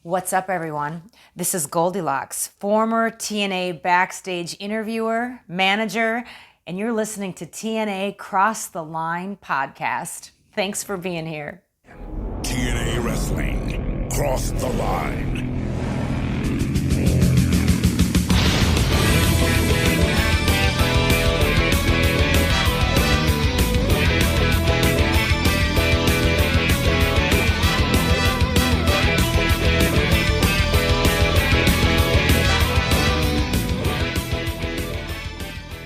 What's up, everyone? This is Goldilocks, former TNA backstage interviewer, manager, and you're listening to TNA Cross the Line podcast. Thanks for being here. TNA Wrestling, Cross the Line.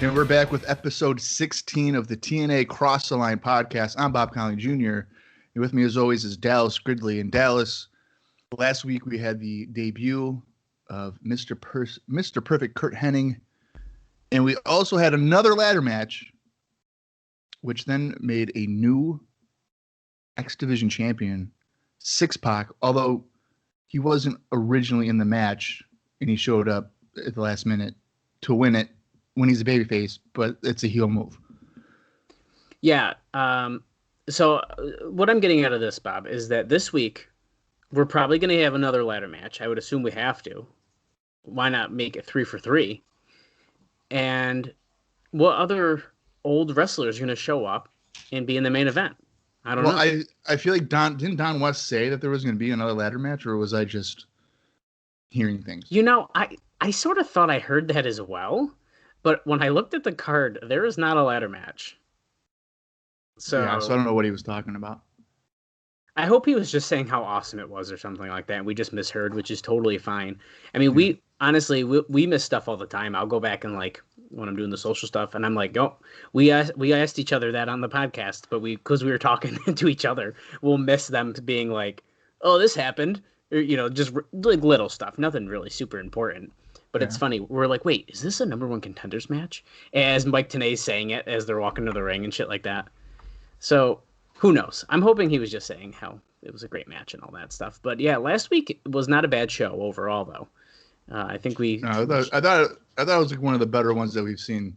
And we're back with episode 16 of the TNA Cross the Line podcast. I'm Bob Colling Jr. And with me, as always, is Dallas Gridley. In Dallas, last week we had the debut of Mr. Perfect Curt Hennig. And we also had another ladder match, which then made a new X Division champion, Syxx-Pac, although he wasn't originally in the match and he showed up at the last minute to win it when he's a babyface, but it's a heel move. Yeah. So what I'm getting out of this, Bob, is that this week we're probably going to have another ladder match. I would assume we have to. Why not make it 3 for 3? And what other old wrestlers are going to show up and be in the main event? I don't know. I feel like didn't Don West say that there was going to be another ladder match, or was I just hearing things? You know, I sort of thought I heard that as well. But when I looked at the card, there is not a ladder match. So I don't know what he was talking about. I hope he was just saying how awesome it was or something like that. And we just misheard, which is totally fine. I mean, we honestly miss stuff all the time. I'll go back and when I'm doing the social stuff, and I'm like, oh, we asked each other that on the podcast, but because we were talking to each other, we'll miss them being like, oh, this happened, or just like little stuff, nothing really super important. But It's funny. We're like, wait, is this a number one contenders match? As Mike Tenay's saying it as they're walking to the ring and shit like that. So who knows? I'm hoping he was just saying how it was a great match and all that stuff. But yeah, last week was not a bad show overall, though. I think we. No, I thought it was like one of the better ones that we've seen.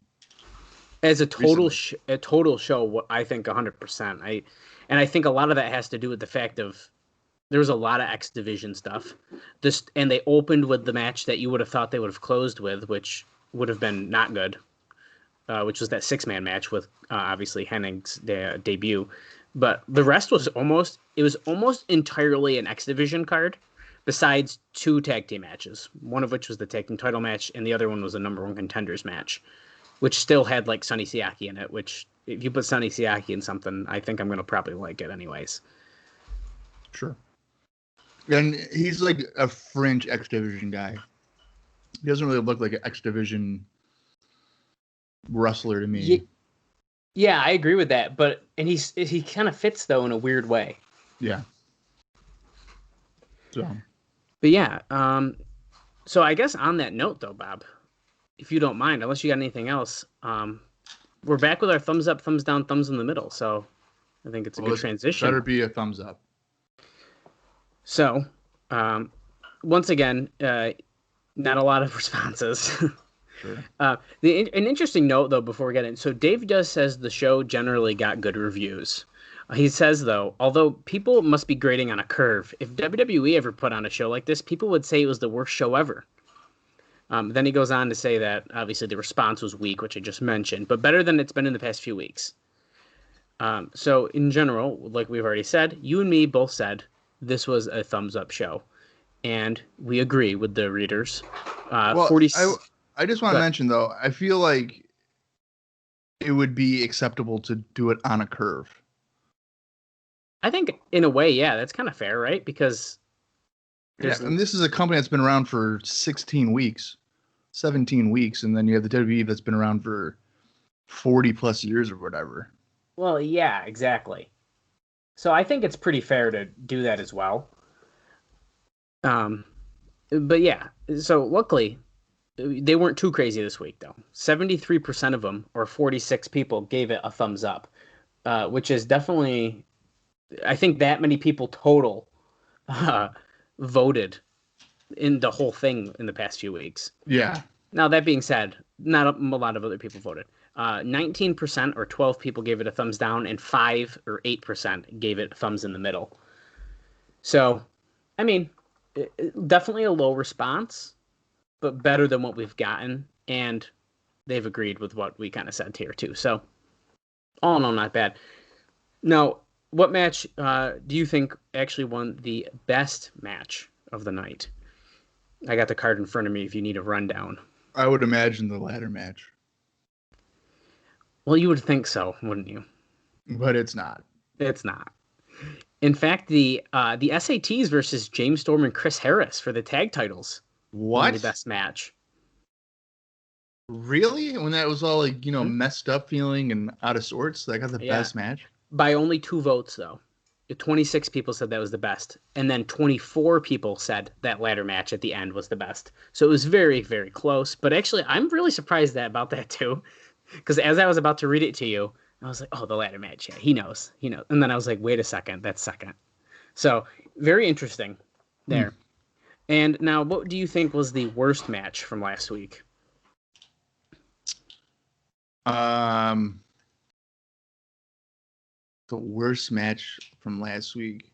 As a total show, I think 100%. I think a lot of that has to do with the fact of. There was a lot of X Division stuff. And they opened with the match that you would have thought they would have closed with, which would have been not good, which was that 6-man match with obviously Hennig's debut. But the rest was almost entirely an X Division card, besides 2 tag team matches, one of which was the tag team title match, and the other one was the number one contenders match, which still had Sonny Siaki in it, which if you put Sonny Siaki in something, I think I'm going to probably like it anyways. Sure. And he's like a fringe X Division guy. He doesn't really look like an X Division wrestler to me. Yeah, I agree with that. But he kind of fits though in a weird way. Yeah. So. But yeah. So I guess on that note though, Bob, if you don't mind, unless you got anything else, we're back with our thumbs up, thumbs down, thumbs in the middle. So I think it's a good transition. Better be a thumbs up. So, once again, not a lot of responses. Sure. An interesting note, though, before we get in. So, Dave says the show generally got good reviews. He says, though, although people must be grading on a curve, if WWE ever put on a show like this, people would say it was the worst show ever. Then he goes on to say that, obviously, the response was weak, which I just mentioned, but better than it's been in the past few weeks. So, in general, like we've already said, you and me both said, this was a thumbs up show, and we agree with the readers. I just want to mention though, I feel like it would be acceptable to do it on a curve. I think in a way, yeah, that's kind of fair, right? Because and this is a company that's been around for 17 weeks, and then you have the WWE that's been around for 40 plus years or whatever. Well, yeah, exactly. So I think it's pretty fair to do that as well. But yeah, so luckily they weren't too crazy this week though. 73% of them, or 46 people, gave it a thumbs up, which is definitely, I think that many people total voted in the whole thing in the past few weeks. Yeah. Now that being said, not a lot of other people voted. 19% or 12 people gave it a thumbs down, and 5 or 8% gave it a thumbs in the middle. So, I mean, definitely a low response, but better than what we've gotten. And they've agreed with what we kind of said here too. So all in all, not bad. Now, what match do you think actually won the best match of the night? I got the card in front of me if you need a rundown. I would imagine the ladder match. Well, you would think so, wouldn't you? But it's not. It's not. In fact, the SATs versus James Storm and Chris Harris for the tag titles won the best match. Really? When that was all like, messed up feeling and out of sorts, that got the best match? By only 2 votes, though. 26 people said that was the best. And then 24 people said that ladder match at the end was the best. So it was very, very close. But actually, I'm really surprised about that, too. Because as I was about to read it to you, I was like, oh, the ladder match. Yeah, he knows. And then I was like, wait a second. That's second. So very interesting there. And now, what do you think was the worst match from last week? The worst match from last week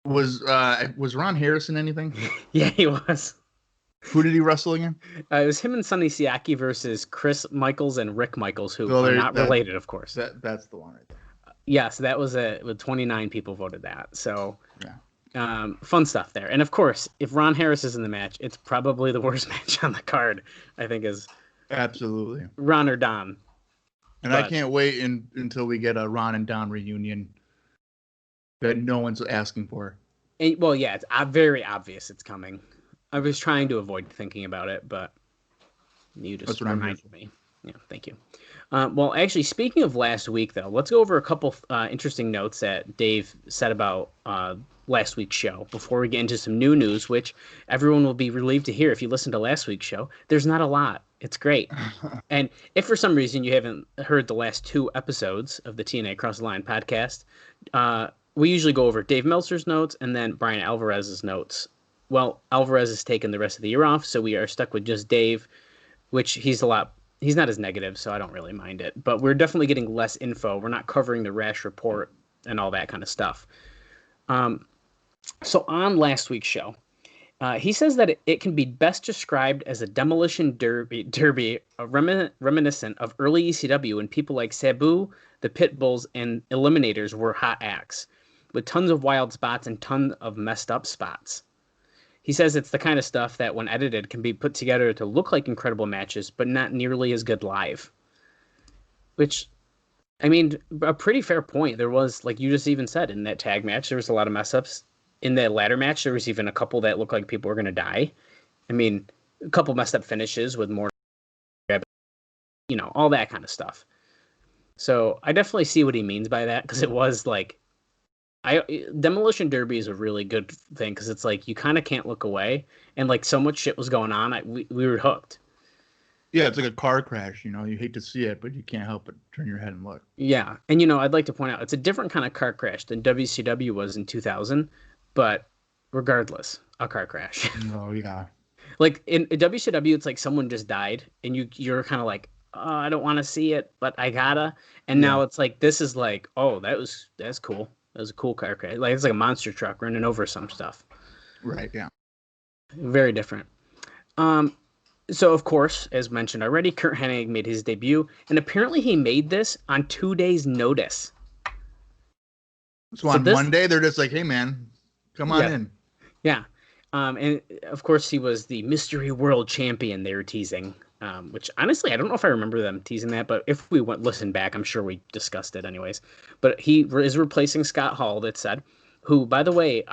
was Ron Harrison anything? Yeah, he was. Who did he wrestle again? It was him and Sonny Siaki versus Chris Michaels and Rick Michaels, who are not related, of course. That's the one right there. Yes, that was with 29 people voted that. So fun stuff there. And of course, if Ron Harris is in the match, it's probably the worst match on the card, I think, is absolutely Ron or Don. And I can't wait until we get a Ron and Don reunion that no one's asking for. And, well, yeah, it's very obvious it's coming. I was trying to avoid thinking about it, but you just reminded me. Yeah, thank you. Well, actually, speaking of last week, though, let's go over a couple interesting notes that Dave said about last week's show before we get into some new news, which everyone will be relieved to hear if you listen to last week's show. There's not a lot. It's great. And if for some reason you haven't heard the last 2 episodes of the TNA Cross the Line podcast, we usually go over Dave Meltzer's notes and then Brian Alvarez's notes. Well, Alvarez has taken the rest of the year off, so we are stuck with just Dave, which he's not as negative, so I don't really mind it. But we're definitely getting less info. We're not covering the rash report and all that kind of stuff. So on last week's show, he says that it can be best described as a demolition derby reminiscent of early ECW when people like Sabu, the Pitbulls, and Eliminators were hot acts, with tons of wild spots and tons of messed up spots. He says it's the kind of stuff that, when edited, can be put together to look like incredible matches, but not nearly as good live. Which, I mean, a pretty fair point. There was, like you just even said, in that tag match, there was a lot of mess-ups. In that ladder match, there was even a couple that looked like people were going to die. I mean, a couple messed up finishes with more, all that kind of stuff. So I definitely see what he means by that, because it was like, Demolition Derby is a really good thing, because it's like you kind of can't look away, and like so much shit was going on, we were hooked. Yeah, it's like a car crash. You hate to see it, but you can't help but turn your head and look. Yeah, and I'd like to point out it's a different kind of car crash than WCW was in 2000, but regardless, a car crash. Oh yeah. Like in WCW, it's like someone just died, and you're kind of like, oh, I don't want to see it, but I gotta. And now it's like, this is like, oh, that's cool. That was a cool car crash. Like, it's like a monster truck running over some stuff. Right, yeah. Very different. So, of course, as mentioned already, Curt Hennig made his debut, and apparently he made this on 2 days' notice. So on Monday, they're just like, hey, man, come on in. Yeah. And, of course, he was the Mystery World Champion they were teasing, which, honestly, I don't know if I remember them teasing that, but if we listen back, I'm sure we discussed it anyways. But he is replacing Scott Hall, that said, who, by the way,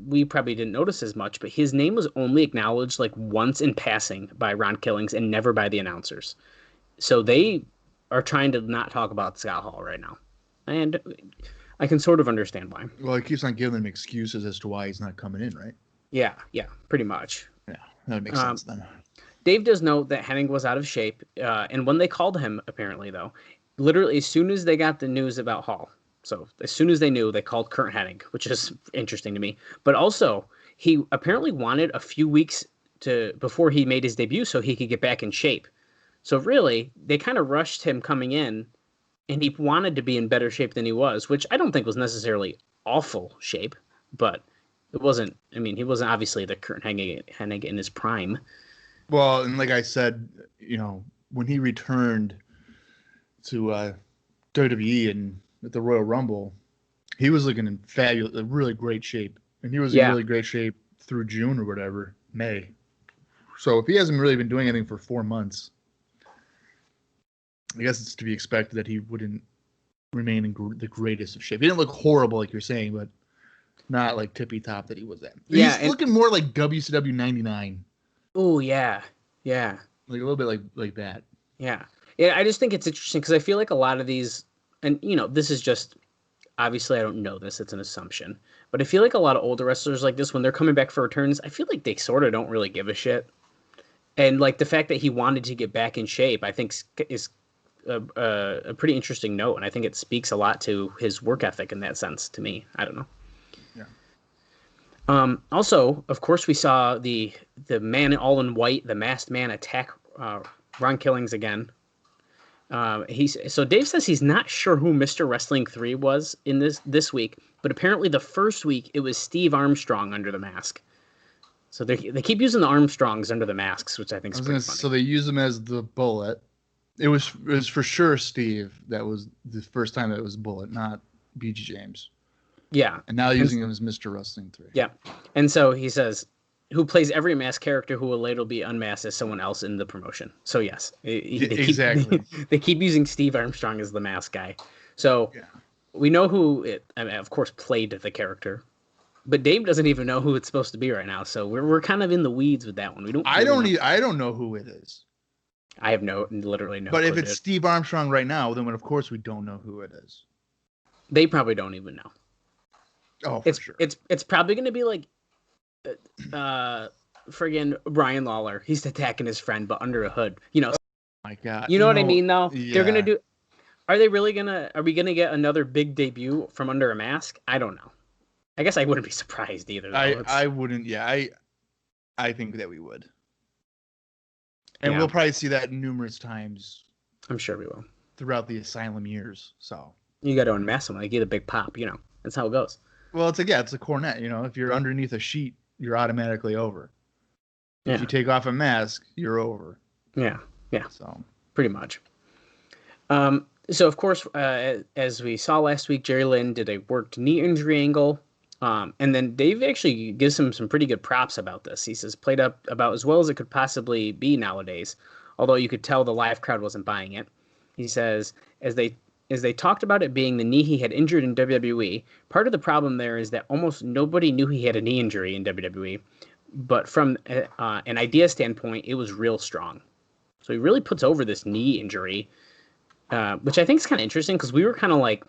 we probably didn't notice as much, but his name was only acknowledged like once in passing by Ron Killings and never by the announcers. So they are trying to not talk about Scott Hall right now. And I can sort of understand why. Well, he keeps on giving them excuses as to why he's not coming in, right? Yeah, pretty much. Yeah, that makes sense then. Dave does note that Hennig was out of shape, and when they called him, apparently, though, literally as soon as they got the news about Hall, so as soon as they knew, they called Curt Hennig, which is interesting to me. But also, he apparently wanted a few weeks before he made his debut so he could get back in shape. So really, they kind of rushed him coming in, and he wanted to be in better shape than he was, which I don't think was necessarily awful shape, but It wasn't. I mean, he wasn't obviously the Curt Hennig in his prime. Well, and like I said, when he returned to WWE and at the Royal Rumble, he was looking in fabulous, really great shape, and he was in really great shape through June or whatever, May. So if he hasn't really been doing anything for 4 months, I guess it's to be expected that he wouldn't remain in the greatest of shape. He didn't look horrible, like you're saying, but not like tippy top that he was at. Yeah, he's looking more like WCW '99. Oh yeah, yeah, like a little bit like that. Yeah. I just think it's interesting because I feel like a lot of these, and this is just obviously I don't know this; it's an assumption, but I feel like a lot of older wrestlers like this, when they're coming back for returns, I feel like they sort of don't really give a shit. And like the fact that he wanted to get back in shape, I think is a pretty interesting note, and I think it speaks a lot to his work ethic in that sense. To me, I don't know. Yeah. Also, of course, we saw the man all in white, the masked man, attack Ron Killings again. So Dave says he's not sure who Mr. Wrestling 3 was in this week, but apparently the first week it was Steve Armstrong under the mask. So they keep using the Armstrongs under the masks, which I think is pretty funny. So they use him as the Bullet. It was for sure Steve. That was the first time that it was Bullet, not BG James. Yeah. And now they're using him as Mr. Wrestling 3. Yeah. And so he says, who plays every masked character who will later be unmasked as someone else in the promotion. So yes. Exactly. They keep using Steve Armstrong as the mask guy. So we know who of course, played the character. But Dave doesn't even know who it's supposed to be right now, so we're kind of in the weeds with that one. I don't know who it is. I have literally no. But if it's Steve Armstrong right now, then of course we don't know who it is. They probably don't even know. Oh, for sure. It's probably going to be like, friggin' Brian Lawler. He's attacking his friend, but under a hood. Oh my God. You know what I mean, though. Yeah. They're gonna do. Are we gonna get another big debut from under a mask? I don't know. I guess I wouldn't be surprised either. I wouldn't. Yeah, I think that we would, and we'll probably see that numerous times. I'm sure we will throughout the Asylum years. So you got to unmask them, like get a big pop. That's how it goes. Well, it's a cornet. If you're underneath a sheet, you're automatically over. Yeah. If you take off a mask, you're over. Yeah. So pretty much. So of course, as we saw last week, Jerry Lynn did a worked knee injury angle. And then Dave actually gives him some pretty good props about this. He says played up about as well as it could possibly be nowadays, although you could tell the live crowd wasn't buying it. He says as they talked about it being the knee he had injured in WWE, part of the problem there is that almost nobody knew he had a knee injury in WWE, but from an idea standpoint, it was real strong. So he really puts over this knee injury, which I think is kind of interesting because we were kind of like,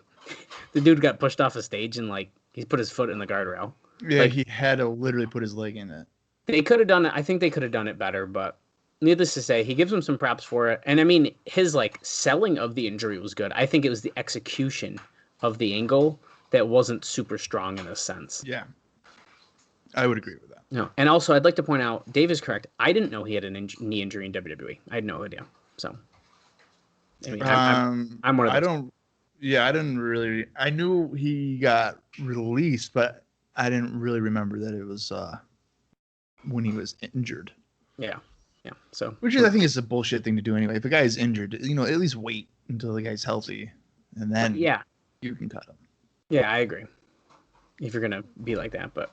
the dude got pushed off a stage and like, he put his foot in the guardrail. Yeah, he had to literally put his leg in it. They could have done it. I think they could have done it better, but needless to say, he gives him some props for it. And I mean, his like selling of the injury was good. I think it was the execution of the angle that wasn't super strong in a sense. Yeah, I would agree with that. No, and also I'd like to point out, Dave is correct. I didn't know he had a knee injury in WWE. I had no idea. So, I mean, I'm one of those. I didn't really. I knew he got released, but I didn't really remember that it was when he was injured. Yeah. So, which is, I think, is a bullshit thing to do anyway. If a guy is injured, at least wait until the guy's healthy, and then you can cut him. Yeah, I agree. If you're gonna be like that, but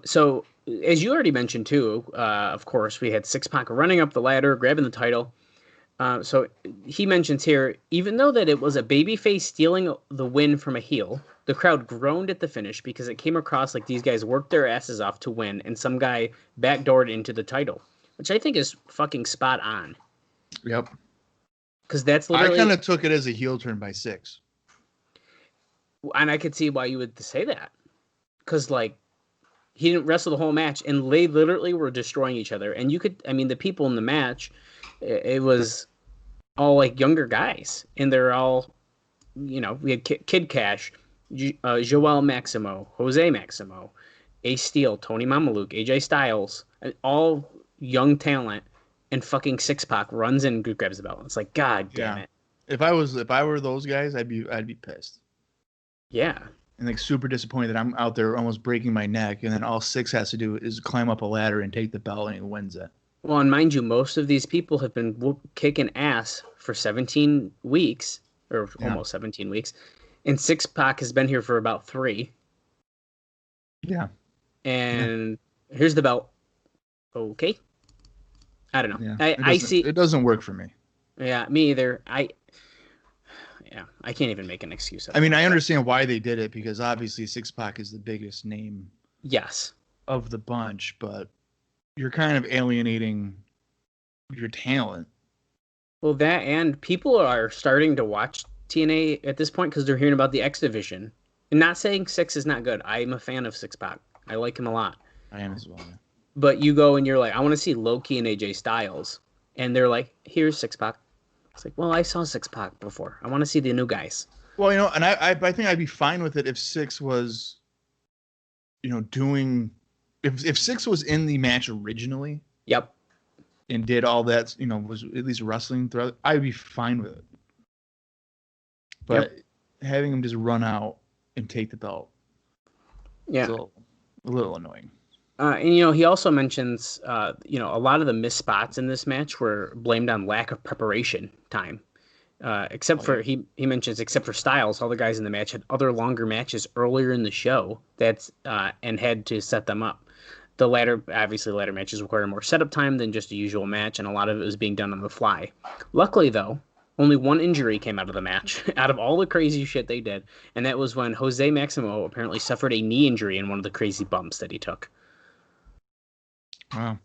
so as you already mentioned too, of course, we had Syxx-Pac running up the ladder, grabbing the title. So he mentions here, even though that it was a babyface stealing the win from a heel, the crowd groaned at the finish because it came across like these guys worked their asses off to win and some guy backdoored into the title, which I think is fucking spot on. Yep. Because that's literally... I kind of took it as a heel turn by Syxx. And I could see why you would say that. Because, like, he didn't wrestle the whole match, and they literally were destroying each other. And you could... I mean, the people in the match, it was all, like, younger guys. And they're all... we had Kid Cash, Joel Maximo, Jose Maximo, Ace Steel, Tony Mamaluke, AJ Styles, all young talent, and fucking Syxx-Pac runs in and grabs the belt. It's like, God damn it. If I were those guys, I'd be pissed. Yeah. and like super disappointed that I'm out there almost breaking my neck, and then all Syxx has to do is climb up a ladder and take the belt, and he wins it. Well, and mind you, most of these people have been kicking ass for 17 weeks, or almost 17 weeks, and Syxx-Pac has been here for about 3. Yeah. And here's the belt. Okay. I don't know. Yeah. I see. It doesn't work for me. Yeah, me either. I can't even make an excuse. I mean, I understand why they did it, because obviously Syxx-Pac is the biggest name. Yes. Of the bunch, but you're kind of alienating your talent. Well, that, and people are starting to watch TNA at this point because they're hearing about the X Division. And not saying Syxx is not good. I'm a fan of Syxx-Pac. I like him a lot. I am as well. Yeah. But you go and you're like, I want to see Loki and AJ Styles. And they're like, here's Syxx-Pac. It's like, well, I saw Syxx-Pac before. I want to see the new guys. Well, and I think I'd be fine with it if Syxx was, doing... If Syxx was in the match originally, yep, and did all that, was at least wrestling throughout, I'd be fine with it. But having him just run out and take the belt, yeah, it's a little annoying. And he also mentions, a lot of the missed spots in this match were blamed on lack of preparation time. He mentions, except for Styles, all the guys in the match had other longer matches earlier in the show and had to set them up. The latter matches require more setup time than just a usual match, and a lot of it was being done on the fly. Luckily, though, only one injury came out of the match, out of all the crazy shit they did, and that was when Jose Maximo apparently suffered a knee injury in one of the crazy bumps that he took. Wow.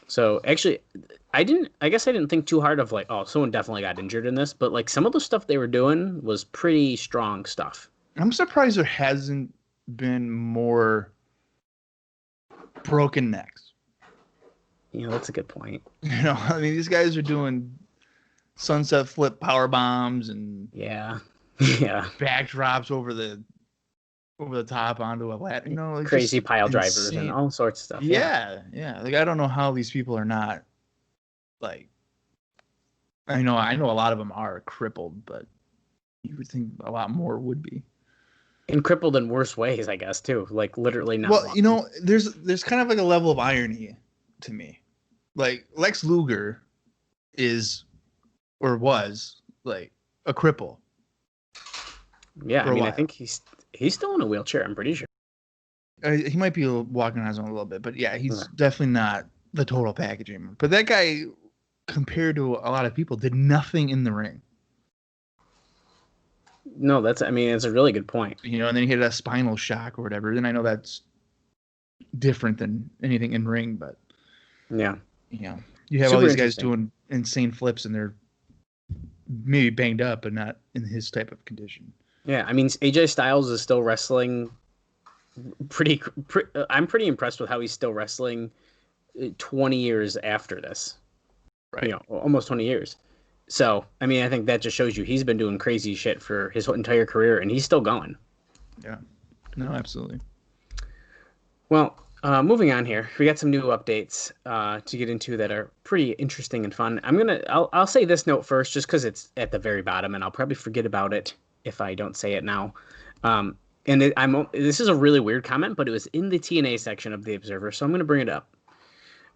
So, actually, I guess I didn't think too hard of, like, oh, someone definitely got injured in this, but, like, some of the stuff they were doing was pretty strong stuff. I'm surprised there hasn't been more broken necks. That's a good point. I mean, these guys are doing sunset flip power bombs and yeah, backdrops over the top onto a ladder. Like crazy pile drivers and all sorts of stuff. Yeah. Like, I don't know how these people are not, like, I know a lot of them are crippled, but you would think a lot more would be. And crippled in worse ways, I guess, too. Like, literally not. Well, there's kind of like a level of irony to me. Like, Lex Luger was like a cripple. Yeah, I mean, I think he's still in a wheelchair, I'm pretty sure. He might be walking on his own a little bit, but yeah, he's definitely not the total package anymore. But that guy, compared to a lot of people, did nothing in the ring. No, it's a really good point. And then he had a spinal shock or whatever. Then I know that's different than anything in ring, but yeah, you have all these guys doing insane flips and they're maybe banged up, but not in his type of condition. Yeah, I mean, AJ Styles is still wrestling. I'm pretty impressed with how he's still wrestling 20 years after this. Right. Almost 20 years. So, I mean, I think that just shows you he's been doing crazy shit for his entire career, and he's still going. Yeah. No, absolutely. Well, moving on here, we got some new updates to get into that are pretty interesting and fun. I'll say this note first, just because it's at the very bottom, and I'll probably forget about it if I don't say it now. This is a really weird comment, but it was in the TNA section of the Observer, so I'm going to bring it up.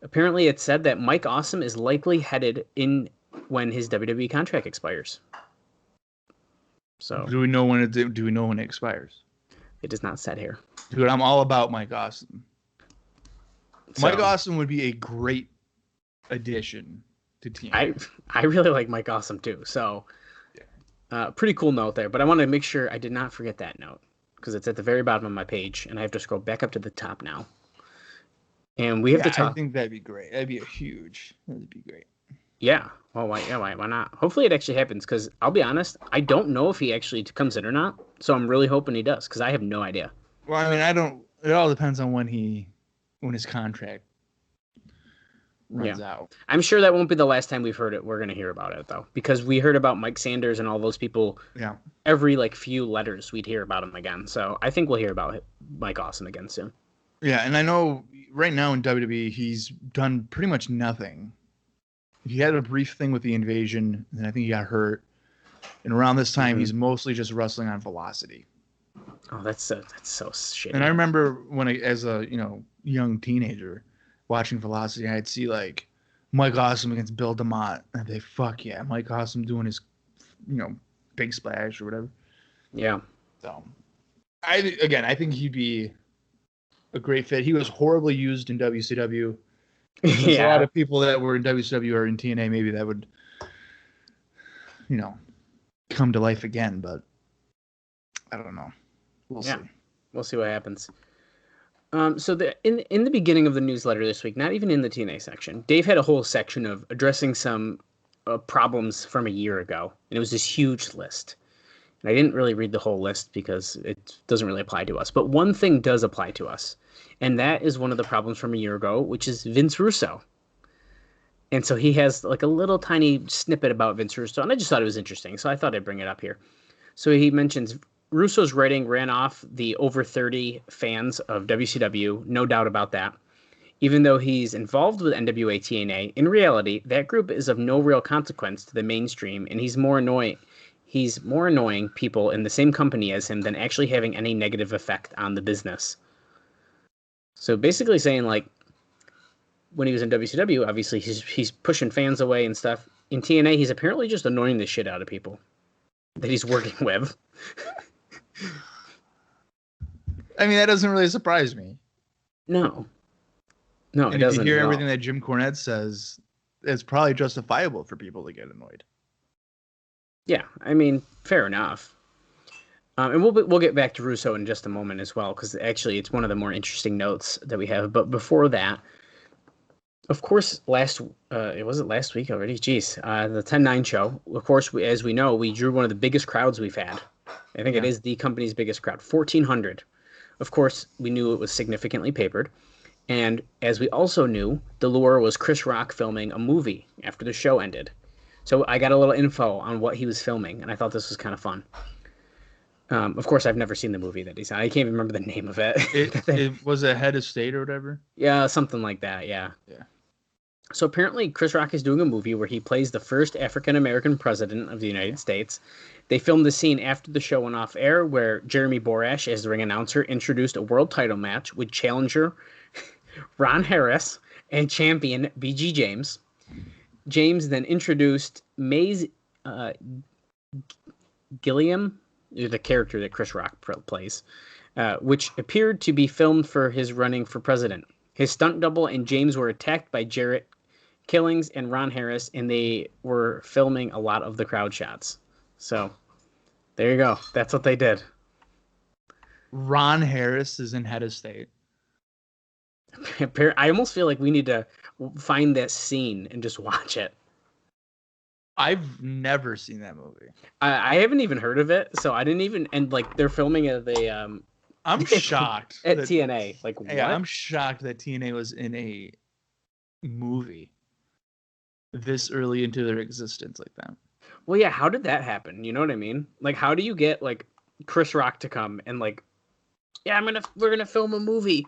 Apparently, it said that Mike Awesome is likely headed in when his WWE contract expires. So, do we know when it expires? It is not said here. Dude, I'm all about Mike Awesome. Mike Awesome would be a great addition to TNA. I really like Mike Awesome too. So, pretty cool note there. But I want to make sure I did not forget that note because it's at the very bottom of my page, and I have to scroll back up to the top now. And we have to talk. I think that'd be great. That'd be great. Yeah. Well, why not? Hopefully it actually happens because I'll be honest, I don't know if he actually comes in or not. So I'm really hoping he does because I have no idea. Well, I mean, it all depends on when his contract runs out. I'm sure that won't be the last time we've heard it. We're going to hear about it though, because we heard about Mike Sanders and all those people. Yeah. Every few letters we'd hear about him again. So I think we'll hear about Mike Awesome again soon. Yeah. And I know right now in WWE, he's done pretty much nothing. He had a brief thing with the Invasion, and I think he got hurt. And around this time, he's mostly just wrestling on Velocity. Oh, that's so shitty. And I remember when as a young teenager watching Velocity, I'd see like Mike Awesome against Bill DeMott, and I'd be like, fuck yeah, Mike Awesome doing his big splash or whatever. Yeah. So I think he'd be a great fit. He was horribly used in WCW. There's a lot of people that were in WCW or in TNA maybe that would come to life again, but I don't know. We'll see. We'll see what happens. So in the beginning of the newsletter this week, not even in the TNA section, Dave had a whole section of addressing some problems from a year ago, and it was this huge list. And I didn't really read the whole list because it doesn't really apply to us. But one thing does apply to us, and that is one of the problems from a year ago, which is Vince Russo. And so he has like a little tiny snippet about Vince Russo, and I just thought it was interesting, so I thought I'd bring it up here. So he mentions Russo's writing ran off the over 30 fans of WCW, no doubt about that. Even though he's involved with NWA-TNA, in reality, that group is of no real consequence to the mainstream, and he's more annoying people in the same company as him than actually having any negative effect on the business. So basically saying, like, when he was in WCW, obviously he's pushing fans away and stuff. In TNA, he's apparently just annoying the shit out of people that he's working with. I mean, that doesn't really surprise me. No, and it doesn't. If you hear everything that Jim Cornette says, it's probably justifiable for people to get annoyed. Yeah, I mean, fair enough. And we'll get back to Russo in just a moment as well, because actually it's one of the more interesting notes that we have. But before that, of course, last week already? Jeez, the 10-9 show. Of course, as we know, we drew one of the biggest crowds we've had. I think it is the company's biggest crowd, 1,400. Of course, we knew it was significantly papered. And as we also knew, the lure was Chris Rock filming a movie after the show ended. So I got a little info on what he was filming, and I thought this was kind of fun. Of course, I've never seen the movie that he's on. I can't even remember the name of it. It was a Head of State or whatever? Yeah, something like that, yeah. Yeah. So apparently Chris Rock is doing a movie where he plays the first African-American president of the United States. They filmed the scene after the show went off air where Jeremy Borash, as the ring announcer, introduced a world title match with challenger Ron Harris and champion BG James. James then introduced Maze Gilliam, the character that Chris Rock plays, which appeared to be filmed for his running for president. His stunt double and James were attacked by Jarrett Killings and Ron Harris, and they were filming a lot of the crowd shots. So, there you go. That's what they did. Ron Harris is in Head of State. I almost feel like we need to find that scene and just watch it. I've never seen that movie. I haven't even heard of it, so I didn't even... And, like, they're filming at the... I'm shocked. At TNA. Like, what? Yeah, I'm shocked that TNA was in a movie this early into their existence like that. Well, yeah, how did that happen? You know what I mean? Like, how do you get, like, Chris Rock to come and, like, yeah, we're gonna film a movie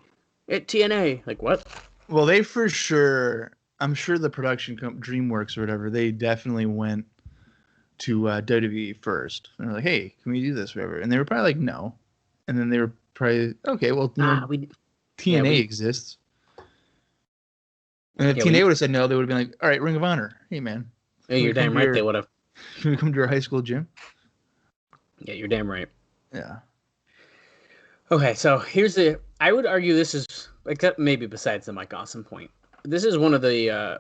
at TNA? Like, what? Well, they for sure... I'm sure the production DreamWorks or whatever, they definitely went to WWE first. And they're like, hey, can we do this, whatever? And they were probably like, no. And then they were probably, okay, well, TNA exists. And if TNA would have said no, they would have been like, all right, Ring of Honor. Hey, man. Yeah, you're damn right they would have. Can we come to our high school gym? Yeah, you're damn right. Yeah. Okay, so I would argue this is, except maybe besides the Mike Awesome point, this is one of the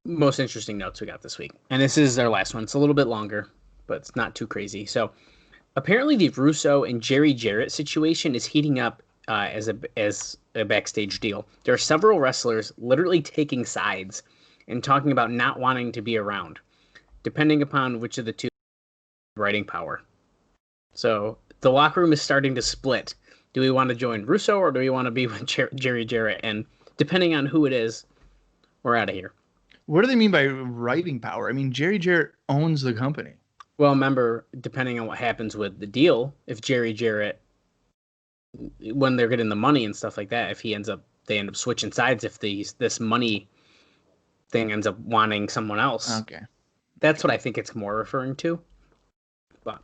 most interesting notes we got this week. And this is our last one. It's a little bit longer, but it's not too crazy. So apparently the Russo and Jerry Jarrett situation is heating up as a backstage deal. There are several wrestlers literally taking sides and talking about not wanting to be around, depending upon which of the two writing power. So the locker room is starting to split. Do we want to join Russo or do we want to be with Jerry Jarrett? And depending on who it is, we're out of here. What do they mean by writing power? I mean, Jerry Jarrett owns the company. Well, remember, depending on what happens with the deal, if Jerry Jarrett, when they're getting the money and stuff like that, if they end up switching sides, if this money thing ends up wanting someone else. Okay. That's what I think it's more referring to. But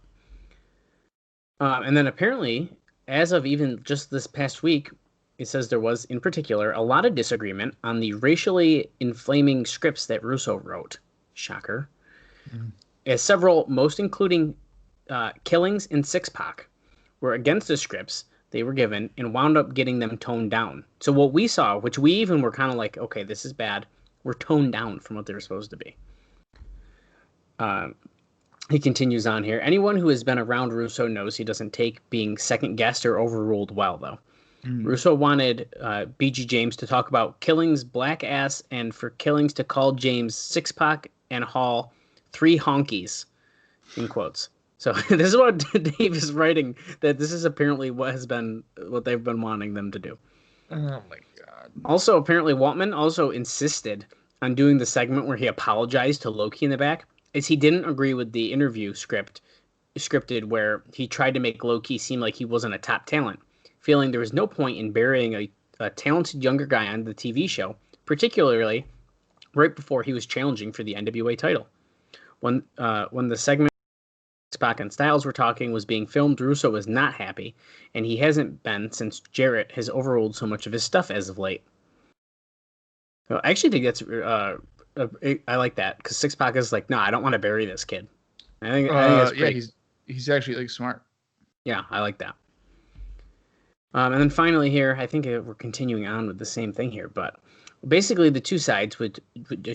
and then apparently as of even just this past week, it says there was, in particular, a lot of disagreement on the racially inflaming scripts that Russo wrote. Shocker. Mm. As several, most including Killings and Syxx-Pac, were against the scripts they were given and wound up getting them toned down. So what we saw, which we even were kind of like, okay, this is bad, were toned down from what they were supposed to be. He continues on here. Anyone who has been around Russo knows he doesn't take being second-guessed or overruled well, though. Russo wanted B.G. James to talk about Killings' black ass and for Killings to call James Syxx-Pac and Hall 3 honkies, in quotes. So this is what Dave is writing, that this is apparently what they've been wanting them to do. Oh my God. Also, apparently Waltman also insisted on doing the segment where he apologized to Loki in the back, as he didn't agree with the interview scripted where he tried to make Loki seem like he wasn't a top talent, feeling there was no point in burying a talented younger guy on the TV show, particularly right before he was challenging for the NWA title. When the segment Spock and Styles were talking was being filmed, Russo was not happy, and he hasn't been since Jarrett has overruled so much of his stuff as of late. So I actually think that's I like that, because Syxx-Pac is like, no, I don't want to bury this kid. I think that's great. Yeah, he's actually like smart. Yeah, I like that. And then finally here, I think we're continuing on with the same thing here, but basically the two sides with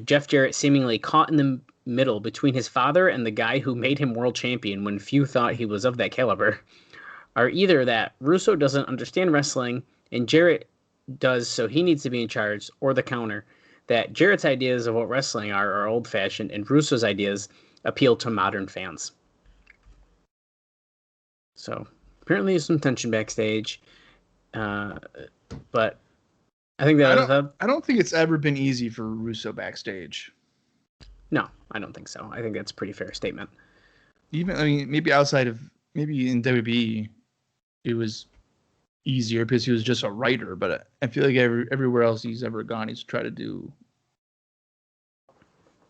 Jeff Jarrett seemingly caught in the middle between his father and the guy who made him world champion when few thought he was of that caliber, are either that Russo doesn't understand wrestling and Jarrett does, so he needs to be in charge, or the counter, that Jarrett's ideas of what wrestling are old-fashioned and Russo's ideas appeal to modern fans. So apparently there's some tension backstage, but I think I don't think it's ever been easy for Russo backstage. No, I don't think so. I think that's a pretty fair statement. Maybe outside of, maybe in WWE, it was easier because he was just a writer. But I feel like everywhere else he's ever gone, he's tried to do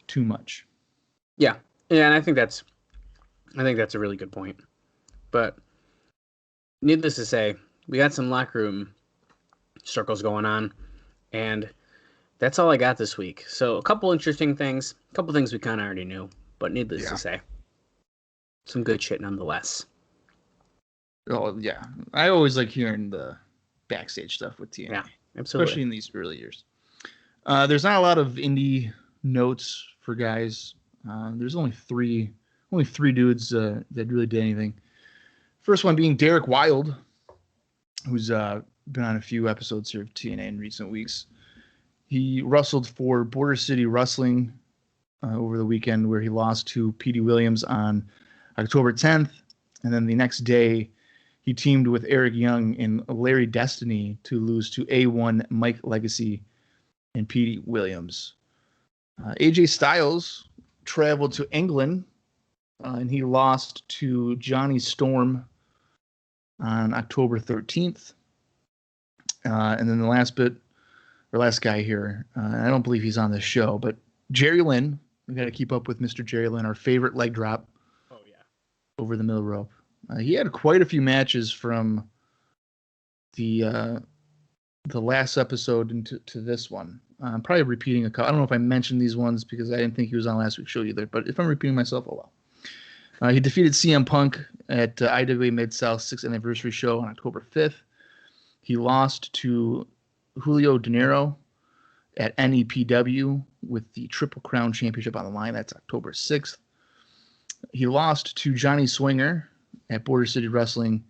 too much. Yeah, and I think that's a really good point. But needless to say, we got some locker room circles going on, and that's all I got this week. So a couple interesting things, a couple things we kind of already knew, but needless to say, some good shit nonetheless. Oh yeah, I always like hearing the backstage stuff with TNA. Yeah, absolutely, especially in these early years. There's not a lot of indie notes for guys. There's only three dudes that really did anything. First one being Derek Wilde, who's been on a few episodes here of TNA in recent weeks. He wrestled for Border City Wrestling over the weekend, where he lost to Petey Williams on October 10th. And then the next day, he teamed with Eric Young and Larry Destiny to lose to A1 Mike Legacy and Petey Williams. AJ Styles traveled to England, and he lost to Johnny Storm on October 13th. And then the last guy here, I don't believe he's on this show, but Jerry Lynn. We got to keep up with Mr. Jerry Lynn, our favorite leg drop. Oh yeah, over the middle rope. He had quite a few matches from the last episode into this one. I'm probably repeating a couple. I don't know if I mentioned these ones because I didn't think he was on last week's show either. But if I'm repeating myself, oh well. He defeated CM Punk at IWA Mid-South 6th Anniversary Show on October 5th. He lost to Julio De Niro at NEPW with the Triple Crown Championship on the line. That's October 6th. He lost to Johnny Swinger at Border City Wrestling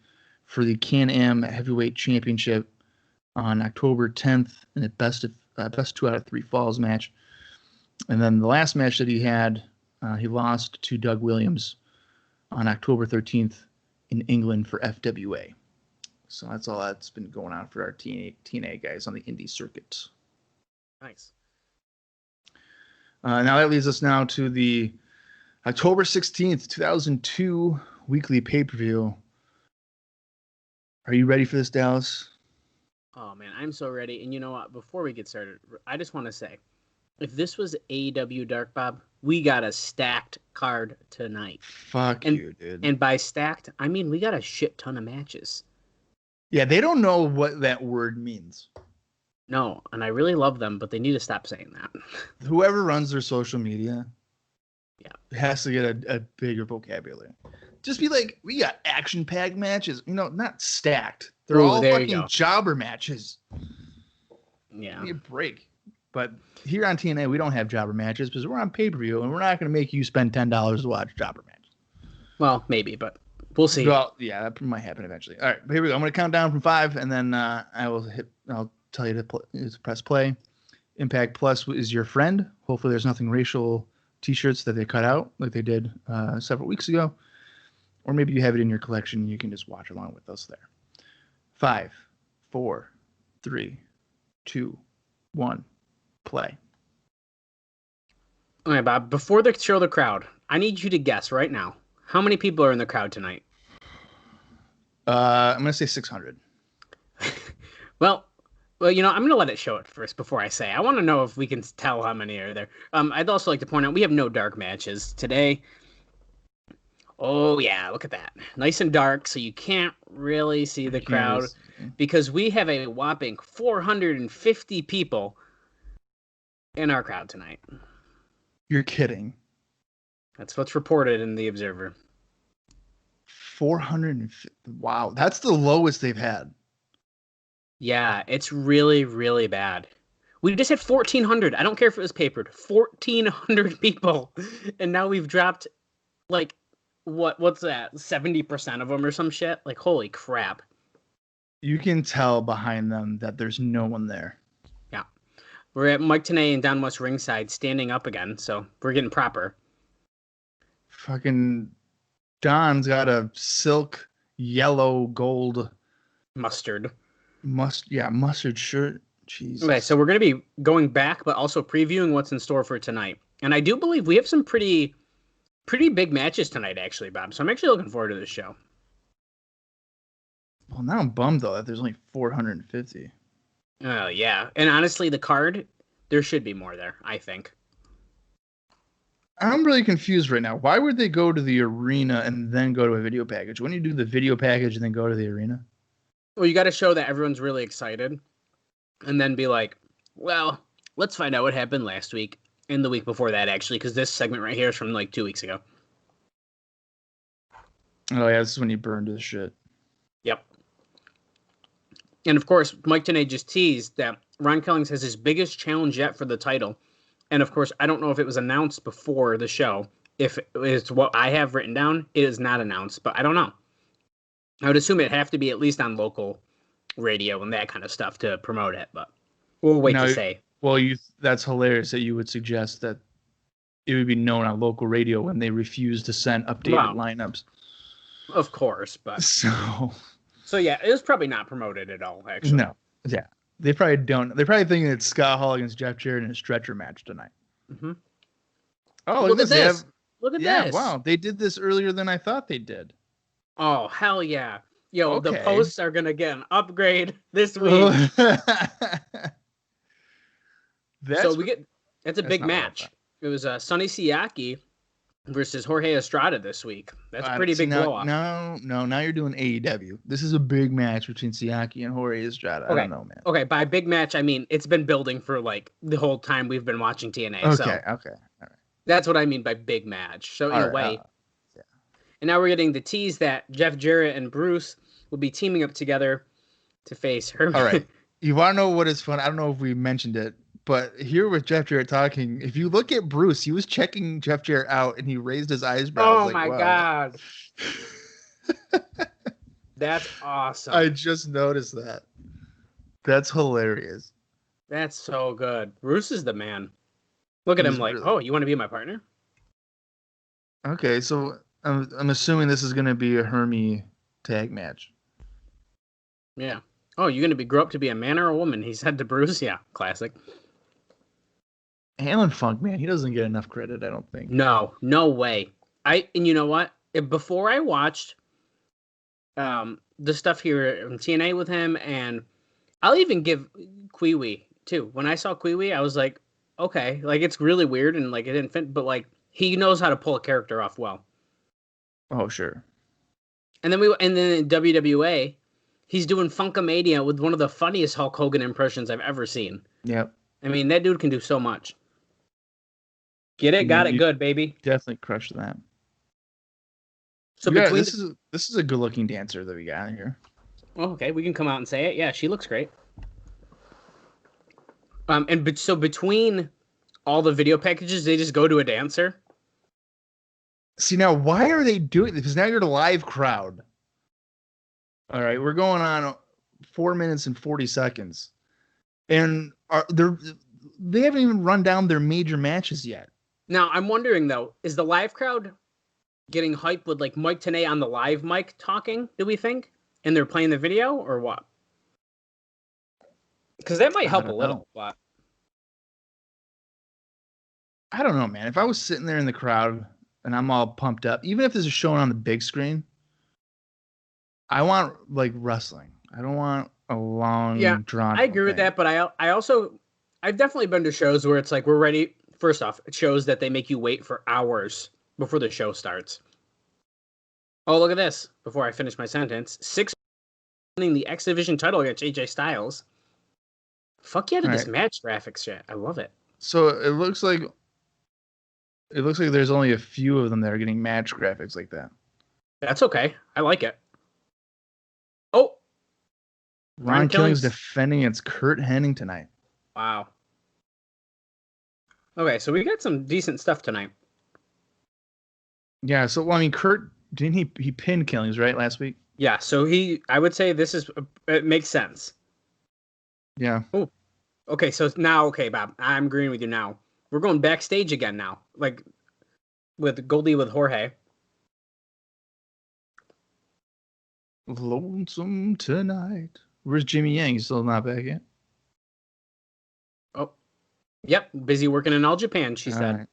for the Can-Am Heavyweight Championship on October 10th in a best 2 out of 3 falls match. And then the last match that he had, he lost to Doug Williams on October 13th in England for FWA. So that's all that's been going on for our TNA guys on the indie circuit. Nice. Now that leads us now to the October 16th, 2002 weekly pay-per-view. Are you ready for this, Dallas? Oh man, I'm so ready. And you know what? Before we get started, I just want to say, if this was AEW Dark Bob, we got a stacked card tonight. Fuck you, dude. And by stacked, I mean we got a shit ton of matches. Yeah, they don't know what that word means. No, and I really love them, but they need to stop saying that. Whoever runs their social media, yeah, has to get a bigger vocabulary. Just be like, we got action-packed matches, not stacked. They're all fucking jobber matches. Yeah, Give me a break. But here on TNA, we don't have jobber matches because we're on pay-per-view, and we're not going to make you spend $10 to watch jobber matches. Well, maybe, but we'll see. Well, yeah, that might happen eventually. All right, here we go. I'm going to count down from 5, and then I'll tell you to press play. Impact Plus is your friend. Hopefully, there's nothing racial T-shirts that they cut out like they did several weeks ago, or maybe you have it in your collection and you can just watch along with us there. 5, 4, 3, 2, 1, play. All right, Bob. Before they show the crowd, I need you to guess right now how many people are in the crowd tonight. I'm gonna say 600. Well, I'm going to let it show it first before I say. I want to know if we can tell how many are there. I'd also like to point out we have no dark matches today. Oh, yeah, look at that. Nice and dark, so you can't really see the crowd because we have a whopping 450 people in our crowd tonight. You're kidding. That's what's reported in the Observer. 450. Wow, that's the lowest they've had. Yeah, it's really, really bad. We just had 1,400. I don't care if it was papered. 1,400 people. And now we've dropped, like, what's that? 70% of them or some shit? Like, holy crap. You can tell behind them that there's no one there. Yeah. We're at Mike Tenay and Don West ringside standing up again, so we're getting proper. Fucking Don's got a silk yellow gold mustard shirt. Jesus. Okay, so we're going to be going back, but also previewing what's in store for tonight. And I do believe we have some pretty big matches tonight, actually, Bob. So I'm actually looking forward to this show. Well, now I'm bummed, though, that there's only 450. Oh, yeah. And honestly, the card, there should be more there, I think. I'm really confused right now. Why would they go to the arena and then go to a video package? Wouldn't you do the video package and then go to the arena? Well, you got to show that everyone's really excited and then be like, well, let's find out what happened last week and the week before that, actually, because this segment right here is from like 2 weeks ago. Oh, yeah, this is when he burned his shit. Yep. And, of course, Mike Tenay just teased that Ron Killings has his biggest challenge yet for the title. And, of course, I don't know if it was announced before the show. If it's what I have written down, it is not announced, but I don't know. I would assume it'd have to be at least on local radio and that kind of stuff to promote it, but we'll wait to say. Well, that's hilarious that you would suggest that it would be known on local radio when they refuse to send updated lineups. Of course, but... So, yeah, it was probably not promoted at all, actually. No, yeah. They probably don't. They're probably thinking it's Scott Hall against Jeff Jarrett in a stretcher match tonight. Mm-hmm. Oh, look at this. Look at this. Wow. They did this earlier than I thought they did. Oh, hell yeah. Yo, okay. The posts are going to get an upgrade this week. That's a big match. It was Sonny Siaki versus Jorge Estrada this week. That's a pretty big blow-up. No, now you're doing AEW. This is a big match between Siaki and Jorge Estrada. Okay. I don't know, man. Okay, by big match, I mean it's been building for like the whole time we've been watching TNA. Okay. All right. That's what I mean by big match. So in a way. Yeah. And now we're getting the tease that Jeff Jarrett and Bruce will be teaming up together to face Hermie. All right. You want to know what is fun? I don't know if we mentioned it, but here with Jeff Jarrett talking, if you look at Bruce, he was checking Jeff Jarrett out and he raised his eyebrows. Oh, my God. That's awesome. I just noticed that. That's hilarious. That's so good. Bruce is the man. Look at him like, really... oh, you want to be my partner? Okay, so I'm assuming this is going to be a Hermie tag match. Yeah. Oh, you're going to grow up to be a man or a woman? He said to Bruce. Yeah, classic. Alan Funk, man, he doesn't get enough credit, I don't think. No way. And you know what? Before I watched the stuff here in TNA with him, and I'll even give Kiwi too. When I saw Kiwi, I was like, okay, like it's really weird and like it didn't fit, but like he knows how to pull a character off well. Oh, sure. And then in WWA, He's doing Funkamania with one of the funniest Hulk Hogan impressions I've ever seen. Yep. I mean, that dude can do so much. Get it? Got it good, baby. Definitely crushed that. So this is a good looking dancer that we got here. Oh, okay, we can come out and say it. Yeah, she looks great. So between all the video packages, they just go to a dancer. See, now why are they doing this? Because now you're the live crowd. All right, we're going on 4 minutes and 40 seconds, and they haven't even run down their major matches yet. Now I'm wondering though, is the live crowd getting hyped with like Mike Tenay on the live mic talking? Do we think? And they're playing the video or what? Because that might help a little. But I don't know, man. If I was sitting there in the crowd and I'm all pumped up, even if this is showing on the big screen, I want like wrestling. I don't want a long drawn. I agree with that, but I've definitely been to shows where it's like we're ready. First off, it shows that they make you wait for hours before the show starts. Oh, look at this. Before I finish my sentence, Syxx-Pac winning the X Division title against AJ Styles. Fuck yeah to this match graphics shit. I love it. So it looks like there's only a few of them that are getting match graphics like that. That's okay. I like it. Oh, Ron Killing's defending against Curt Hennig tonight. Wow. Okay, so we got some decent stuff tonight. Yeah, so well, I mean, Curt didn't he pinned Killings right last week? Yeah, so I would say it makes sense. Yeah. Oh, okay, so now, okay, Bob, I'm agreeing with you now. We're going backstage again now, like with Goldie with Jorge. Lonesome tonight. Where's Jimmy Yang? He's still not back yet? Oh, yep, busy working in All Japan, she said. Right.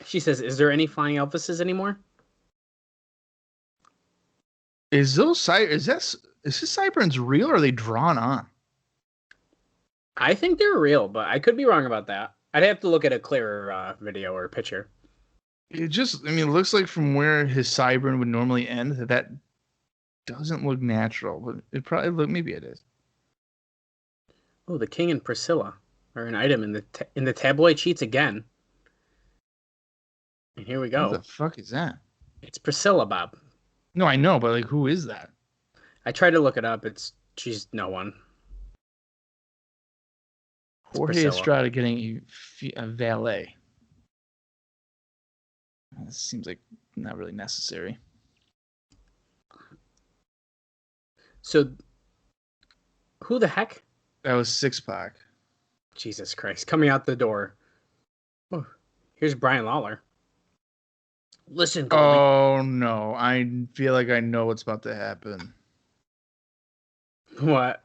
She says, is there any flying Elvises anymore? Is this Cyberns real or are they drawn on? I think they're real, but I could be wrong about that. I'd have to look at a clearer video or picture. It looks like from where his Cybern would normally end, that doesn't look natural, but maybe it is. Oh, the King and Priscilla are an item in the tabloid sheets again. And here we go. What the fuck is that? It's Priscilla, Bob. No, I know, but like, who is that? I tried to look it up. She's no one. Jorge Estrada getting a valet. This seems like not really necessary. So, who the heck? That was Syxx-Pac. Jesus Christ. Coming out the door. Oh, here's Brian Lawler. Listen, Goldie. Oh, no. I feel like I know what's about to happen. What?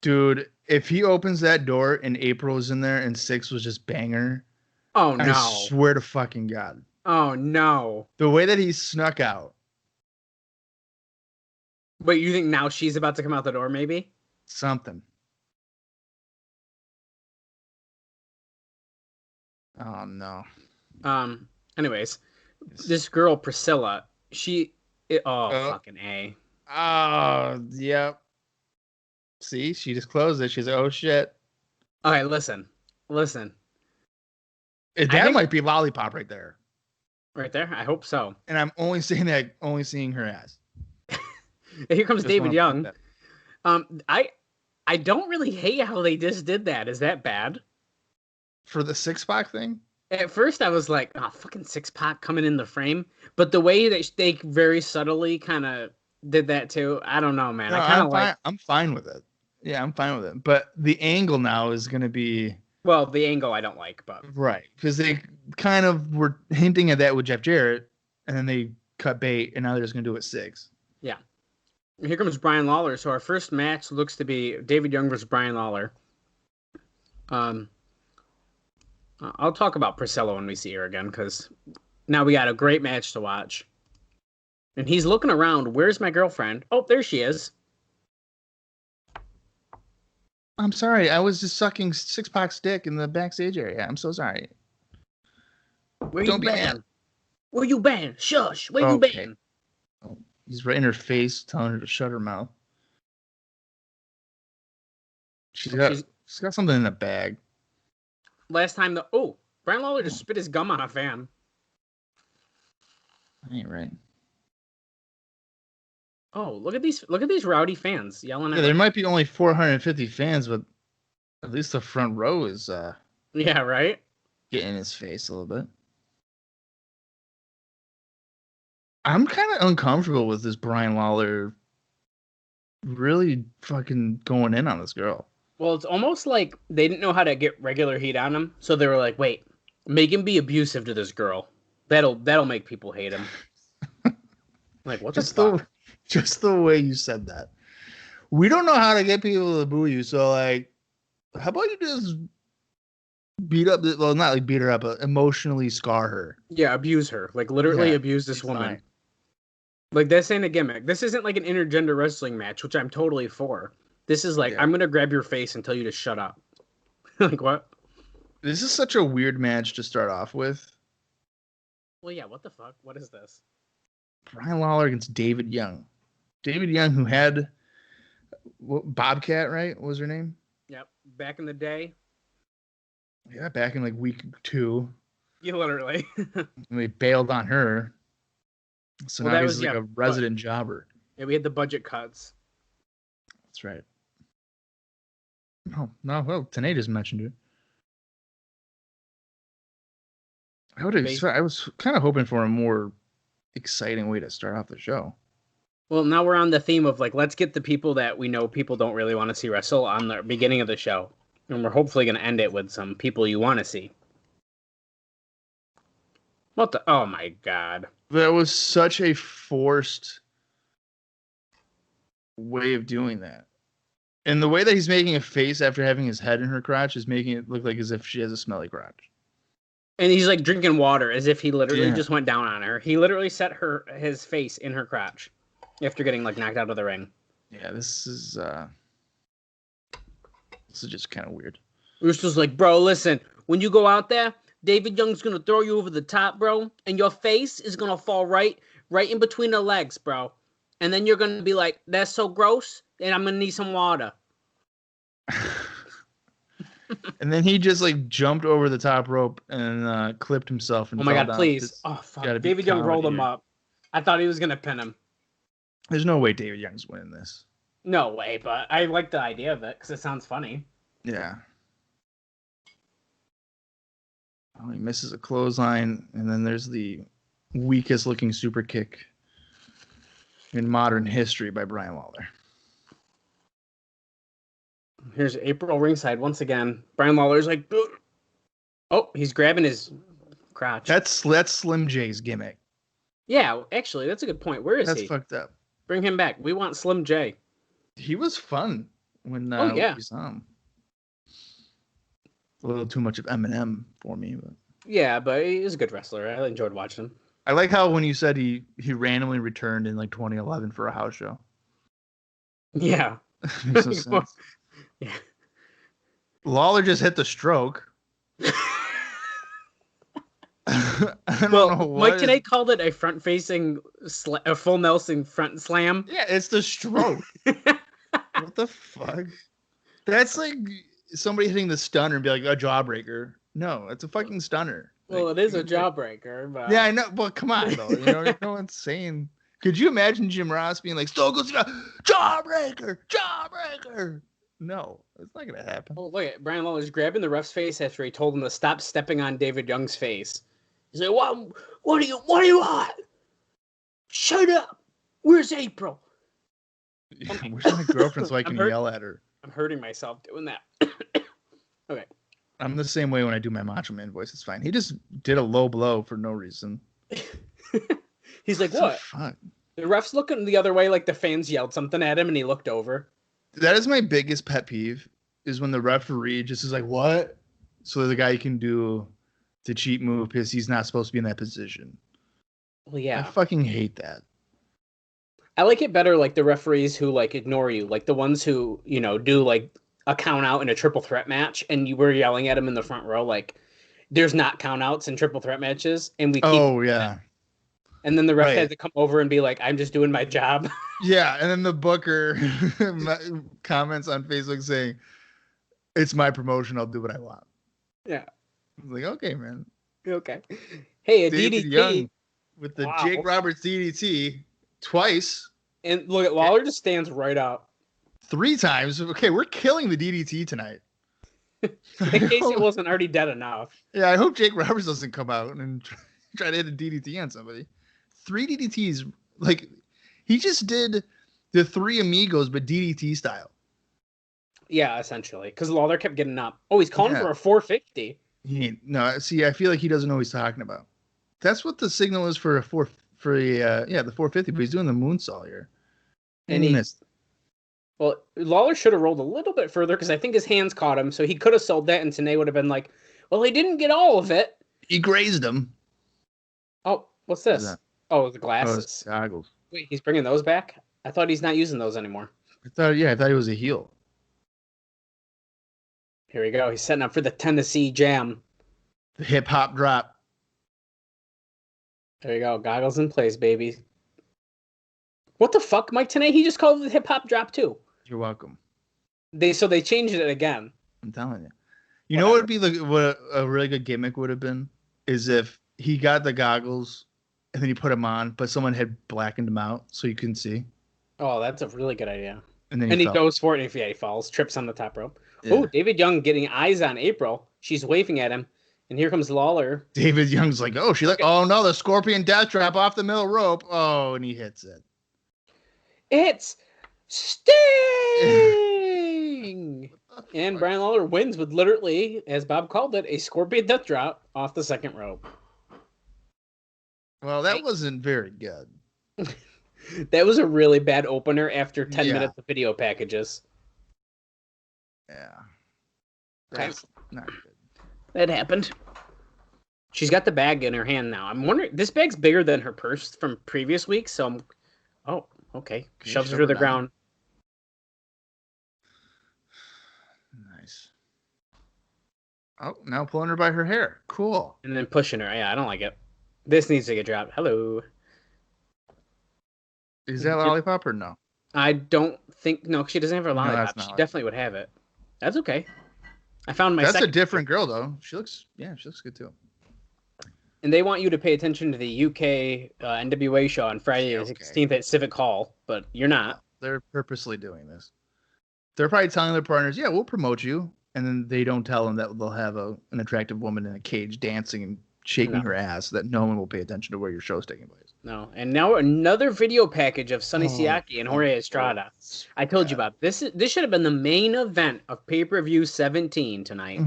Dude, if he opens that door and April was in there and Syxx was just banger. Oh, no. I swear to fucking God. Oh, no. The way that he snuck out. Wait, you think now she's about to come out the door, maybe? Something. Oh, no. Anyways, this girl, Priscilla, fucking A. Oh, yep. See, she just closed it. She's like, oh, shit. Okay, listen. That might be Lollipop right there. Right there? I hope so. And I'm only saying that, only seeing her ass. Here comes David Young. I don't really hate how they just did that. Is that bad? For the Syxx-Pac thing? At first, I was like, oh, fucking Syxx-Pac coming in the frame. But the way that they very subtly kind of did that too, I don't know, man. No, I'm fine with it. Yeah, I'm fine with it. But the angle now is going to be... Well, the angle I don't like, but... Right. Because they kind of were hinting at that with Jeff Jarrett, and then they cut bait, and now they're just going to do it with Syxx. Yeah. Here comes Brian Lawler. So our first match looks to be David Young versus Brian Lawler. I'll talk about Priscilla when we see her again, because now we got a great match to watch. And he's looking around. Where's my girlfriend? Oh, there she is. I'm sorry. I was just sucking Syxx-Pac's dick in the backstage area. I'm so sorry. Where you been? Where you been? Shush. Where you Okay. been? Oh, he's right in her face, telling her to shut her mouth. She's got something in a bag. Last time Brian Lawler just spit his gum on a fan. Ain't right. Oh, look at these rowdy fans yelling at. Yeah, there might be only 450 fans, but at least the front row is yeah, right? getting in his face a little bit. I'm kind of uncomfortable with this Brian Lawler really fucking going in on this girl. Well, it's almost like they didn't know how to get regular heat on him, so they were like, "Wait, make him be abusive to this girl. That'll make people hate him." Like, what the fuck? Just the way you said that. We don't know how to get people to boo you, so like, how about you just beat up? Well, not like beat her up, but emotionally scar her. Yeah, abuse her. Like literally abuse this woman. Fine. Like this ain't a gimmick. This isn't like an intergender wrestling match, which I'm totally for. This is like, I'm gonna grab your face and tell you to shut up. Like what? This is such a weird match to start off with. Well, yeah. What the fuck? What is this? Brian Lawler against David Young. David Young, who had Bobcat, right? What was her name? Yep. Back in the day. Yeah, back in like week 2. You literally. And they bailed on her. So now he's like a resident jobber. Yeah, we had the budget cuts. That's right. Oh, no, well, TNA just mentioned it. I was kind of hoping for a more exciting way to start off the show. Well, now we're on the theme of like, let's get the people that we know people don't really want to see wrestle on the beginning of the show. And we're hopefully going to end it with some people you want to see. What the? Oh my God. That was such a forced way of doing that. And the way that he's making a face after having his head in her crotch is making it look like as if she has a smelly crotch. And he's like drinking water as if he literally just went down on her. He literally set his face in her crotch after getting like knocked out of the ring. Yeah, this is just kind of weird. It was like, bro, listen, when you go out there, David Young's gonna throw you over the top, bro, and your face is gonna fall right in between the legs, bro. And then you're gonna be like, that's so gross, and I'm gonna need some water. And then he just like jumped over the top rope and clipped himself. And oh my God, please. Oh, fuck. David Young rolled him up. I thought he was going to pin him. There's no way David Young's winning this. No way, but I like the idea of it because it sounds funny. Yeah. Oh, he misses a clothesline, and then there's the weakest looking super kick in modern history by Brian Lawler. Here's April ringside once again. Brian Lawler's like, oh, he's grabbing his crotch. That's Slim J's gimmick. Yeah, actually, that's a good point. Where is he? That's fucked up. Bring him back. We want Slim J. He was fun when we saw him. A little too much of Eminem for me, but yeah, but he's a good wrestler. I enjoyed watching him. I like how when you said he randomly returned in like 2011 for a house show. Yeah, makes no sense. Yeah, Lawler just hit the stroke. Mike TNA called it a front-facing, a full Nelson front slam. Yeah, it's the stroke. What the fuck? That's like somebody hitting the stunner and be like a jawbreaker. No, it's a fucking stunner. Well, it is a jawbreaker, but yeah, I know. Well, come on, though. You know, no one's saying. Could you imagine Jim Ross being like, "Stone Cold jawbreaker, jawbreaker"? No, it's not gonna happen. Oh, look at Brian Lawler's grabbing the ref's face after he told him to stop stepping on David Young's face. He's like, "What do you want? Shut up! Where's April? Where's my girlfriend so I can yell at her?" I'm hurting myself doing that. Okay. I'm the same way when I do my Macho Man voice. It's fine. He just did a low blow for no reason. He's like, "What?" Fuck. The ref's looking the other way, like the fans yelled something at him, and he looked over. That is my biggest pet peeve, is when the referee just is like, what? So the guy can do the cheat move because he's not supposed to be in that position. Well, yeah. I fucking hate that. I like it better, like the referees who like ignore you, like the ones who, you know, do like a count out in a triple threat match, and you were yelling at him in the front row, like there's not count outs in triple threat matches, and we keep. Oh yeah. And then the ref Right. had to come over and be like, I'm just doing my job. Yeah, and then the booker comments on Facebook saying, "It's my promotion. I'll do what I want." Yeah. I was like, okay, man. Okay. Hey, a David DDT. Young with the Wow. Jake Roberts DDT twice, And look at Lawler just stands right up. 3 times. Okay, we're killing the DDT tonight. In case it wasn't already dead enough. Yeah, I hope Jake Roberts doesn't come out and try to hit a DDT on somebody. 3 DDTs, like he just did the 3 amigos, but DDT style. Yeah, essentially. Because Lawler kept getting up. Oh, he's calling Yeah. for a 450. No, see, I feel like he doesn't know what he's talking about. That's what the signal is for the 450, but he's doing the moonsault here. And he missed. Well, Lawler should have rolled a little bit further because I think his hands caught him, so he could have sold that, and TNA would have been like, well, he didn't get all of it. He grazed him. Oh, what's this? What's that? Oh, the Oh, glasses. it's goggles. Wait, he's bringing those back? I thought he's not using those anymore. I thought he was a heel. Here we go. He's setting up for the Tennessee Jam. The hip hop drop. There you go. Goggles in place, baby. What the fuck, Mike TNA? He just called it the hip hop drop too. You're welcome. They changed it again. I'm telling you. You know what would be what a really good gimmick would have been is if he got the goggles and then he put them on, but someone had blackened them out so you couldn't see. Oh, that's a really good idea. And then he goes for it, and he falls, trips on the top rope. Yeah. Oh, David Young getting eyes on April. She's waving at him, and here comes Lawler. David Young's like, oh, oh no, the Scorpion Death Drop off the middle rope. Oh, and he hits it. It's Sting! And Brian Lawler wins with literally, as Bob called it, a Scorpion Death Drop off the second rope. Well, that wasn't very good. That was a really bad opener after 10 minutes of video packages. Yeah. That's not good. That happened. She's got the bag in her hand now. I'm wondering, this bag's bigger than her purse from previous weeks, so I'm... Oh, okay. Shoves her to the ground. Nice. Oh, now pulling her by her hair. Cool. And then pushing her. Yeah, I don't like it. This needs to get dropped. Hello. Is that lollipop or no? I don't think... No, she doesn't have her lollipop. She definitely would have it. That's okay. I found my That's a different girl, though. She looks good, too. And they want you to pay attention to the UK NWA show on Friday the 16th at Civic Hall, but you're not. They're purposely doing this. They're probably telling their partners, yeah, we'll promote you. And then they don't tell them that they'll have an attractive woman in a cage dancing and shaking her ass, that no one will pay attention to where your show's taking place. No. And now another video package of Sonny Siaki and Jorge Estrada. I told you about this. This should have been the main event of pay-per-view 17 tonight.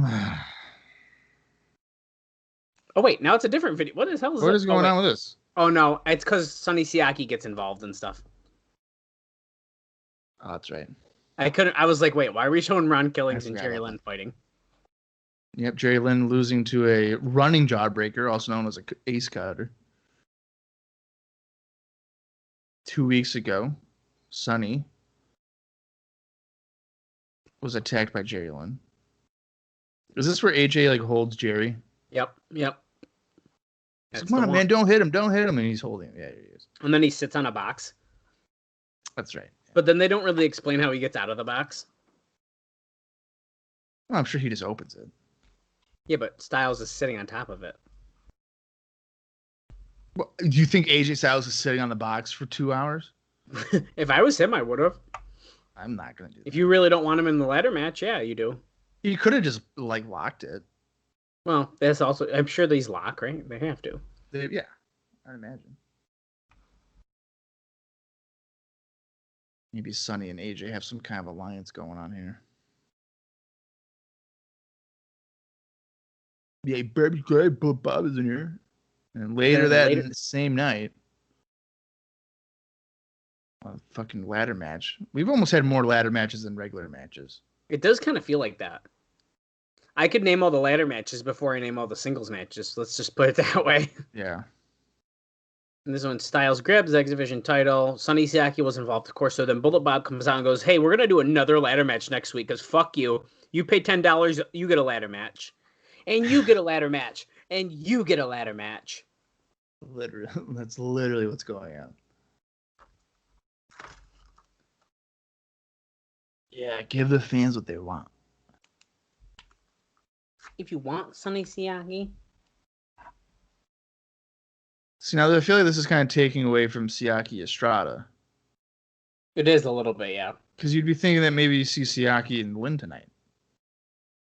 Oh, wait. Now it's a different video. What the hell is What is going on with this? Oh, no. It's because Sonny Siaki gets involved and stuff. Oh, that's right. I was like, wait, why are we showing Ron Killings and Jerry Lynn fighting? Yep, Jerry Lynn losing to a running jawbreaker, also known as an ace cutter. 2 weeks ago, Sonny was attacked by Jerry Lynn. Is this where AJ holds Jerry? Yep. Come on, man, don't hit him, and he's holding him. Yeah, he is. And then he sits on a box. That's right. Yeah. But then they don't really explain how he gets out of the box. Well, I'm sure he just opens it. Yeah, but Styles is sitting on top of it. Well, do you think AJ Styles is sitting on the box for 2 hours? If I was him, I would have. I'm not going to do that. If you really don't want him in the ladder match, yeah, you do. He could have just locked it. Well, that's also... I'm sure these lock, right? They have to. Yeah, I'd imagine. Maybe Sonny and AJ have some kind of alliance going on here. Yeah, baby, great, but Bob is in here. And later that same night, a fucking ladder match. We've almost had more ladder matches than regular matches. It does kind of feel like that. I could name all the ladder matches before I name all the singles matches. Let's just put it that way. Yeah. And this one, Styles grabs the X Division title. Sonny Siaki was involved, of course. So then Bullet Bob comes out and goes, hey, we're going to do another ladder match next week because fuck you. You pay $10, you get a ladder match. And you get a ladder match. And you get a ladder match. Literally, that's literally what's going on. Yeah, give the fans what they want. If you want Sonny Siaki. See, now I feel like this is kind of taking away from Siaki Estrada. It is a little bit, yeah. Because you'd be thinking that maybe you see Siaki and win tonight.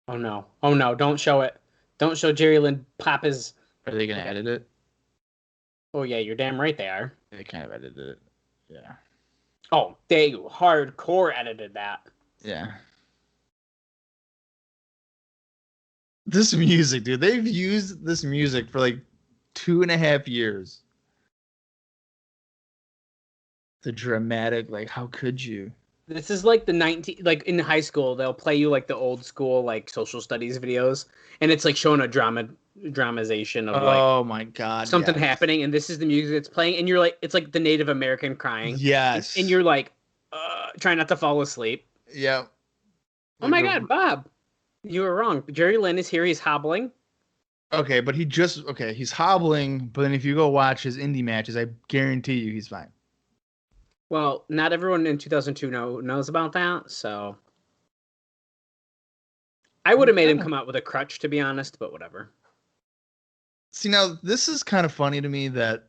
Oh no. Oh no, don't show it. Don't show Jerry Lynn pop his... Are they going to edit it? Oh yeah, you're damn right they are. They kind of edited it. Yeah. Oh, they hardcore edited that. Yeah. This music, dude. They've used this music for like 2.5 years. The dramatic, like, how could you? This is like like in high school, they'll play you like the old school like social studies videos, and it's like showing a dramatization of like, oh my god, something yes. happening, and this is the music that's playing, and you're like, it's like the Native American crying. Yes. And you're like, trying not to fall asleep. Yeah. Oh my god, Bob. You were wrong. Jerry Lynn is here, he's hobbling. Okay, but he's hobbling, but then if you go watch his indie matches, I guarantee you he's fine. Well, not everyone in 2002 knows about that, so I would have made him come out with a crutch, to be honest, but whatever. See, now this is kind of funny to me that,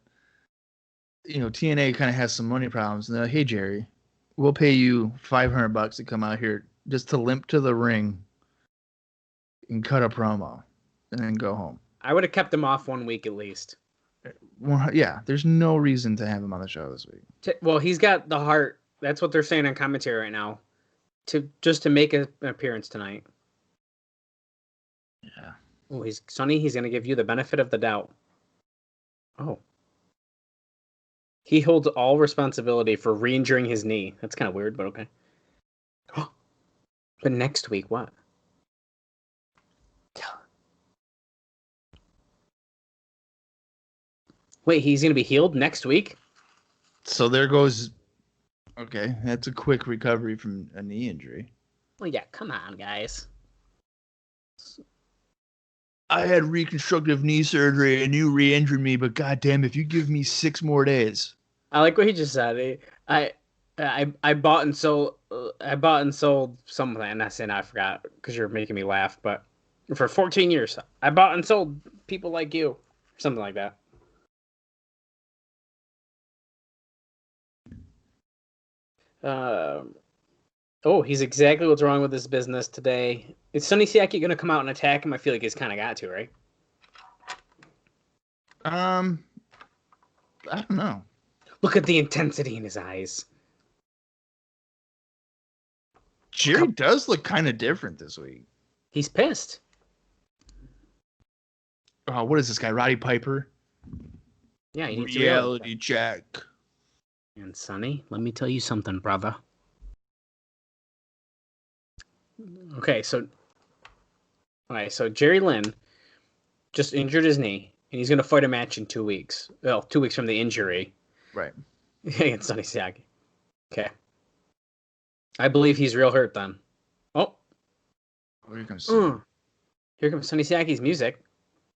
you know, TNA kind of has some money problems. And they're like, hey, Jerry, we'll pay you $500 to come out here just to limp to the ring and cut a promo and then go home. I would have kept him off 1 week at least. Well, yeah, there's no reason to have him on the show this week. Well, he's got the heart. That's what they're saying on commentary right now. To make an appearance tonight. Yeah. Oh, Sonny, he's going to give you the benefit of the doubt. Oh. He holds all responsibility for re-injuring his knee. That's kind of weird, but okay. But next week, what? Wait, he's going to be healed next week? So there goes... Okay, that's a quick recovery from a knee injury. Well, yeah, come on, guys. I had reconstructive knee surgery and you re-injured me, but goddamn, if you give me 6 more days. I like what he just said. I bought and sold something. And I said I forgot because you're making me laugh. But for 14 years, I bought and sold people like you, something like that. Oh, he's exactly what's wrong with this business today. Is Sonny Siaki going to come out and attack him? I feel like he's kind of got to, right? I don't know. Look at the intensity in his eyes. Jerry does look kind of different this week. He's pissed. Oh, what is this guy, Roddy Piper? Yeah, he needs reality check. And Sonny, let me tell you something, brother. Okay, so Jerry Lynn just injured his knee, and he's going to fight a match in 2 weeks. Well, 2 weeks from the injury. Right. Against Sonny Siaki. Okay. I believe he's real hurt then. Oh. Here comes Sonny Siaki's music.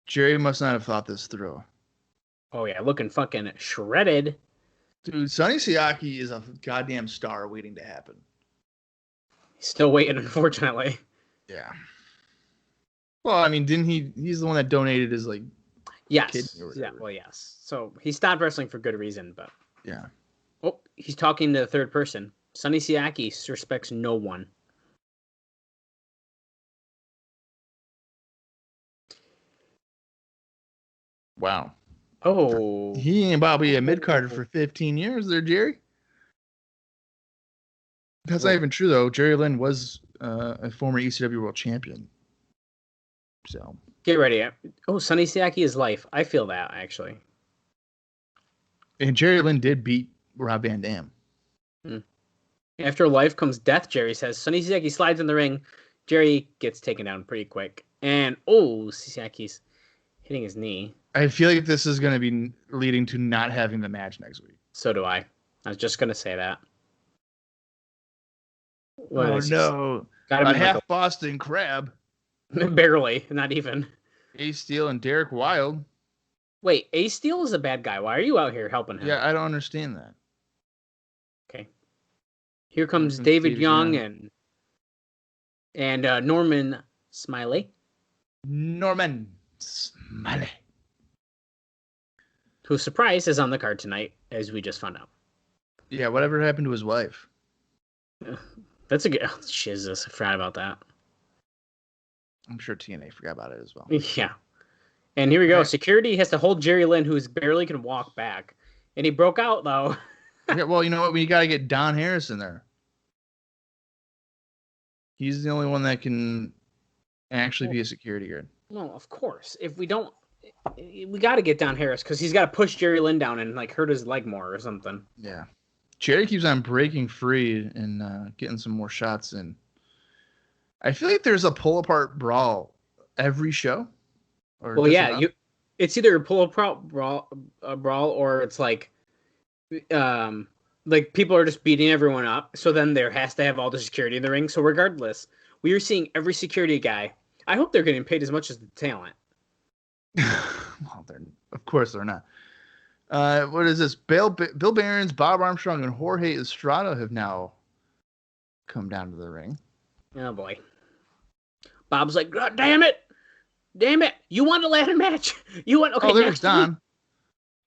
Jerry must not have thought this through. Oh, yeah, looking fucking shredded. Dude, Sonny Siaki is a goddamn star waiting to happen. He's still waiting, unfortunately. Yeah. Well, I mean, he's the one that donated his, like, yes. kidney or whatever. Yeah, well, yes. So he stopped wrestling for good reason, but... Yeah. Oh, he's talking to the third person. Sonny Siaki respects no one. Wow. Oh. He ain't about to be a mid-carder for 15 years there, Jerry. That's not even true, though. Jerry Lynn was a former ECW World Champion. So. Get ready. Oh, Sonny Siaki is life. I feel that, actually. And Jerry Lynn did beat Rob Van Dam. After life comes death, Jerry says. Sonny Siaki slides in the ring. Jerry gets taken down pretty quick. And, Siaki's hitting his knee. I feel like this is going to be leading to not having the match next week. So do I. I was just going to say that. Oh, no. A half Boston Crab. Barely. Not even. Ace Steel and Derek Wilde. Wait, Ace Steel is a bad guy. Why are you out here helping him? Yeah, I don't understand that. Okay. Here comes David Young and Norman Smiley. Norman Smiley. Whose surprise is on the card tonight, as we just found out. Yeah, whatever happened to his wife? That's a good... Oh, Jesus, I forgot about that. I'm sure TNA forgot about it as well. Yeah. And here we go. Security has to hold Jerry Lynn, who barely can walk back. And he broke out, though. Yeah, well, you know what? We got to get Don Harris in there. He's the only one that can actually be a security guard. No, of course. If we don't... We got to get Don Harris, because he's got to push Jerry Lynn down and like hurt his leg more or something. Yeah. Jerry keeps on breaking free and getting some more shots in. I feel like there's a pull-apart brawl every show. Well, yeah, it's either a pull-apart brawl or it's like people are just beating everyone up. So then there has to have all the security in the ring. So regardless, we are seeing every security guy. I hope they're getting paid as much as the talent. Well, of course they're not. What is this? Bill Behrens, Bob Armstrong, and Jorge Estrada have now come down to the ring. Oh, boy. Bob's like, God damn it! Damn it! You want a ladder match? You want... Okay, oh, there's Don.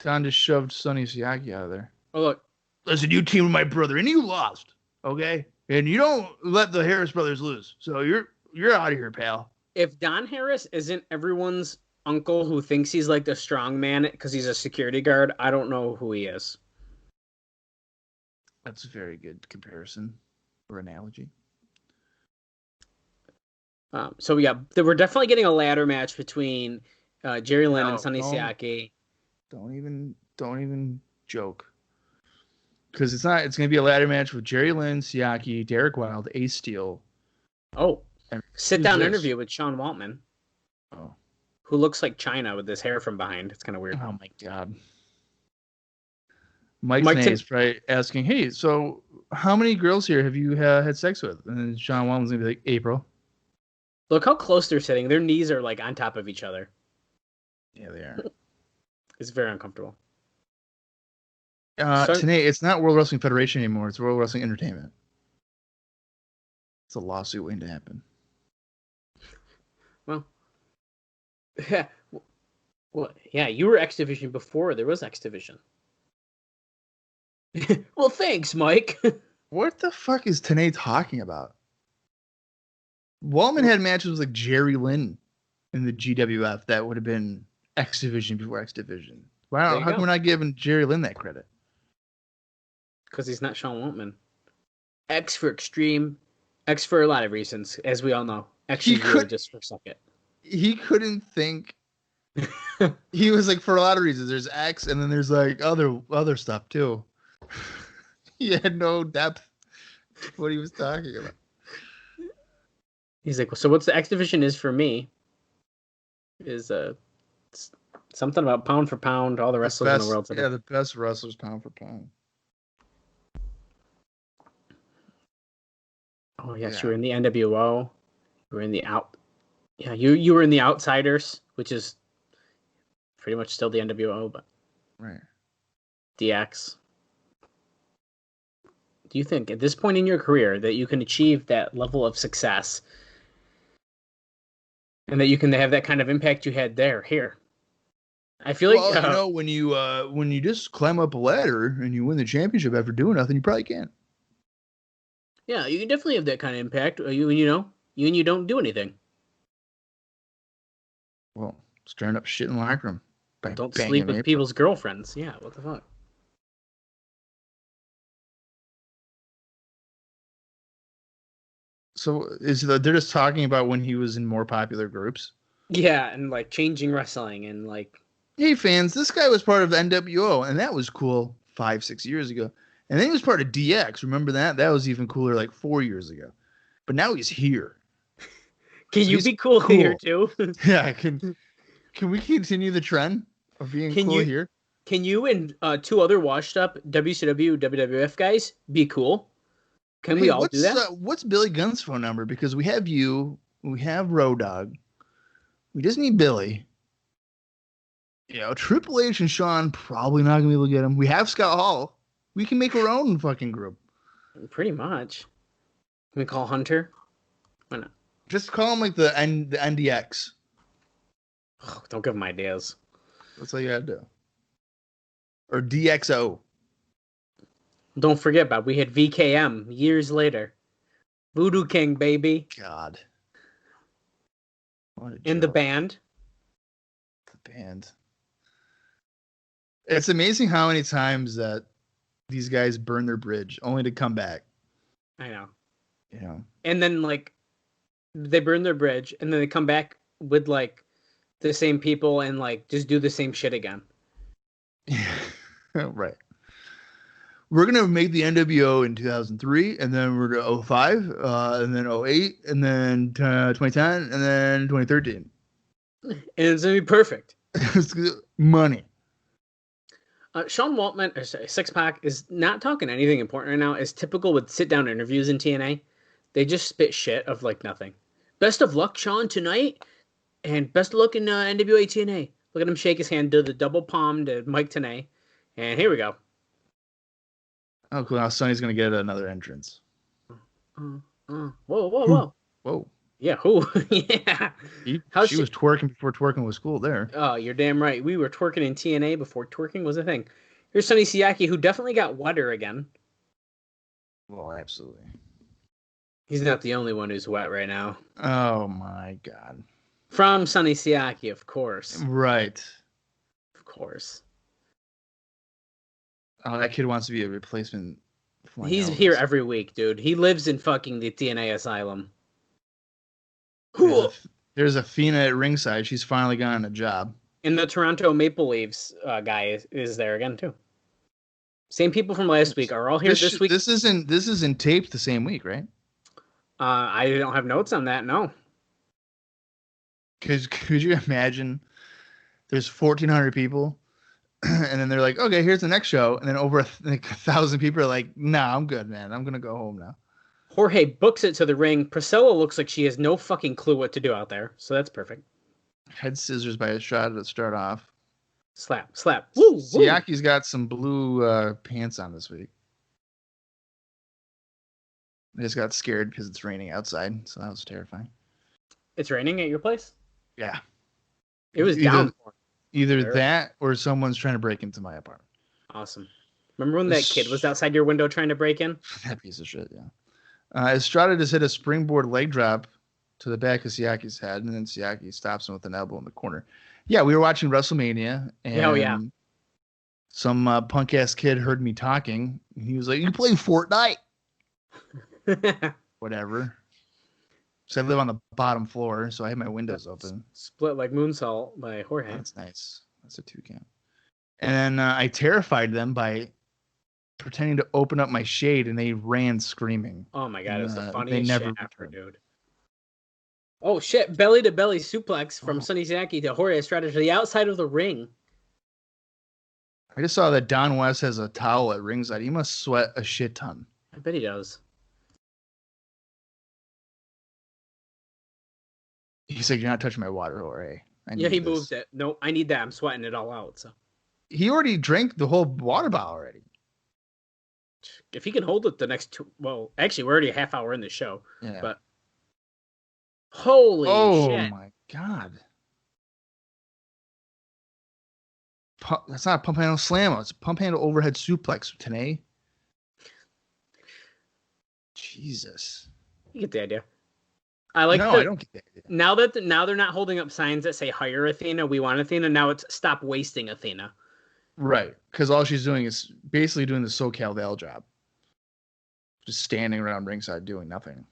Don just shoved Sonny Siaki out of there. Oh, look. Listen, you teamed with my brother, and you lost, okay? And you don't let the Harris brothers lose. So you're out of here, pal. If Don Harris isn't everyone's uncle who thinks he's like the strong man because he's a security guard, I don't know who he is. That's a very good comparison or analogy. So we're definitely getting a ladder match between Jerry Lynn and Sonny Siaki. Don't even joke. Because it's not. It's going to be a ladder match with Jerry Lynn, Siaki, Derek Wilde, Ace Steel. Oh, sit-down interview with Sean Waltman. Oh. Who looks like China with his hair from behind. It's kind of weird. Oh, my God. Mike is probably asking, hey, so how many girls here have you had sex with? And then Sean Waltman's going to be like, April. Look how close they're sitting. Their knees are like on top of each other. Yeah, they are. It's very uncomfortable. Today, it's not World Wrestling Federation anymore. It's World Wrestling Entertainment. It's a lawsuit waiting to happen. Well, yeah. Well, yeah, you were X Division before there was X Division. Well, thanks, Mike. What the fuck is Tanay talking about? Waltman had matches with like Jerry Lynn in the GWF that would have been X Division before X Division. Wow, how come we're not giving Jerry Lynn that credit? Because he's not Sean Waltman. X for extreme, X for a lot of reasons, as we all know. X is really just for a second. He couldn't think. He was like, for a lot of reasons, there's X, and then there's like other stuff too. He had no depth to what he was talking about. He's like, so what's the X Division is for me is something about pound for pound, all the wrestlers in the world today. Yeah, the best wrestlers pound for pound. Oh yes, you were in the NWO. You were in the you were in the Outsiders, which is pretty much still the NWO, but right. DX. Do you think at this point in your career that you can achieve that level of success and that you can have that kind of impact you had here? I feel like when you just climb up a ladder and you win the championship after doing nothing, you probably can. Yeah, you can definitely have that kind of impact. You don't do anything. Well, stirring up shit in the locker room. Don't sleep with people's girlfriends. Yeah, what the fuck? So they're just talking about when he was in more popular groups? Yeah, and like changing wrestling and like... Hey fans, this guy was part of the NWO, and that was cool 5-6 years ago. And then he was part of DX. Remember that? That was even cooler like 4 years ago. But now he's here. Can you be cool here too? Yeah, can we continue the trend of being cool here? Can you and two other washed up WCW, WWF guys be cool? Can we all do that? What's Billy Gunn's phone number? Because we have you, we have Road Dogg. We just need Billy. Triple H and Shawn probably not gonna be able to get him. We have Scott Hall. We can make our own fucking group. Pretty much. Can we call Hunter? Why not? Just call him like the NDX. Oh, don't give him ideas. That's all you gotta do. Or DXO. Don't forget, Bob, we had VKM years later. Voodoo King, baby. God. What a In the joke. band. The band. It's amazing how many times that these guys burn their bridge only to come back. I know. And then, like, they burn their bridge, and then they come back with, like, the same people and, like, just do the same shit again. Right. We're going to make the NWO in 2003, and then we're going to 05, and then 08, and then 2010, and then 2013. And it's going to be perfect. Money. Sean Waltman, or sorry, Syxx-Pac, is not talking anything important right now. As typical with sit-down interviews in TNA, they just spit shit of, like, nothing. Best of luck, Sean, tonight, and best of luck in NWA TNA. Look at him shake his hand, do the double palm to Mike Tenay, and here we go. Oh, cool. Now Sonny's going to get another entrance. Whoa. Whoa. Yeah, who? Yeah. She was twerking before twerking was cool there. Oh, you're damn right. We were twerking in TNA before twerking was a thing. Here's Sonny Siaki, who definitely got wetter again. Well, absolutely. He's not the only one who's wet right now. Oh, my God. From Sonny Siaki, of course. Right. Of course. Oh, that kid wants to be a replacement. He's here every week, dude. He lives in fucking the TNA Asylum. There's a Fina at ringside. She's finally gotten a job. And the Toronto Maple Leafs guy is there again too. Same people from last week are all here this week. This isn't taped the same week, right? I don't have notes on that. No. Could you imagine? There's 1,400 people, and then they're like, "Okay, here's the next show," and then over 1,000 people are like, "Nah, I'm good, man. I'm gonna go home now." Jorge books it to the ring. Priscilla looks like she has no fucking clue what to do out there, so that's perfect. Head scissors by Estrada to start off. Slap. Woo, Siaki's got some blue pants on this week. I just got scared because it's raining outside, so that was terrifying. It's raining at your place? Yeah. It was down. Either that or someone's trying to break into my apartment. Awesome. Remember when that kid was outside your window trying to break in? That piece of shit, yeah. Estrada just hit a springboard leg drop to the back of Siaki's head, and then Siaki stops him with an elbow in the corner. Yeah, we were watching WrestleMania, and some punk-ass kid heard me talking, and he was like, "You play Fortnite?" Whatever. So I live on the bottom floor, so I have my windows open. Split like Moonsault by Jorge. That's nice. That's a 2 count. And then I terrified them by pretending to open up my shade, and they ran screaming. Oh my god, it was the funniest shit ever, dude. Oh shit, belly to belly suplex from Sonny Siaki to Jorge Estrada to the outside of the ring. I just saw that Don West has a towel at ringside. He must sweat a shit ton. I bet he does. He's like, "You're not touching my water, Jorge." Yeah, he moved it. No, I need that. I'm sweating it all out. So he already drank the whole water bottle already. If he can hold it the next 2, well, actually, we're already a half hour in the show. Yeah. But holy shit! Oh my god! That's not a pump handle slam. It's a pump handle overhead suplex, Tenay. Jesus. You get the idea. I like. No, I don't get the idea. Now they're not holding up signs that say "Hire Athena," "We want Athena." Now it's "Stop wasting Athena." Right, because all she's doing is basically doing the SoCal Val job. Just standing around ringside doing nothing.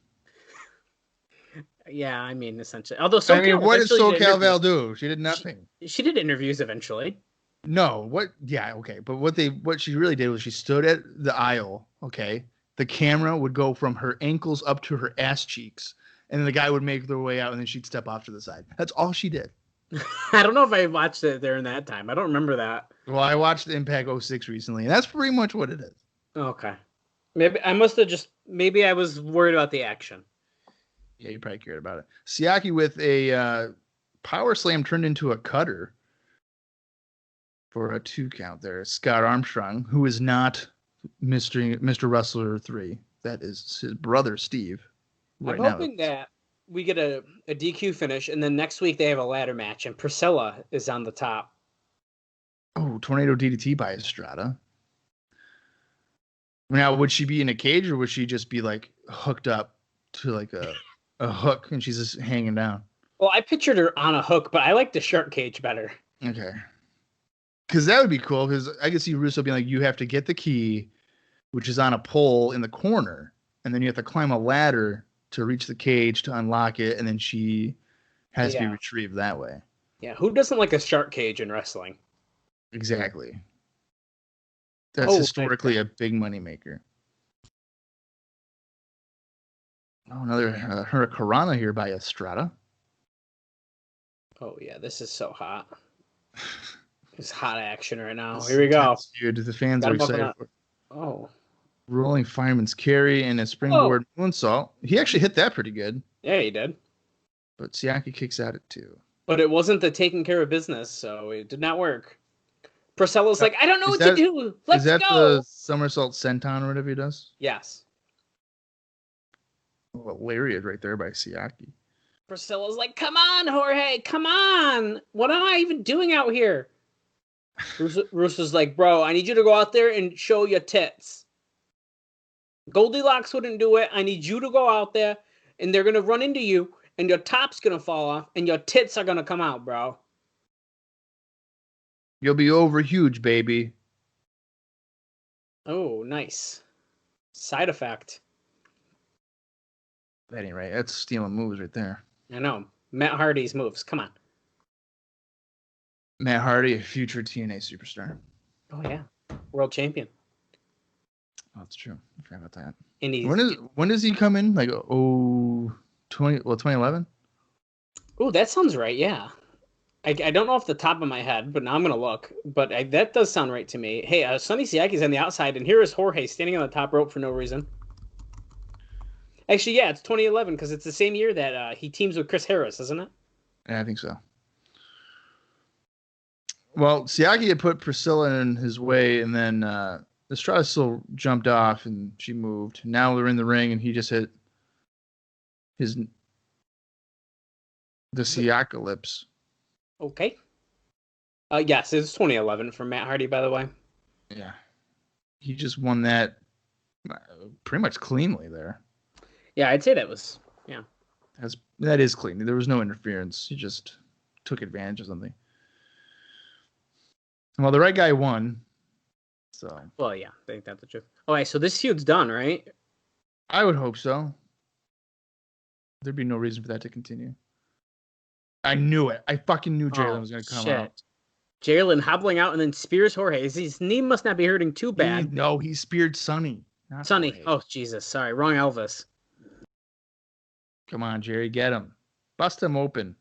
Yeah, I mean, essentially. Although SoCal, what did SoCal Val do? She did nothing. She did interviews eventually. No, what? Yeah, okay, but what she really did was she stood at the aisle. Okay, the camera would go from her ankles up to her ass cheeks, and then the guy would make their way out, and then she'd step off to the side. That's all she did. I don't know if I watched it there in that time. I don't remember that. Well, I watched Impact 06 recently, and that's pretty much what it is. Okay. Maybe I must have maybe I was worried about the action. Yeah, you probably cared about it. Siaki with a power slam turned into a cutter. for a 2 count there. Scott Armstrong, who is not Mr. Wrestler 3. That is his brother, Steve. I'm hoping that we get a DQ finish, and then next week they have a ladder match, and Priscilla is on the top. Oh, Tornado DDT by Estrada. Now, would she be in a cage, or would she just be like hooked up to like a hook, and she's just hanging down? Well, I pictured her on a hook, but I like the shark cage better. Okay. Because that would be cool, because I could see Russo being like, you have to get the key, which is on a pole in the corner, and then you have to climb a ladder to reach the cage to unlock it, and then she has to be retrieved that way. Yeah, who doesn't like a shark cage in wrestling? Exactly. That's historically a big money maker. Oh, another Hurricanrana here by Estrada. Oh, yeah, this is so hot. It's hot action right now. Here we go. Dude, the fans are excited for it. Oh. Rolling fireman's carry and a springboard moonsault. He actually hit that pretty good. Yeah, he did. But Siaki kicks out at 2. But it wasn't the taking care of business, so it did not work. Priscilla's like, I don't know what to do. Let's go. Is that the somersault senton or whatever he does? Yes. Oh, lariat right there by Siaki. Priscilla's like, come on, Jorge, come on. What am I even doing out here? Russo's like, bro, I need you to go out there and show your tits. Goldilocks wouldn't do it. I need you to go out there, and they're going to run into you, and your top's going to fall off, and your tits are going to come out, bro. You'll be over huge, baby. Oh, nice. Side effect. That ain't right. That's stealing moves right there. I know. Matt Hardy's moves. Come on. Matt Hardy, a future TNA superstar. Oh, yeah. World champion. Oh, that's true. I forgot about that. And when does he come in? Like, 2011? Oh, that sounds right, yeah. I don't know off the top of my head, but now I'm going to look. But that does sound right to me. Hey, Sonny Siaki's on the outside, and here is Jorge standing on the top rope for no reason. Actually, yeah, it's 2011 because it's the same year that he teams with Chris Harris, isn't it? Yeah, I think so. Well, Siaki had put Priscilla in his way, and then Estrada still jumped off, and she moved. Now they're in the ring, and he just hit the Siakalypse. Okay. Yes, it's 2011 from Matt Hardy, by the way. Yeah. He just won that pretty much cleanly there. Yeah, I'd say that was, yeah. That is clean. There was no interference. He just took advantage of something. Well, the right guy won. So. Well, yeah, I think that's the truth. All right, so this feud's done, right? I would hope so. There'd be no reason for that to continue. I knew it. I fucking knew Jalen was going to come out. Jalen hobbling out and then spears Jorge. His knee must not be hurting too bad. No, he speared Sonny. Sonny. Jorge. Oh, Jesus. Sorry. Wrong Elvis. Come on, Jerry. Get him. Bust him open.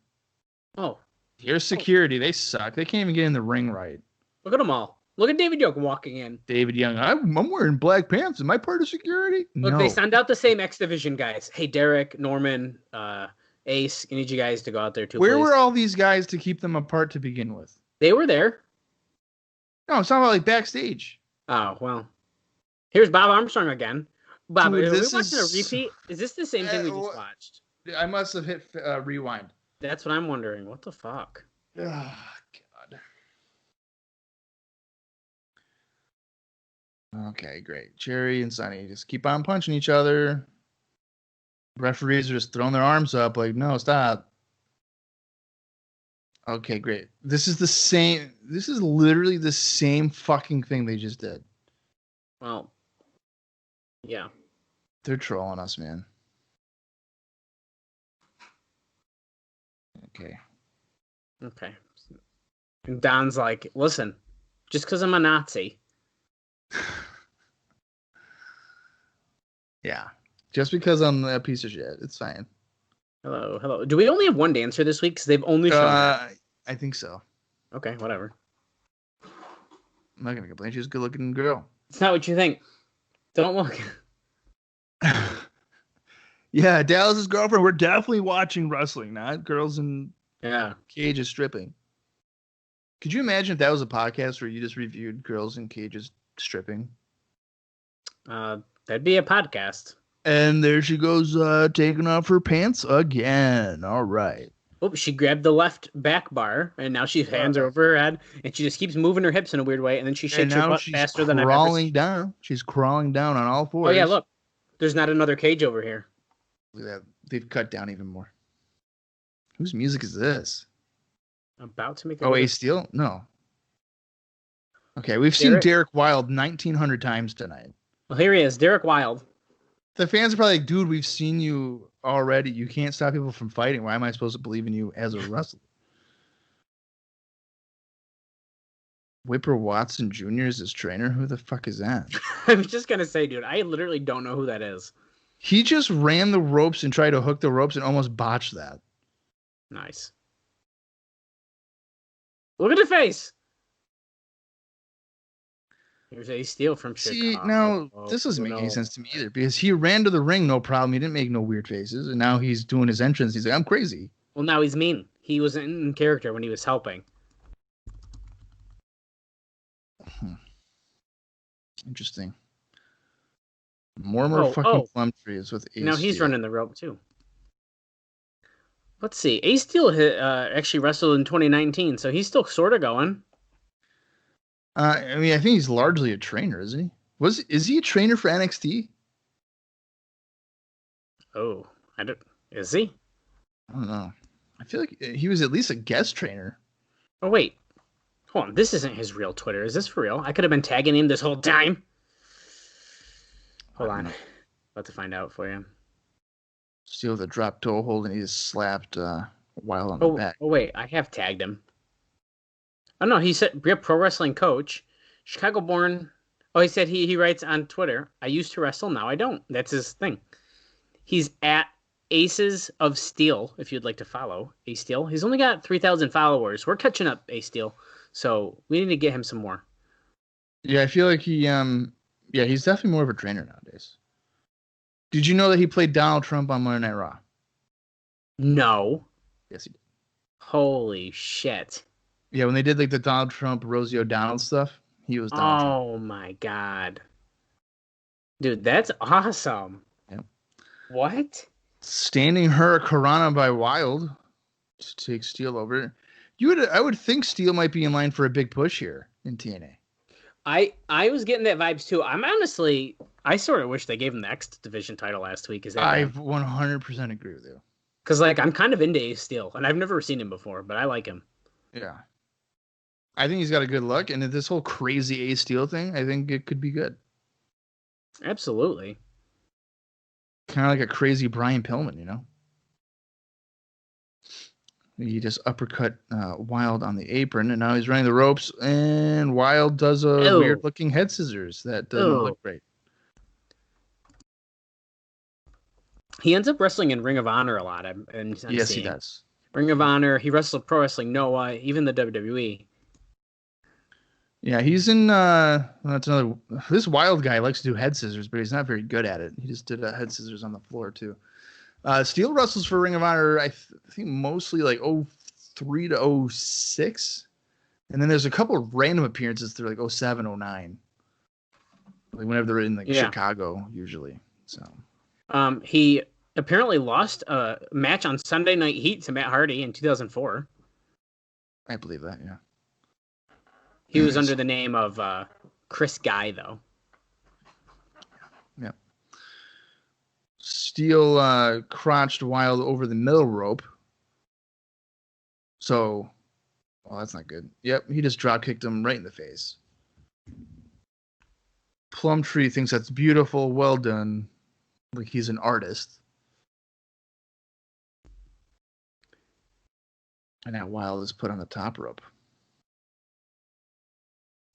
Oh. Here's security. They suck. They can't even get in the ring right. Look at them all. Look at David Young walking in. David Young. I'm wearing black pants. Am I part of security? Look, they send out the same X Division guys. Hey, Derek, Norman, Ace, I need you guys to go out there too. Where were all these guys to keep them apart to begin with? They were there. No, it's not about like backstage. Oh, well. Here's Bob Armstrong again. Bob, Dude, are we watching a repeat? Is this the same thing we just watched? I must have hit rewind. That's what I'm wondering. What the fuck? Oh, God. Okay, great. Jerry and Sonny just keep on punching each other. Referees are just throwing their arms up like, no, stop. Okay, great. This is literally the same fucking thing they just did. Well, yeah. They're trolling us, man. Okay. And Don's like, listen, just because I'm a Nazi. Yeah. Just because I'm a piece of shit. It's fine. Hello. Do we only have one dancer this week? Because they've only shown I think so. Okay, whatever. I'm not going to complain. She's a good-looking girl. It's not what you think. Don't look. Yeah, Dallas's girlfriend. We're definitely watching wrestling, not girls in cages stripping. Could you imagine if that was a podcast where you just reviewed girls in cages stripping? That'd be a podcast. And there she goes, taking off her pants again. All right. Oh, she grabbed the left back bar, and now she hands her over her head, and she just keeps moving her hips in a weird way, and then she shakes her butt faster than I've ever crawling down. She's crawling down on all fours. Oh, yeah, look. There's not another cage over here. Look at that. They've cut down even more. Whose music is this? About to make Ace Steel? No. Okay, we've seen Derek Wilde 1,900 times tonight. Well, here he is, Derek Wilde. The fans are probably like, dude, we've seen you already. You can't stop people from fighting. Why am I supposed to believe in you as a wrestler? Whipper Watson Jr. is his trainer? Who the fuck is that? I was just going to say, dude, I literally don't know who that is. He just ran the ropes and tried to hook the ropes and almost botched that. Nice. Look at the face. Here's Ace Steel from Chicago. See, now, this doesn't make any sense to me either, because he ran to the ring, no problem. He didn't make no weird faces, and now he's doing his entrance. He's like, I'm crazy. Well, now he's mean. He was in character when he was helping. Interesting. Mortimer Plumtree is with Ace Now he's Steel. running the rope, too. Let's see. Ace Steel actually wrestled in 2019, so he's still sort of going. I mean, I think he's largely a trainer, isn't he? Is he a trainer for NXT? Oh, is he? I don't know. I feel like he was at least a guest trainer. Oh, wait. Hold on. This isn't his real Twitter. Is this for real? I could have been tagging him this whole time. Hold on. About to find out for you. Steel with a drop toe hold, and he just slapped Wild on the back. Oh, wait. I have tagged him. Oh, no. He said, pro wrestling coach, Chicago-born. Oh, he said he writes on Twitter, I used to wrestle, now I don't. That's his thing. He's at Aces of Steel, if you'd like to follow Ace Steel. He's only got 3,000 followers. We're catching up, Ace Steel. So we need to get him some more. Yeah, I feel like he's definitely more of a trainer nowadays. Did you know that he played Donald Trump on Monday Night Raw? No. Yes, he did. Holy shit. Yeah, when they did like the Donald Trump, Rosie O'Donnell stuff, he was Donald Trump. Oh my god. Dude, that's awesome. Yep. What? Standing Hurricanrana by Wild to take Steel over. I would think Steel might be in line for a big push here in TNA. I was getting that vibes too. I sort of wish they gave him the X Division title last week. I 100% agree with you. Because I'm kind of into Ace Steel, and I've never seen him before, but I like him. Yeah. I think he's got a good look, and this whole crazy Ace Steel thing, I think it could be good. Absolutely. Kind of like a crazy Brian Pillman, you know? He just uppercut Wild on the apron, and now he's running the ropes, and Wild does a weird-looking head scissors. That doesn't look great. He ends up wrestling in Ring of Honor a lot. Yes, he does. Ring of Honor. He wrestled Pro Wrestling Noah, even the WWE. Yeah, he's in. That's another. This Wild guy likes to do head scissors, but he's not very good at it. He just did head scissors on the floor too. Steel wrestles for Ring of Honor, I think mostly like 03 to 06. And then there's a couple of random appearances through like 07, 09. Like whenever they're in Chicago, usually. So he apparently lost a match on Sunday Night Heat to Matt Hardy in 2004. I believe that, yeah. He was under the name of Chris Guy, though. Yeah. Steel crotched Wild over the middle rope. So, well, that's not good. Yep, he just drop kicked him right in the face. Plumtree thinks that's beautiful. Well done. Like he's an artist. And now Wild is put on the top rope.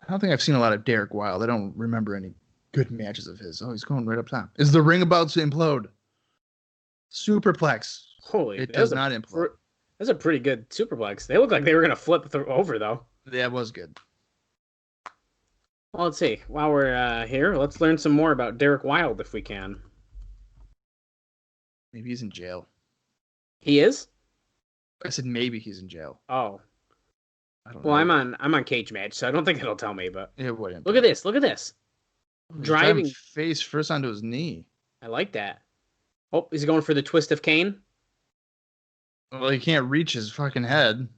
I don't think I've seen a lot of Derek Wild. I don't remember any good matches of his. Oh, he's going right up top. Is the ring about to implode? Superplex. Holy, it does not implode. That's a pretty good superplex. They look like they were going to flip over, though. That was good. Well, let's see. While we're here, let's learn some more about Derek Wild, if we can. Maybe he's in jail. He is? I said maybe he's in jail. Oh. I don't Well, know. I'm on Cage Match, so I don't think it'll tell me. But It wouldn't. look at this. Look at this. He's Driving. face first onto his knee. I like that. Oh, is he going for the twist of Kane? Well, he can't reach his fucking head.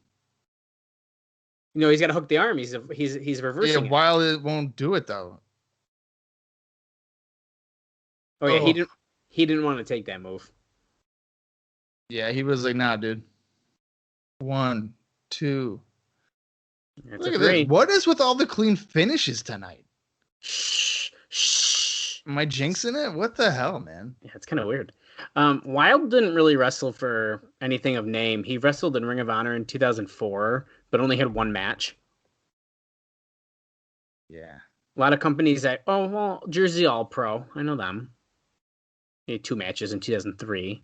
He's got to hook the arm. He's reversing. Yeah, while it won't do it though. Oh yeah, he didn't want to take that move. Yeah, he was like, nah, dude. 1, 2. That's Look a at 3. this. What is with all the clean finishes tonight? Shh. Am I jinxing it? What the hell, man? Yeah, it's kind of weird. Wild didn't really wrestle for anything of name. He wrestled in Ring of Honor in 2004, but only had 1 match. Yeah. A lot of companies that, Jersey All Pro. I know them. He had 2 matches in 2003.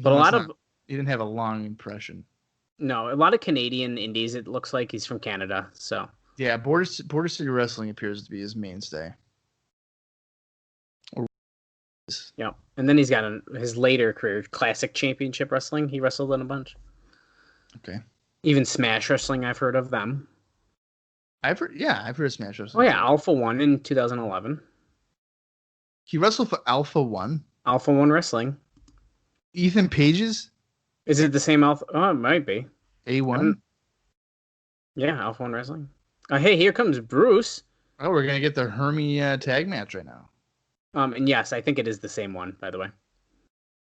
But he didn't have a long impression. No, a lot of Canadian indies. It looks like he's from Canada. So yeah, Border City Wrestling appears to be his mainstay. yeah, and then he's got his later career, Classic Championship Wrestling. He wrestled in a bunch. Okay. Even Smash Wrestling, I've heard of them. I've heard of Smash Wrestling. Oh yeah, Alpha One in 2011. He wrestled for Alpha One. Alpha One Wrestling. Ethan Page's. Is it the same Alpha? Oh, it might be. A1? Yeah, Alpha One Wrestling. Hey, here comes Bruce. Oh, we're going to get the Hermie tag match right now. And yes, I think it is the same one, by the way.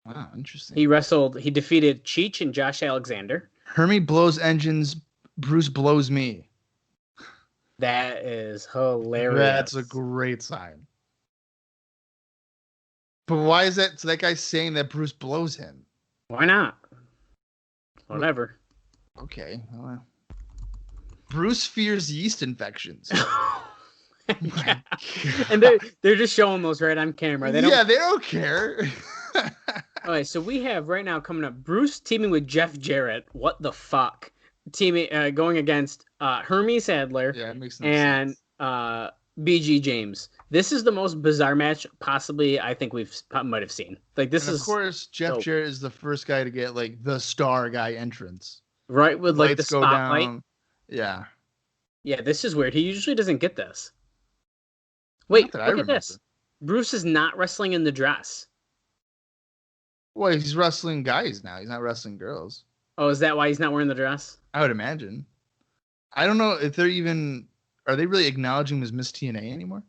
Wow, interesting. He defeated Cheech and Josh Alexander. Hermie blows engines, Bruce blows me. That is hilarious. That's a great sign. But why is that? So that guy's saying that Bruce blows him. Why not? Whatever. Okay. Well, Bruce fears yeast infections. Yeah. And they're just showing those right on camera. They don't care. All right, so we have right now coming up Bruce teaming with Jeff Jarrett. What the fuck? Teaming going against Hermie Sadler and BG James. This is the most bizarre match possibly I think might have seen. Like this is, of course, Jeff Jarrett is the first guy to get like the star guy entrance. Right, with like Lights the spotlight. Down. Yeah. Yeah, this is weird. He usually doesn't get this. Wait, look at this. Bruce is not wrestling in the dress. Well, he's wrestling guys now. He's not wrestling girls. Oh, is that why he's not wearing the dress? I would imagine. I don't know if are they really acknowledging him as Miss TNA anymore?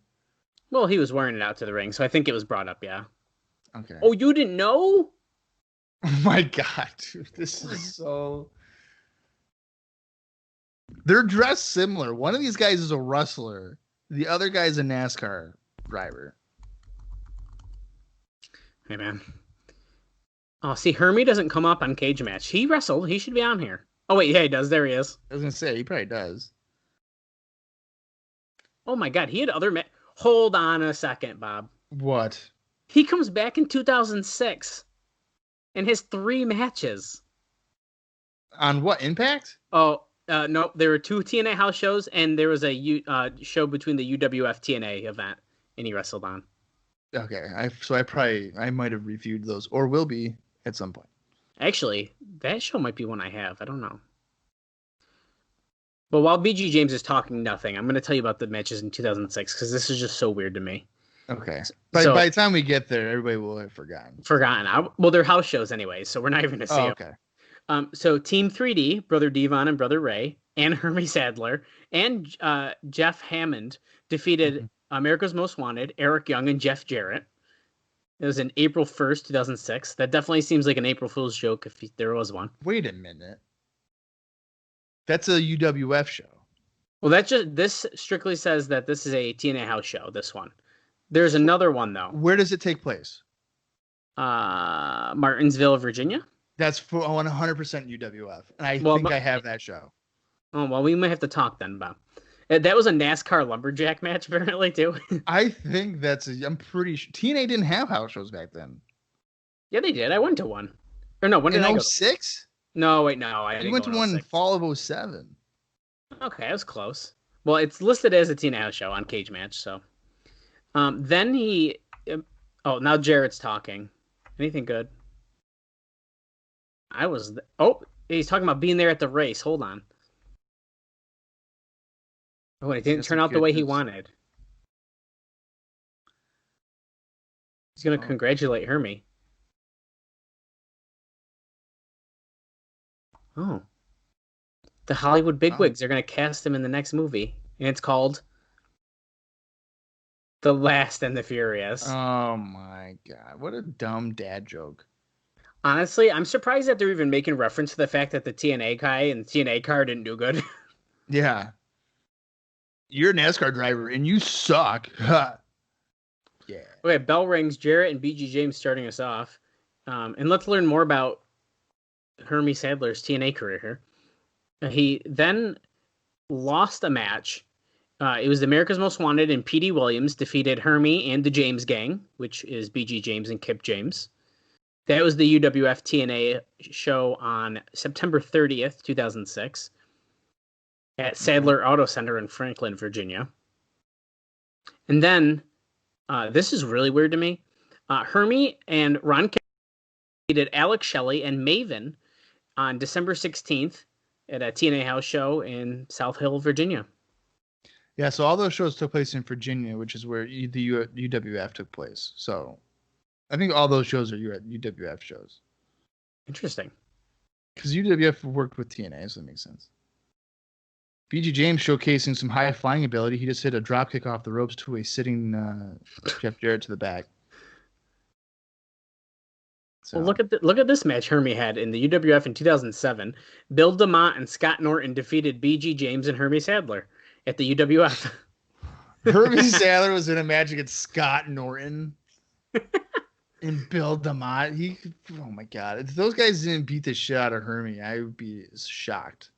Well, he was wearing it out to the ring, so I think it was brought up, yeah. Okay. Oh, you didn't know? Oh my god, dude. This is so... They're dressed similar. One of these guys is a wrestler. The other guy's a NASCAR driver. Hey, man. Oh, see, Hermie doesn't come up on Cage Match. He wrestled. He should be on here. Oh, wait, yeah, he does. There he is. I was going to say, he probably does. Oh, my God. He had other... Hold on a second, Bob. What? He comes back in 2006 and has 3 matches. On what, Impact? Oh, no, there were 2 TNA house shows, and there was a show between the UWF-TNA event, and he wrestled on. Okay, I might have reviewed those, or will be at some point. Actually, that show might be one I have. I don't know. But while BG James is talking nothing, I'm going to tell you about the matches in 2006, because this is just so weird to me. Okay. By the time we get there, everybody will have forgotten. Well, they're house shows anyway, so we're not even going to see them. Okay. So Team 3D, Brother Devon and Brother Ray, and Hermie Sadler, and Jeff Hammond defeated America's Most Wanted, Eric Young, and Jeff Jarrett. It was in April 1st, 2006. That definitely seems like an April Fool's joke if there was one. Wait a minute. That's a UWF show. Well, this strictly says that this is a TNA house show, this one. There's another one, though. Where does it take place? Martinsville, Virginia. That's for 100% UWF. And I think I have that show. Oh, well, we might have to talk then, Bob. That was a NASCAR lumberjack match, apparently, too. I think I'm pretty sure. TNA didn't have house shows back then. Yeah, they did. I went to one. Or no, when did I go? In 06? No, wait, no. I went to one in fall of 07. Okay, that was close. Well, it's listed as a TNA house show on Cage Match, so. Then he... now Jarrett's talking. Anything good? He's talking about being there at the race. Hold on. Oh, it didn't turn out the way he wanted. He's going to congratulate Hermie. Oh. The Hollywood bigwigs are going to cast him in the next movie. And it's called The Last and the Furious. Oh my God. What a dumb dad joke. Honestly, I'm surprised that they're even making reference to the fact that the TNA guy and the TNA car didn't do good. Yeah. You're a NASCAR driver and you suck. Yeah. Okay, bell rings. Jarrett and BG James starting us off. And let's learn more about Hermie Sadler's TNA career here. He then lost a match. It was America's Most Wanted, and P.D. Williams defeated Hermie and the James Gang, which is BG James and Kip James. That was the UWF TNA show on September 30th, 2006 at Sadler Auto Center in Franklin, Virginia. And then, this is really weird to me, Hermie and Ron defeated Alex Shelley and Maven on December 16th at a TNA house show in South Hill, Virginia. Yeah, so all those shows took place in Virginia, which is where the UWF took place. So I think all those shows are UWF shows. Interesting. Because UWF worked with TNA, so that makes sense. BG James showcasing some high flying ability. He just hit a drop kick off the ropes to a sitting Jeff Jarrett to the back. So. Well, look at this match Hermie had in the UWF in 2007. Bill DeMott and Scott Norton defeated BG James and Hermie Sadler at the UWF. Hermie Sadler was in a match against Scott Norton and Bill DeMott. Oh my God. If those guys didn't beat the shit out of Hermie, I would be shocked.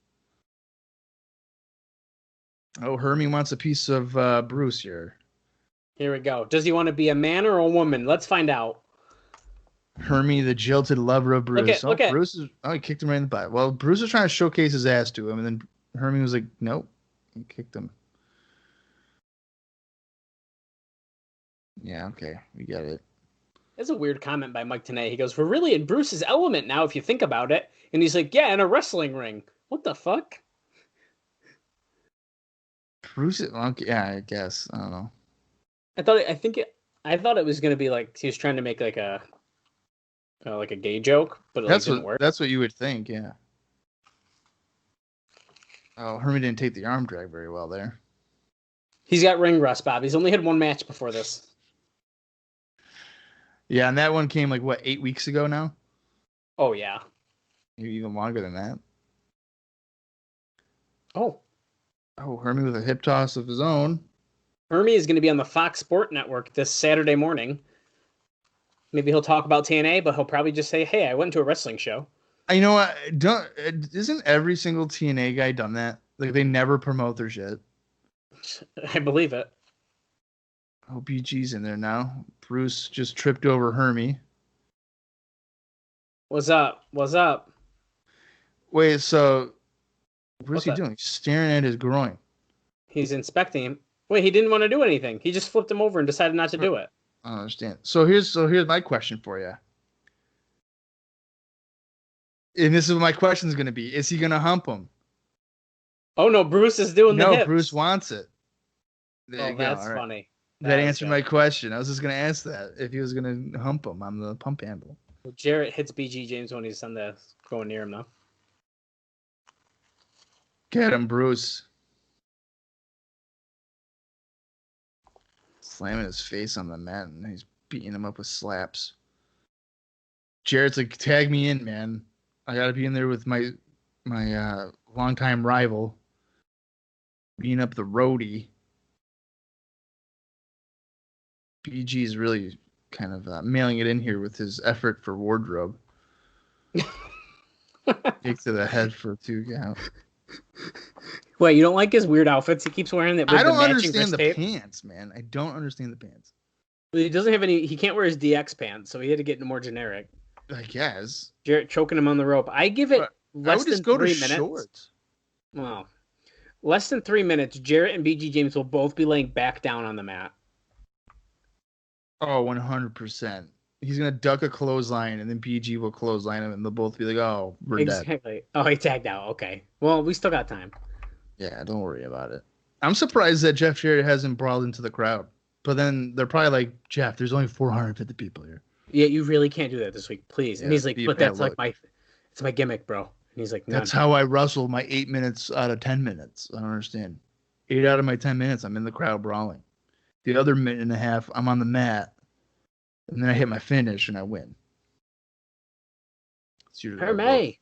Oh, Hermie wants a piece of Bruce here. Here we go. Does he want to be a man or a woman? Let's find out. Hermie, the jilted lover of Bruce. Look at. Bruce he kicked him right in the butt. Well, Bruce was trying to showcase his ass to him, and then Hermie was like, nope. He kicked him. Yeah, okay. We get it. That's a weird comment by Mike Tenay. He goes, we're really in Bruce's element now, if you think about it. And he's like, yeah, in a wrestling ring. What the fuck? Bruce, yeah, I guess. I don't know. I thought it was going to be like he was trying to make like a gay joke, but it didn't work. That's what you would think, yeah. Oh, Hermie didn't take the arm drag very well there. He's got ring rust, Bob. He's only had one match before this. Yeah, and that one came 8 weeks ago now? Oh, yeah. Maybe even longer than that. Oh, Hermie with a hip toss of his own. Hermie is going to be on the Fox Sport Network this Saturday morning. Maybe he'll talk about TNA, but he'll probably just say, hey, I went to a wrestling show. You know what? Isn't every single TNA guy done that? They never promote their shit. I believe it. Oh, BG's in there now. Bruce just tripped over Hermie. What's up? Wait, so what's he doing? He's staring at his groin. He's inspecting him. Wait, he didn't want to do anything. He just flipped him over and decided not to do it. I don't understand. So here's my question for you. And this is what my question is going to be. Is he going to hump him? Oh, no, Bruce is doing the hips. No, Bruce wants it. There you go. That's funny. That answered my question. I was just going to ask that, if he was going to hump him on the pump handle. Well, Jarrett hits BG James when he's on the going near him now. Get him, Bruce. Slamming his face on the mat, and he's beating him up with slaps. Jarrett's like, tag me in, man. I got to be in there with my longtime rival, beating up the roadie. BG is really kind of mailing it in here with his effort for wardrobe. Kick to the head for a 2 count. Wait, you don't like his weird outfits he keeps wearing? That I don't understand the pants, man. I don't understand the pants. Well, he doesn't have any. He can't wear his DX pants, so he had to get more generic. I guess. Jarrett choking him on the rope. I give it less than 3 minutes. Shorts. Well, less than 3 minutes. Jarrett and BG James will both be laying back down on the mat. Oh, 100%. He's going to duck a clothesline, and then BG will clothesline him, and they'll both be like, oh, we're dead. Exactly. Oh, he tagged out. Okay. Well, we still got time. Yeah, don't worry about it. I'm surprised that Jeff Jarrett hasn't brawled into the crowd. But then they're probably like, Jeff, there's only 450 people here. Yeah, you really can't do that this week, please. Yeah, and he's like, be a but bad that's like look. it's my gimmick, bro. And he's like, That's how I wrestle my 8 minutes out of 10 minutes. I don't understand. 8 out of my 10 minutes, I'm in the crowd brawling. The other minute and a half, I'm on the mat. And then I hit my finish and I win. Hermie.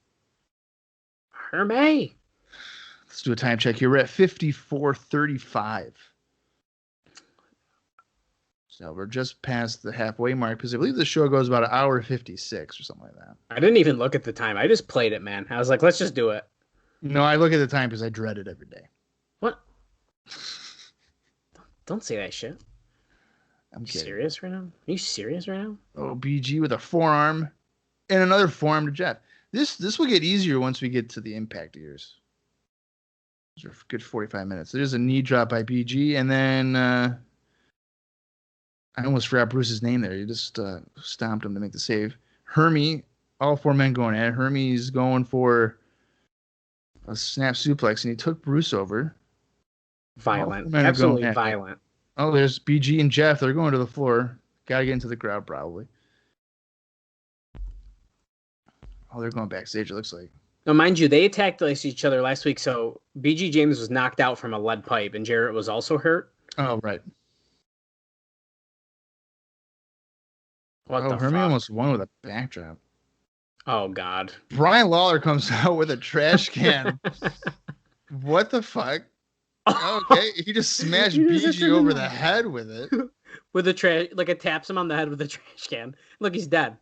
Let's do a time check here. We're at 54:35. So we're just past the halfway mark because I believe the show goes about an hour 56 or something like that. I didn't even look at the time. I just played it, man. I was like, let's just do it. No, I look at the time because I dread it every day. What? Don't say that shit. I'm kidding. Serious right now? Are you serious right now? Oh, BG with a forearm and another forearm to Jeff. This will get easier once we get to the Impact years. Those are a good 45 minutes. There's a knee drop by BG, and then I almost forgot Bruce's name there. He just stomped him to make the save. Hermie, all four men going at it. Hermie's going for a snap suplex, and he took Bruce over. Violent. Absolutely violent. Oh, there's BG and Jeff. They're going to the floor. Got to get into the crowd, probably. Oh, they're going backstage, it looks like. Now, mind you, they attacked each other last week, so BG James was knocked out from a lead pipe, and Jarrett was also hurt. Oh, right. What the Hermie fuck? almost won with a backdrop. Oh, God. Brian Lawler comes out with a trash can. What the fuck? Okay, he just smashed BG over the head with it. With a trash, like it taps him on the head with a trash can. Look, he's dead.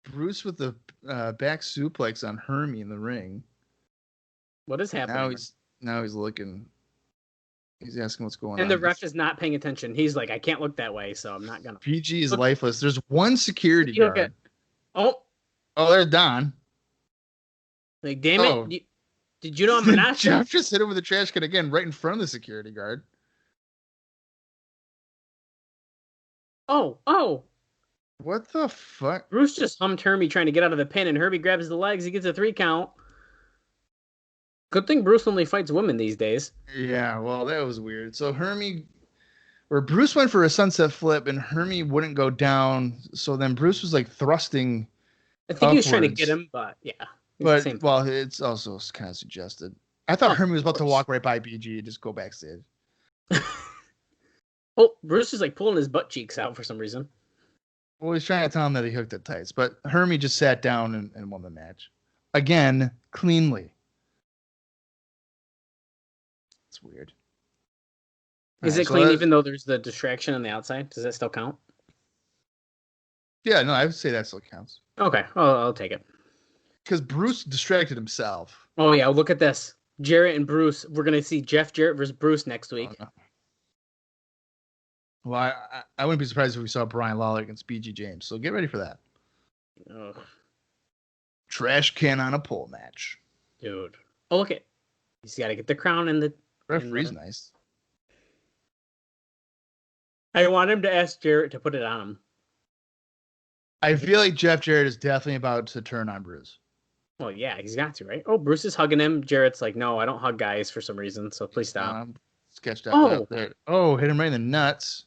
Bruce with the back suplex on Hermie in the ring. What is happening? Now he's looking. He's asking what's going on. And the ref is not paying attention. He's like, I can't look that way, so I'm not gonna. BG is lifeless. There's one security guard. Oh, there's Don. Like, damn it! Did you know I'm not? Jeff just hit him with a trash can again, right in front of the security guard. Oh! What the fuck? Bruce just hummed Hermie trying to get out of the pin, and Hermie grabs the legs. He gets a 3 count. Good thing Bruce only fights women these days. Yeah, well, that was weird. So Bruce went for a sunset flip, and Hermie wouldn't go down. So then Bruce was like thrusting. I think he was trying to get him, but yeah. But it's also kind of suggested. I thought Hermie was about to walk right by BG and just go backstage. Bruce is like pulling his butt cheeks out for some reason. Well, he's trying to tell him that he hooked it tight, but Hermie just sat down and won the match again cleanly. It's weird. Is it clean even though there's the distraction on the outside? Does that still count? Yeah, no, I would say that still counts. Okay, I'll take it. Because Bruce distracted himself. Oh, yeah, look at this. Jarrett and Bruce. We're going to see Jeff Jarrett versus Bruce next week. Oh, no. Well, I wouldn't be surprised if we saw Brian Lawler against BG James. So get ready for that. Ugh. Trash can on a pole match. Dude. Oh, look at. He's got to get the crown and the. Referee's nice. I want him to ask Jarrett to put it on him. I feel like Jeff Jarrett is definitely about to turn on Bruce. Well, yeah, he's got to, right? Oh, Bruce is hugging him. Jarrett's like, no, I don't hug guys for some reason, so please stop. Sketched out there. Oh, hit him right in the nuts.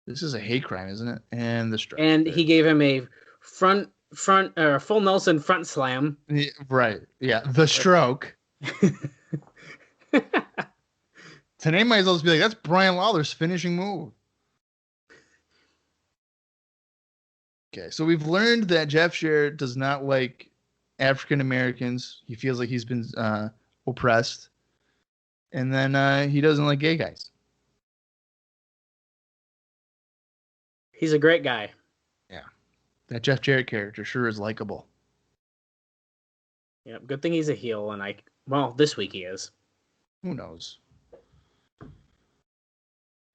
This is a hate crime, isn't it? And the stroke. And he gave him a full Nelson front slam. Right. Yeah. The stroke. Today might as well just be like, that's Brian Lawler's finishing move. Okay, so we've learned that Jeff Jarrett does not like African Americans. He feels like he's been oppressed. And then he doesn't like gay guys. He's a great guy. Yeah. That Jeff Jarrett character sure is likable. Yeah, good thing he's a heel, and this week he is. Who knows?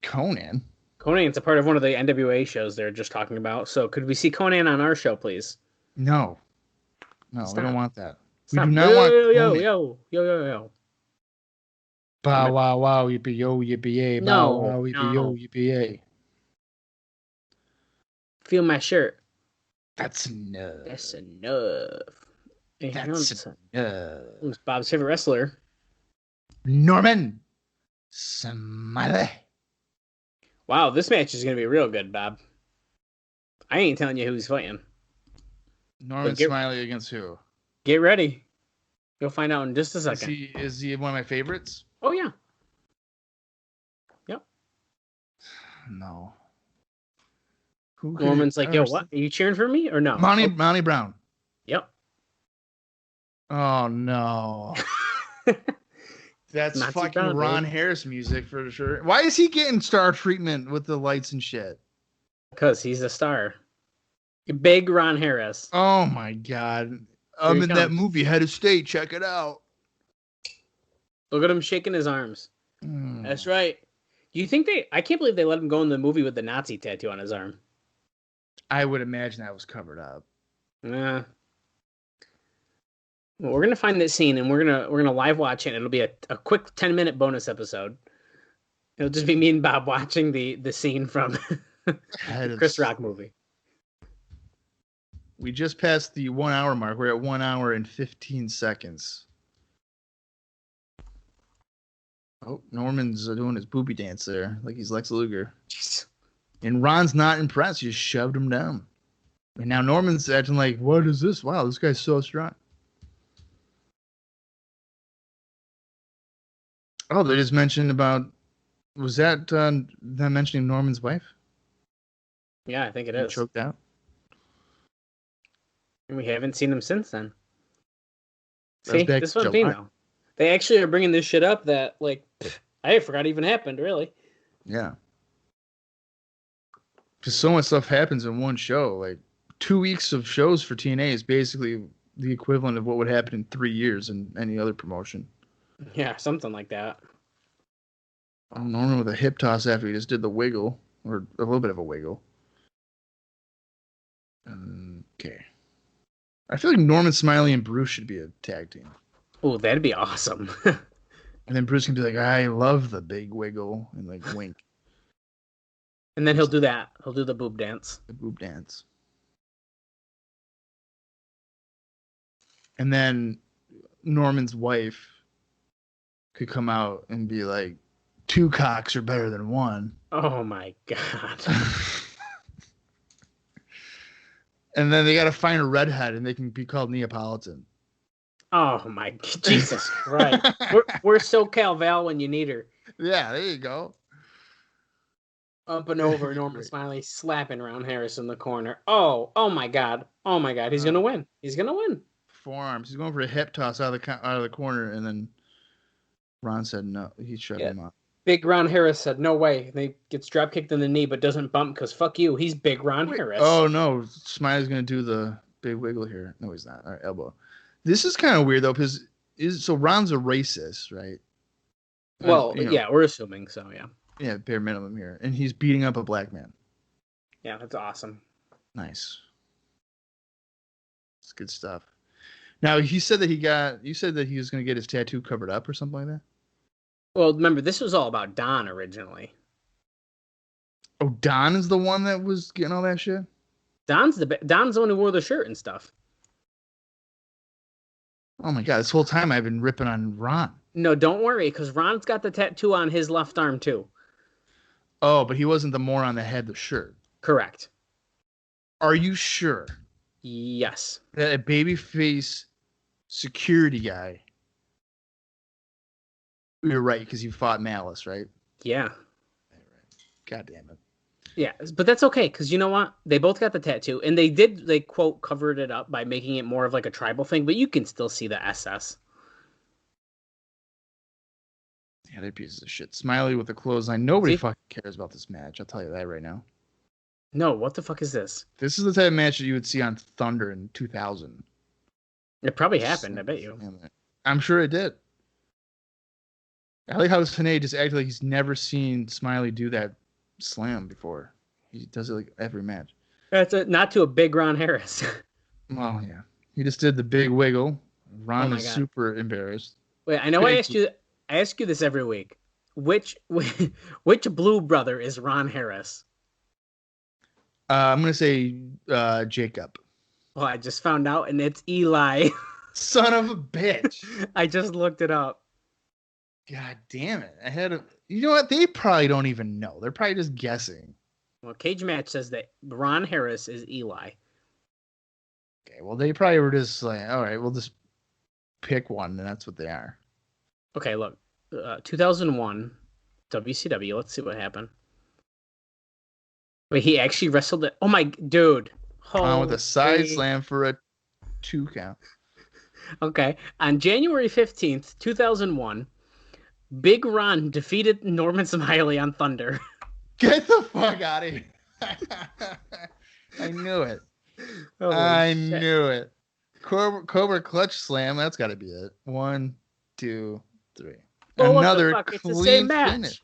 Conan. Conan's a part of one of the NWA shows they're just talking about. So could we see Conan on our show, please? No. No, Stop. we don't want that. Stop. We do not want Yo. Bow wow wow yippee yo yippee yay. Bow wow yippee yo yippee yay. Feel my shirt. That's enough. That's enough. That's enough. Bob's favorite wrestler. Norman. Smiley. Wow, this match is going to be real good, Bob. I ain't telling you who he's fighting. Norman Smiley against who? Get ready. You'll find out in just a second. Is he one of my favorites? Oh, yeah. Yep. No. Norman's like, yo, what? Are you cheering for me or no? Monty Brown. Yep. Oh, no. That's Nazi fucking Brown, Ron dude. Harris music for sure. Why is he getting star treatment with the lights and shit? Because he's a star. Big Ron Harris. Oh, my God. I'm in that movie, Head of State. Check it out. Look at him shaking his arms. That's right. Do you think I can't believe they let him go in the movie with the Nazi tattoo on his arm. I would imagine that was covered up. Well, we're gonna find this scene and we're gonna live watch it. It'll be a quick 10-minute bonus episode. It'll just be me and Bob watching the scene from Chris Rock movie. We just passed the 1 hour mark. We're at 1 hour and 15 seconds. Oh, Norman's doing his booby dance there, like he's Lex Luger. Jeez. And Ron's not impressed. He just shoved him down. And now Norman's acting like, what is this? Wow, this guy's so strong. Oh, they just mentioned about, was that them mentioning Norman's wife? Yeah, I think it is. Choked out. And we haven't seen him since then. That was See, back this in one July. now. They actually are bringing this shit up that, like, I forgot even happened, really. Yeah. Because so much stuff happens in one show. Like 2 weeks of shows for TNA is basically the equivalent of what would happen in 3 years in any other promotion. Yeah, something like that. Norman with a hip toss after he just did the wiggle, or a little bit of a wiggle. Okay. I feel like Norman Smiley and Bruce should be a tag team. Oh, that'd be awesome. And then Bruce can be like, I love the big wiggle, and like wink. And then he'll do that. He'll do the boob dance. The boob dance. And then Norman's wife could come out and be like, 2 cocks are better than 1. Oh my god. And then they got to find a redhead and they can be called Neapolitan. Oh my Jesus Christ. We're SoCal Val when you need her. Yeah, there you go. Up and over, Norman Smiley slapping Ron Harris in the corner. Oh my god. Oh my god. He's gonna win. He's gonna win. Forearms. He's going for a hip toss out of the corner, and then Ron said no. He shut him up. Big Ron Harris said, no way. And he gets drop kicked in the knee, but doesn't bump because fuck you. He's Big Ron Harris. Oh, no. Smiley's going to do the big wiggle here. No, he's not. All right, elbow. This is kind of weird, though, because so Ron's a racist, right? Well, yeah, we're assuming so, yeah. Yeah, bare minimum here. And he's beating up a black man. Yeah, that's awesome. Nice. It's good stuff. Now, you said that he was going to get his tattoo covered up or something like that? Well, remember, this was all about Don originally. Oh, Don is the one that was getting all that shit? Don's the one who wore the shirt and stuff. Oh my god, this whole time I've been ripping on Ron. No, don't worry, because Ron's got the tattoo on his left arm, too. Oh, but he wasn't the moron that had the shirt. Correct. Are you sure? Yes. That a babyface security guy... You're right, because you fought Malice, right? Yeah. God damn it. Yeah, but that's okay, because you know what? They both got the tattoo, and they quote, covered it up by making it more of like a tribal thing, but you can still see the SS. Yeah, they're pieces of shit. Smiley with the clothesline. Nobody fucking cares about this match. I'll tell you that right now. No, what the fuck is this? This is the type of match that you would see on Thunder in 2000. It probably happened, I bet you. I'm sure it did. I like how Hennig just acted like he's never seen Smiley do that slam before. He does it like every match. That's not to a big Ron Harris. Well, yeah. He just did the big wiggle. Ron is God. super embarrassed. Wait, I know I ask you this every week. Which blue brother is Ron Harris? I'm going to say Jacob. Well, I just found out, and it's Eli. Son of a bitch. I just looked it up. God damn it. You know what? They probably don't even know. They're probably just guessing. Well, Cage Match says that Ron Harris is Eli. Okay, well, they probably were just like, all right, we'll just pick one, and that's what they are. Okay, look. 2001 WCW. Let's see what happened. Wait, he actually wrestled it. Oh my, dude. On with a side slam for a 2 count. Okay. On January 15th, 2001, Big Ron defeated Norman Smiley on Thunder. Get the fuck out of here. I knew it. I knew it. Cobra clutch slam. That's got to be it. 1, 2, 3. Oh, another what the fuck? It's the clean same match. finish.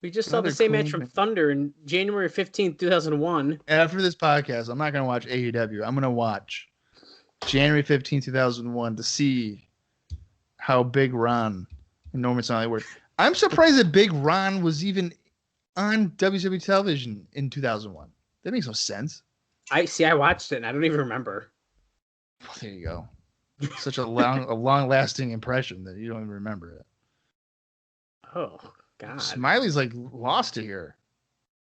We just saw the same match from Thunder in January 15th, 2001. After this podcast, I'm not going to watch AEW. I'm going to watch January 15th, 2001 to see how Big Ron and Norman Smiley were. I'm surprised that Big Ron was even on WWE television in 2001. That makes no sense. I watched it and I don't even remember. Well, there you go. Such a long-lasting impression that you don't even remember it. Oh, God. Smiley's like lost it here.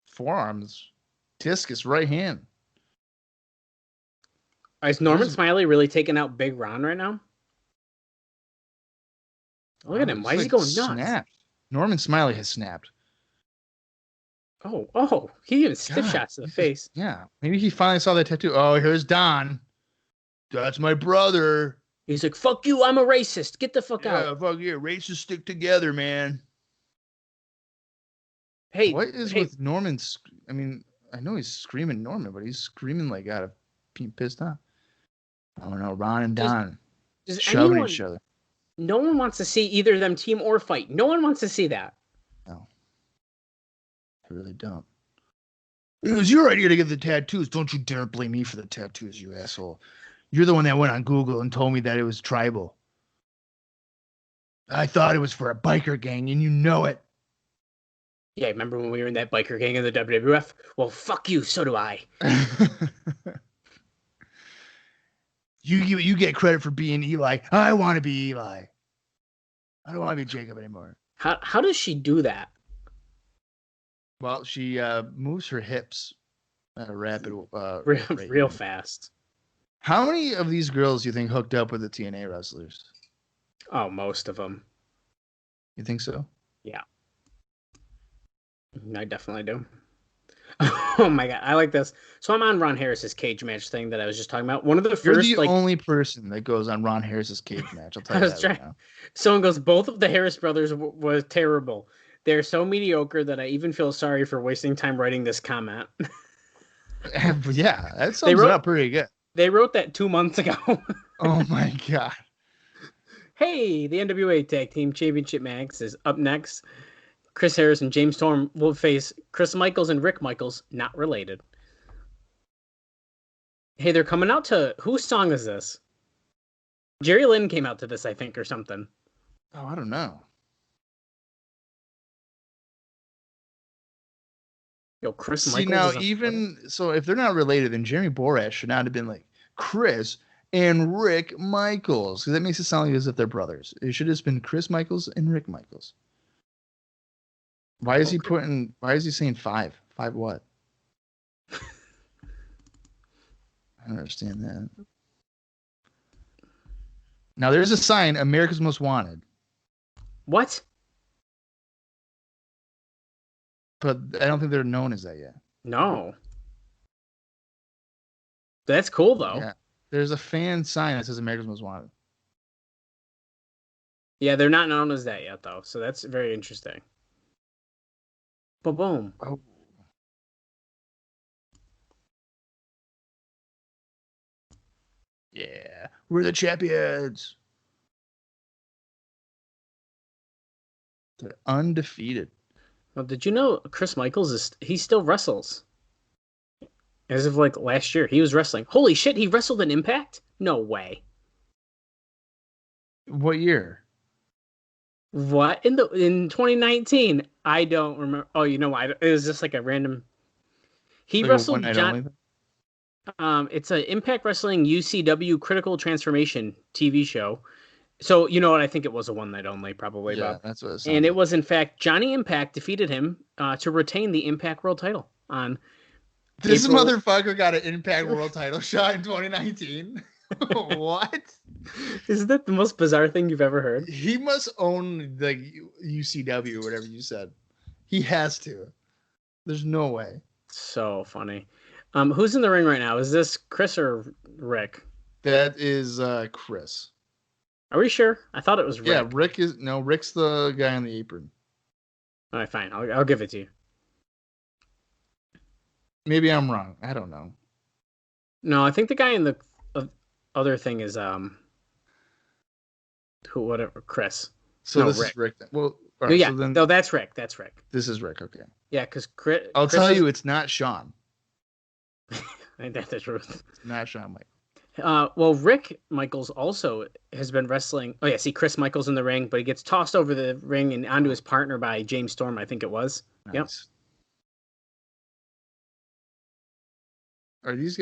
Forearms, discus, right hand. Is Norman Smiley really taking out Big Ron right now? Look at him. Why is he going nuts? Snapped. Norman Smiley has snapped. Oh, he even stiff shots to the face. Yeah. Maybe he finally saw that tattoo. Oh, here's Don. That's my brother. He's like, fuck you, I'm a racist. Get the fuck out. Yeah, fuck you. Racists stick together, man. Hey. What is with Norman? I mean, I know he's screaming Norman, but he's screaming like out of being pissed off. I don't know. Ron and Don shoving each other. No one wants to see either of them team or fight. No one wants to see that. No. I really don't. It was your idea to get the tattoos. Don't you dare blame me for the tattoos, you asshole. You're the one that went on Google and told me that it was tribal. I thought it was for a biker gang, and you know it. Yeah, remember when we were in that biker gang in the WWF? Well, fuck you, so do I. You get credit for being Eli. I want to be Eli. I don't want to be Jacob anymore. How does she do that? Well, she moves her hips at a rapid real fast. How many of these girls do you think hooked up with the TNA wrestlers? Oh, most of them. You think so? Yeah. I definitely do. Oh my God, I like this. So I'm on Ron Harris's cage match thing that I was just talking about. One of the first, you're the only person that goes on Ron Harris's cage match. I'll tell you that right now. Someone goes, both of the Harris brothers were terrible. They're so mediocre that I even feel sorry for wasting time writing this comment. Yeah, that sums it up pretty good. They wrote that 2 months ago. Oh my God. Hey, the NWA Tag Team Championship match is up next. Chris Harris and James Storm will face Chris Michaels and Rick Michaels, not related. Hey, they're coming out to... Whose song is this? Jerry Lynn came out to this, I think, or something. Oh, I don't know. Yo, Chris See, Michaels. now, even... So, if they're not related, then Jeremy Borash should not have been like Chris and Rick Michaels. Because that makes it sound like as if they're brothers. It should have just been Chris Michaels and Rick Michaels. Why is he saying 5? 5 what? I don't understand that. Now there's a sign, America's Most Wanted. What? But I don't think they're known as that yet. No. That's cool though. Yeah. There's a fan sign that says America's Most Wanted. Yeah, they're not known as that yet though, so that's very interesting. Boom. Oh. Yeah, we're the champions. They're undefeated. Well, did you know Chris Michaels he still wrestles? As of like last year, he was wrestling. Holy shit, he wrestled in Impact? No way. What year? What in 2019? I don't remember. Oh, you know what? It was just like a random. He like wrestled John. It's an Impact Wrestling UCW Critical Transformation TV show. So, you know what? I think it was a one night only, probably, Yeah, Bob. that's what it sounds And it like. was, in fact, Johnny Impact defeated him to retain the Impact World title on This April. motherfucker got an Impact World title shot in 2019. What? Isn't that the most bizarre thing you've ever heard? He must own the UCW or whatever you said. He has to. There's no way. So funny. Who's in the ring right now? Is this Chris or Rick? That is Chris. Are we sure? I thought it was Rick. Yeah, Rick's the guy on the apron. All right, fine. I'll give it to you. Maybe I'm wrong. I don't know. No, I think the guy in the other thing is Chris. So No, this Rick. is Rick. Well, all No, right, yeah, so then no, that's Rick. That's Rick. this is Rick. Okay. Yeah, because Chris. I'll tell you, it's not Sean. Ain't that the truth? It's not Shawn Michaels. Well, Rick Michaels also has been wrestling. Oh yeah, see Chris Michaels in the ring, but he gets tossed over the ring and onto his partner by James Storm, I think it was. Nice. Yep. Are these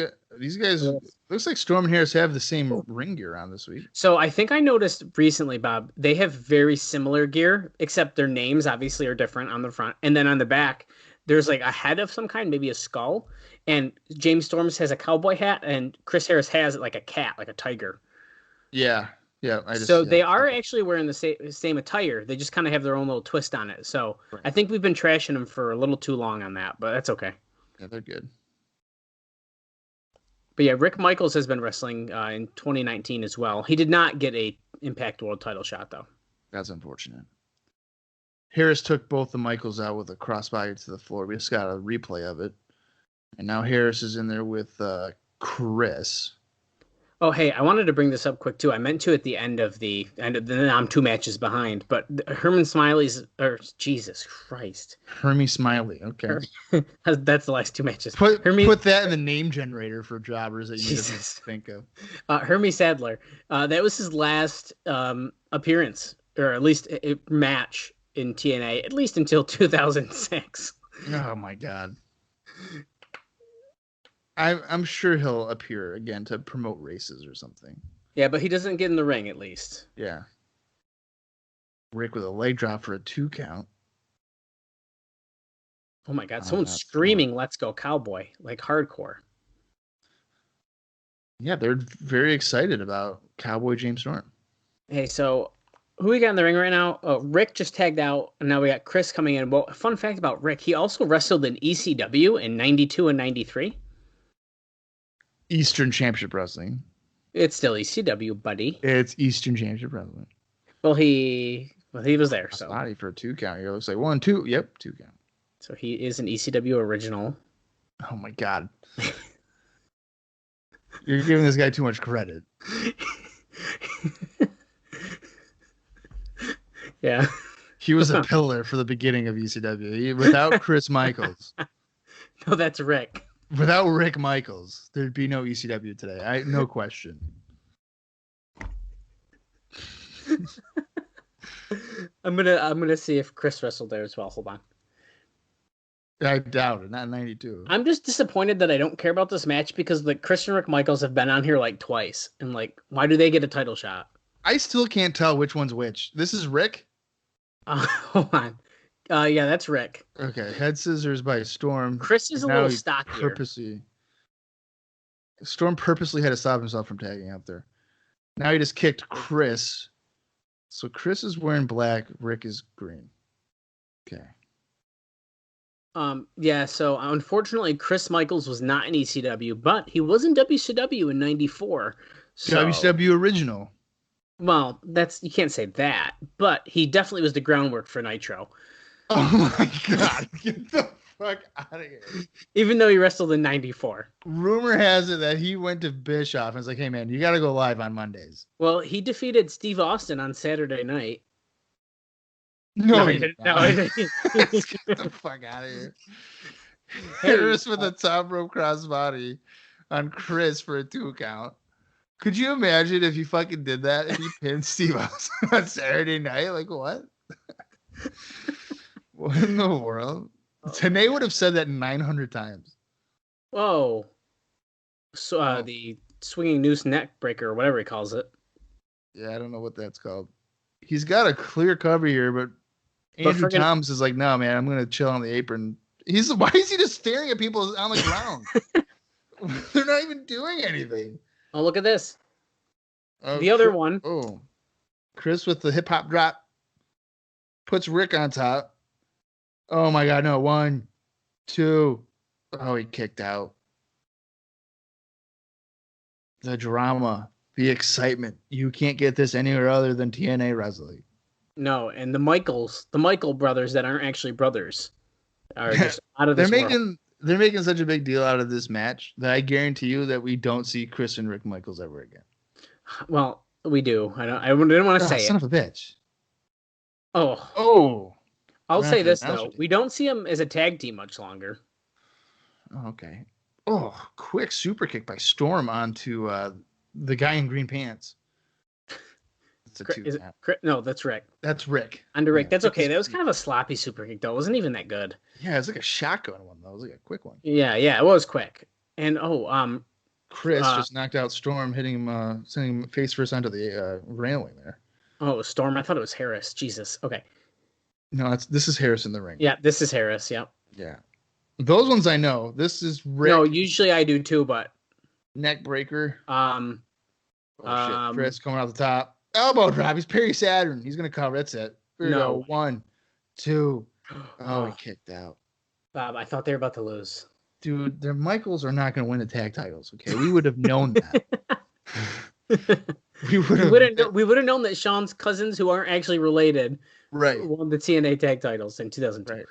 guys? Looks like Storm and Harris have the same ring gear on this week. So I think I noticed recently, Bob, they have very similar gear, except their names obviously are different on the front, and then on the back, there's like a head of some kind, maybe a skull. And James Storms has a cowboy hat, and Chris Harris has like a cat, like a tiger. Yeah. So they are actually wearing the same attire. They just kind of have their own little twist on it. So Right. I think we've been trashing them for a little too long on that, but that's okay. Yeah, they're good. But yeah, Rick Michaels has been wrestling in 2019 as well. He did not get a Impact World title shot, though. That's unfortunate. Harris took both the Michaels out with a crossbody to the floor. We just got a replay of it. And now Harris is in there with Chris. Oh, hey, I wanted to bring this up quick, too. I meant to at the end of the I'm 2 matches behind. But Herman Smiley's, or Jesus Christ. Hermie Smiley. Okay. That's the last 2 matches. Put that in the name generator for jobbers that you didn't Jesus. think of. Hermie Sadler. That was his last appearance, or at least a match in TNA, at least until 2006. Oh, my God. I'm sure he'll appear again to promote races or something. Yeah, but he doesn't get in the ring, at least. Yeah. Rick with a leg drop for a 2 count. Oh my God, someone's screaming, "Let's go, cowboy," like hardcore. Yeah, they're very excited about Cowboy James Storm. Hey, so who we got in the ring right now? Oh, Rick just tagged out, and now we got Chris coming in. Well, fun fact about Rick, he also wrestled in ECW in 92 and 93. Eastern Championship Wrestling. It's still ECW, buddy. It's Eastern Championship Wrestling. Well, he was there, so. Body for a 2 count here. Looks like 1, 2. Yep, 2 count. So he is an ECW original. Oh my God. You're giving this guy too much credit. Yeah. He was a pillar for the beginning of ECW. Without Chris Michaels. No, that's Rick. Without Rick Michaels, there'd be no ECW today. No question. I'm gonna see if Chris wrestled there as well. Hold on. I doubt it. Not in 92. I'm just disappointed that I don't care about this match because like Chris and Rick Michaels have been on here like twice, and like, why do they get a title shot? I still can't tell which one's which. This is Rick? Hold on. Yeah, that's Rick. Okay, head scissors by Storm. Chris is a Now little he stockier. Storm purposely had to stop himself from tagging out there. Now he just kicked Chris. So Chris is wearing black. Rick is green. Okay. Yeah, so unfortunately Chris Michaels was not in ECW, but he was in WCW in 94. So, WCW original. Well, you can't say that, but he definitely was the groundwork for Nitro. Oh my God. Get the fuck out of here. Even though he wrestled in 94. Rumor has it that he went to Bischoff and was like, hey man, you got to go live on Mondays. Well, he defeated Steve Austin on Saturday night. No, he didn't. No, he didn't. Get the fuck out of here. Harris with a top rope crossbody on Chris for a 2 count. Could you imagine if you fucking did that and you pinned Steve Austin on Saturday night? Like, what? What in the world? Tanae would have said that 900 times. Whoa. So, the swinging noose neck breaker, or whatever he calls it. Yeah, I don't know what that's called. He's got a clear cover here, but Andrew Thomas is like, no, man, I'm gonna chill on the apron. Why is he just staring at people on the ground? They're not even doing anything. Oh, look at this. The other one. Oh, Chris with the hip hop drop puts Rick on top. Oh my God, no. 1, 2. Oh, he kicked out. The drama, the excitement. You can't get this anywhere other than TNA wrestling. No, and the Michael brothers that aren't actually brothers are just out of this world. They're making such a big deal out of this match that I guarantee you that we don't see Chris and Rick Michaels ever again. Well, we do. I didn't want to say son of a bitch. Oh. I'll say this, though. We don't see them as a tag team much longer. Oh, okay. Oh, quick super kick by Storm onto the guy in green pants. It's a two. No, that's Rick. That's Rick. Under Rick. Yeah. That's okay. That was kind of a sloppy super kick, though. It wasn't even that good. Yeah, it was like a shotgun one, though. It was like a quick one. Yeah, it was quick. And, Chris just knocked out Storm, hitting him, sending him face first onto the railing there. Oh, it was Storm? I thought it was Harris. Jesus. Okay. No, this is Harris in the ring. Yeah, this is Harris. Yep. Yeah. Those ones I know. This is Rick. No, usually I do too, but neck breaker. Shit. Chris coming out the top. Elbow drop. He's Perry Saturn. He's gonna cover. That's it. Here we go. 1, 2. Oh, he kicked out. Bob, I thought they were about to lose. Dude, their Michaels are not gonna win the tag titles. Okay, we would have known that. we would have known that Sean's cousins, who aren't actually related, won the TNA tag titles in 2002. Right.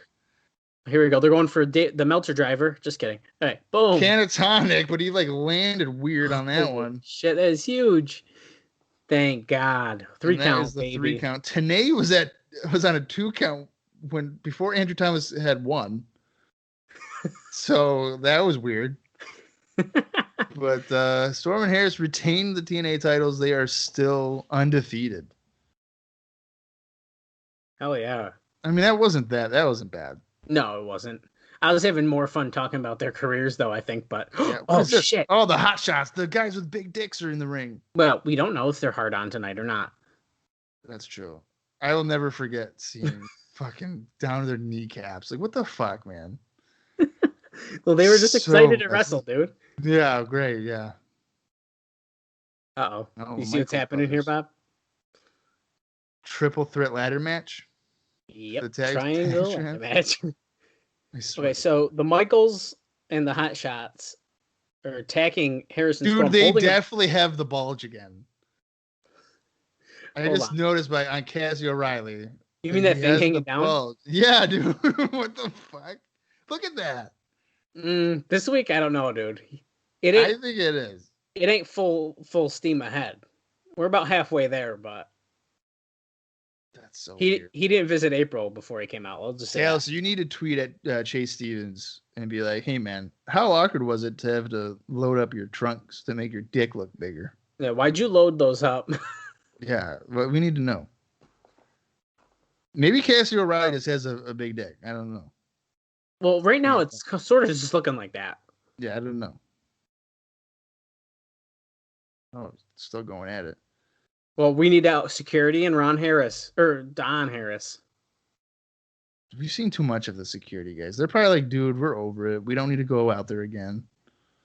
Here we go. They're going for the Meltzer driver. Just kidding. All right, boom. Canatonic, but he landed weird on that one. Shit, that is huge. Thank God. 3 count, the baby. 3 count. Tenay was on a 2 count before Andrew Thomas had 1. So that was weird. But Storm and Harris retained the TNA titles. They are still undefeated. Hell yeah. I mean, that wasn't bad. No, it wasn't. I was having more fun talking about their careers, though, I think, but... Yeah, shit. Oh, the hot shots. The guys with big dicks are in the ring. Well, we don't know if they're hard on tonight or not. That's true. I will never forget seeing fucking down to their kneecaps. Like, what the fuck, man? Well, they were just excited to wrestle, dude. Yeah, great, yeah. Uh-oh. You see what's happening here, Bob? Triple threat ladder match? Yep, triangle match. Okay, so the Michaels and the Hot Shots are attacking Harrison. Dude, they definitely have the bulge again. I just noticed on Cassie O'Reilly. You mean that thing hanging down? Bulge. Yeah, dude. What the fuck? Look at that. This week, I don't know, dude. I think it is. It ain't full steam ahead. We're about halfway there, but that's so weird. He didn't visit April before he came out. I'll just say that. So you need to tweet at Chase Stevens and be like, "Hey man, how awkward was it to have to load up your trunks to make your dick look bigger?" Yeah, why'd you load those up? Yeah, but we need to know. Maybe Cassie O'Reilly just has a big dick. I don't know. Well, right now it's sort of just looking like that. Yeah, I don't know. Oh, still going at it. Well, we need out security and Don Harris. We've seen too much of the security guys. They're probably like, dude, we're over it. We don't need to go out there again.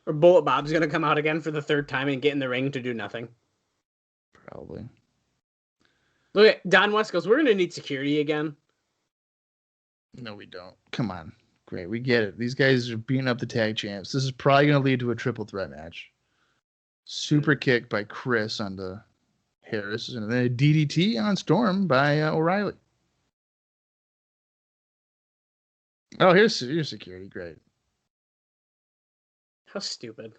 Or Bullet Bob's going to come out again for the 3rd time and get in the ring to do nothing. Probably. Look at Don West goes, we're going to need security again. No, we don't. Come on. Great. We get it. These guys are beating up the tag champs. This is probably going to lead to a triple threat match. Super kick by Chris onto Harris, and then a DDT on Storm by O'Reilly. Oh, here's security. Great. How stupid.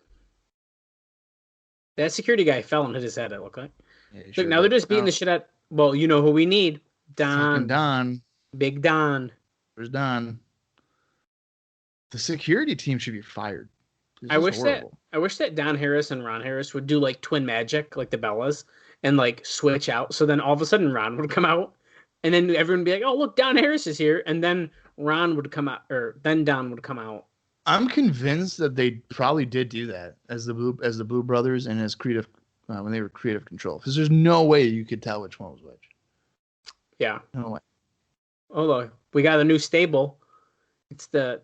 That security guy fell and hit his head, it looked like. Yeah, look, now they're just beating the shit out. Well, you know who we need. Don. Don. Big Don. Where's Don? The security team should be fired. I wish that Don Harris and Ron Harris would do like twin magic, like the Bellas, and like switch out. So then all of a sudden Ron would come out, and then everyone would be like, "Oh, look, Don Harris is here," and then Ron would come out, or then Don would come out. I'm convinced that they probably did do that as the Blue Brothers and as creative when they were creative control, because there's no way you could tell which one was which. Yeah. No way. Oh look, we got a new stable. It's the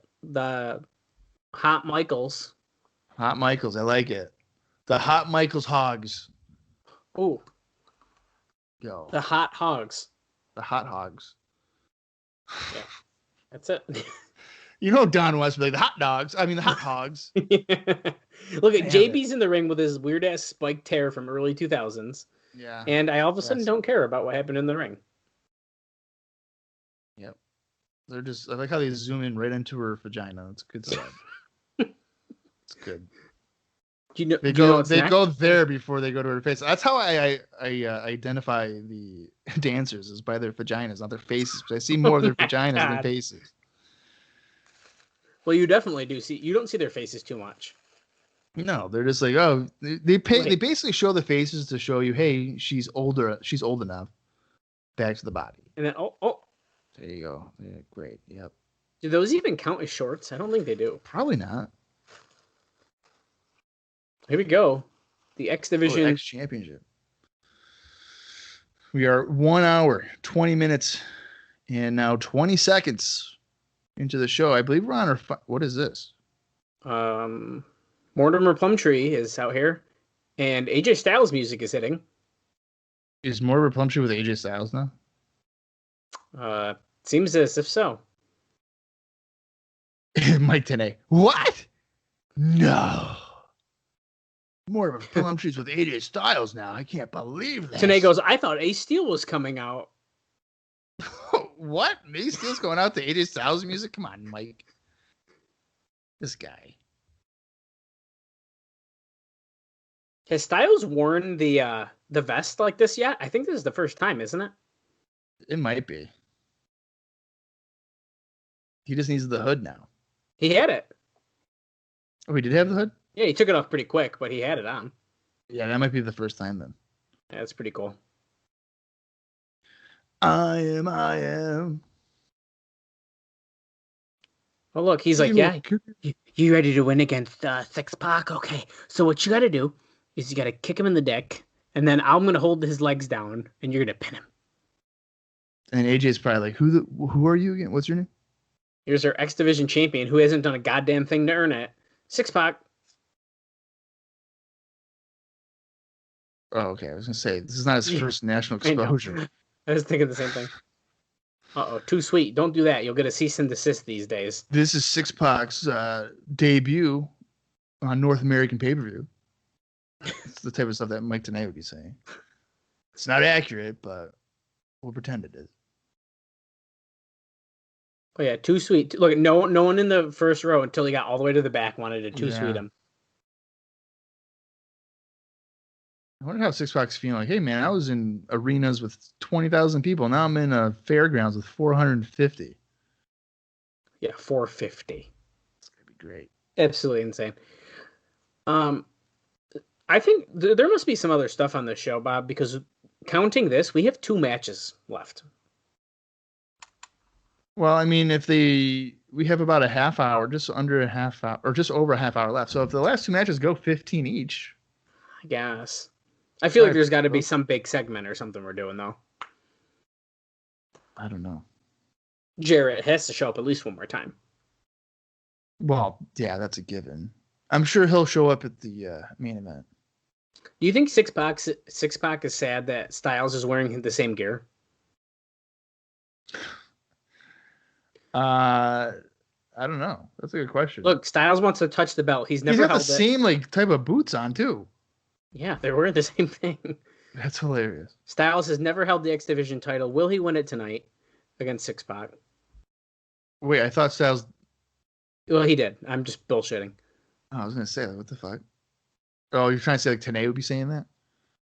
Hot Michaels. Hot Michaels, I like it. The Hot Michaels Hogs. Ooh, Go. the Hot Hogs. The Hot Hogs. Yeah, that's it. You know Don West would be like, the Hot Dogs. I mean, the Hot Hogs. Look at JB's in the ring with his weird ass spiked hair from early 2000s. Yeah. And I all of a sudden don't care about what happened in the ring. Yep. They're just, I like how they zoom in right into her vagina. It's good stuff. It's good. Do you know, They do you know go what's they next? go there before they go to her face. That's how I identify the dancers, is by their vaginas, not their faces. I see more of their vaginas than God. faces. Well, you definitely do see. You don't see their faces too much. No, they're just like, oh, they basically show the faces to show you, hey, she's older, she's old enough. Back to the body. And then oh, There you go. Yeah, great. Yep. do those even count as shorts? I don't think they do. Probably not. Here we go. The X Division. X Championship. We are 1 hour, 20 minutes, and now 20 seconds into the show. I believe we're on our. What is this? Mortimer Plumtree is out here, and AJ Styles music is hitting. Is Mortimer Plumtree with AJ Styles now? Seems as if so. Mike Tenay. What? No. Mortimer Plumtree's with AJ Styles now. I can't believe that. Tenay goes, I thought Ace Steel was coming out. What? Ace Steel's going out to AJ Styles music? Come on, Mike. This guy. Has Styles worn the vest like this yet? I think this is the first time, isn't it? It might be. He just needs the hood now. He had it. Oh, he did have the hood? Yeah, he took it off pretty quick, but he had it on. Yeah, that might be the first time then. Yeah, that's pretty cool. I am. Oh, look, he's like, yeah, you ready to win against Syxx-Pac? Okay, so what you got to do is you got to kick him in the dick, and then I'm going to hold his legs down, and you're going to pin him. And AJ's probably like, who are you again? What's your name? Here's our X Division champion who hasn't done a goddamn thing to earn it. Syxx-Pac. Oh, okay. I was going to say, this is not his first national exposure. I was thinking the same thing. Uh-oh, too sweet. Don't do that. You'll get a cease and desist these days. This is Syxx-Pac's debut on North American pay-per-view. It's the type of stuff that Mike Tenay would be saying. It's not accurate, but we'll pretend it is. Oh, yeah, too sweet. Look, no one in the first row until he got all the way to the back wanted to too sweet him. I wonder how Syxx-Pac's feeling. Like, hey, man, I was in arenas with 20,000 people. Now I'm in a fairgrounds with 450. Yeah, 450. It's going to be great. Absolutely insane. I think there must be some other stuff on this show, Bob, because counting this, we have 2 matches left. Well, I mean, we have about a half hour, just under a half hour, or just over a half hour left. So if the last 2 matches go 15 each. I guess. I feel like there's got to be some big segment or something we're doing, though. I don't know. Jarrett has to show up at least one more time. Well, yeah, that's a given. I'm sure he'll show up at the main event. Do you think Syxx-Pac is sad that Styles is wearing the same gear? I don't know. That's a good question. Look, Styles wants to touch the belt. He's He's never got held the it. same type of boots on too. Yeah, they're wearing the same thing. That's hilarious. Styles has never held the X Division title. Will he win it tonight against Syxx-Pac? Wait, I thought Styles. Well, he did. I'm just bullshitting. Oh, I was gonna say, like, what the fuck? Oh, you're trying to say like Tenay would be saying that?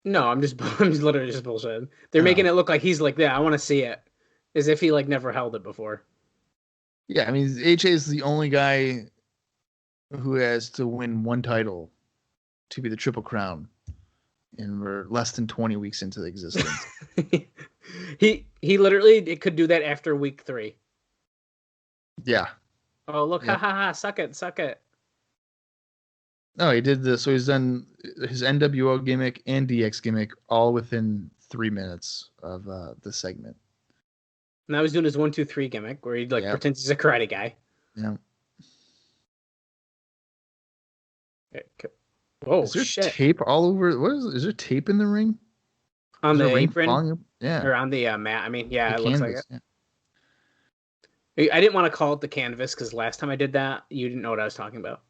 No, I'm literally just bullshitting. They're making it look like he's like, yeah, I want to see it, as if he like never held it before. Yeah, I mean, AJ is the only guy who has to win one title to be the Triple Crown, and we're less than 20 weeks into the existence. he literally could do that after week 3. Yeah. Oh, look, Yep. ha, suck it. No, he did this. So he's done his NWO gimmick and DX gimmick all within 3 minutes of the segment. Now he's doing his 1, 2, 3 gimmick where he pretends he's a karate guy. Yeah. Whoa, is there shit. tape all over? Is there tape in the ring? On the apron? Yeah. Or on the mat. I mean, yeah, it looks like it. Yeah. I didn't want to call it the canvas because last time I did that, you didn't know what I was talking about.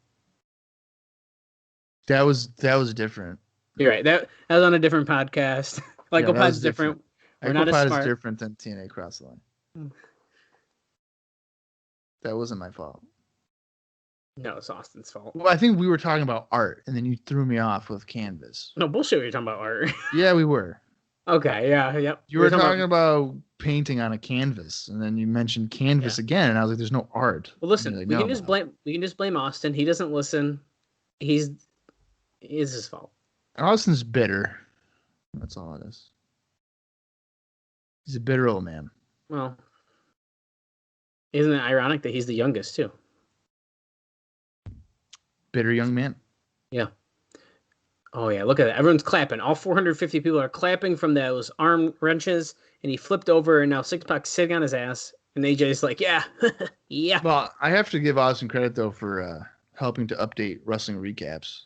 That was different. You're right. That was on a different podcast. Pod's different. We're not as smart. Is different than TNA Cross the Line. That wasn't my fault. No, it's Austin's fault. Well, I think we were talking about art, and then you threw me off with canvas. No, bullshit, we were talking about art. Yeah, we were. Okay, yeah, yep. You were talking about painting on a canvas, and then you mentioned canvas again, and I was like, "There's no art." Well, listen, we can just blame Austin. He doesn't listen. It's his fault. Austin's bitter. That's all it is. He's a bitter old man. Well, isn't it ironic that he's the youngest too? Bitter young man. Yeah. Oh, yeah, look at that. Everyone's clapping. All 450 people are clapping from those arm wrenches, and he flipped over, and now Syxx-Pac's sitting on his ass, and AJ's like, yeah, yeah. Well, I have to give Austin credit, though, for helping to update wrestling recaps.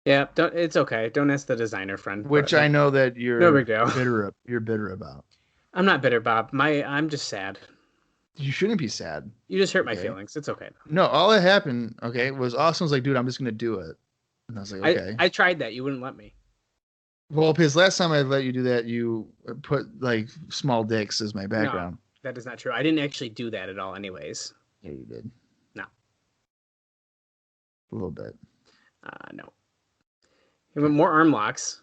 Yeah, it's okay. Don't ask the designer friend. Which I know that you're no big deal. You're bitter about. I'm not bitter, Bob. I'm just sad. You shouldn't be sad. You just hurt my feelings. It's okay. No, all that happened, was Austin was like, dude, I'm just going to do it. And I was like, okay. I tried that. You wouldn't let me. Well, because last time I let you do that, you put like small dicks as my background. No, that is not true. I didn't actually do that at all anyways. Yeah, you did. No. A little bit. No. Even more arm locks.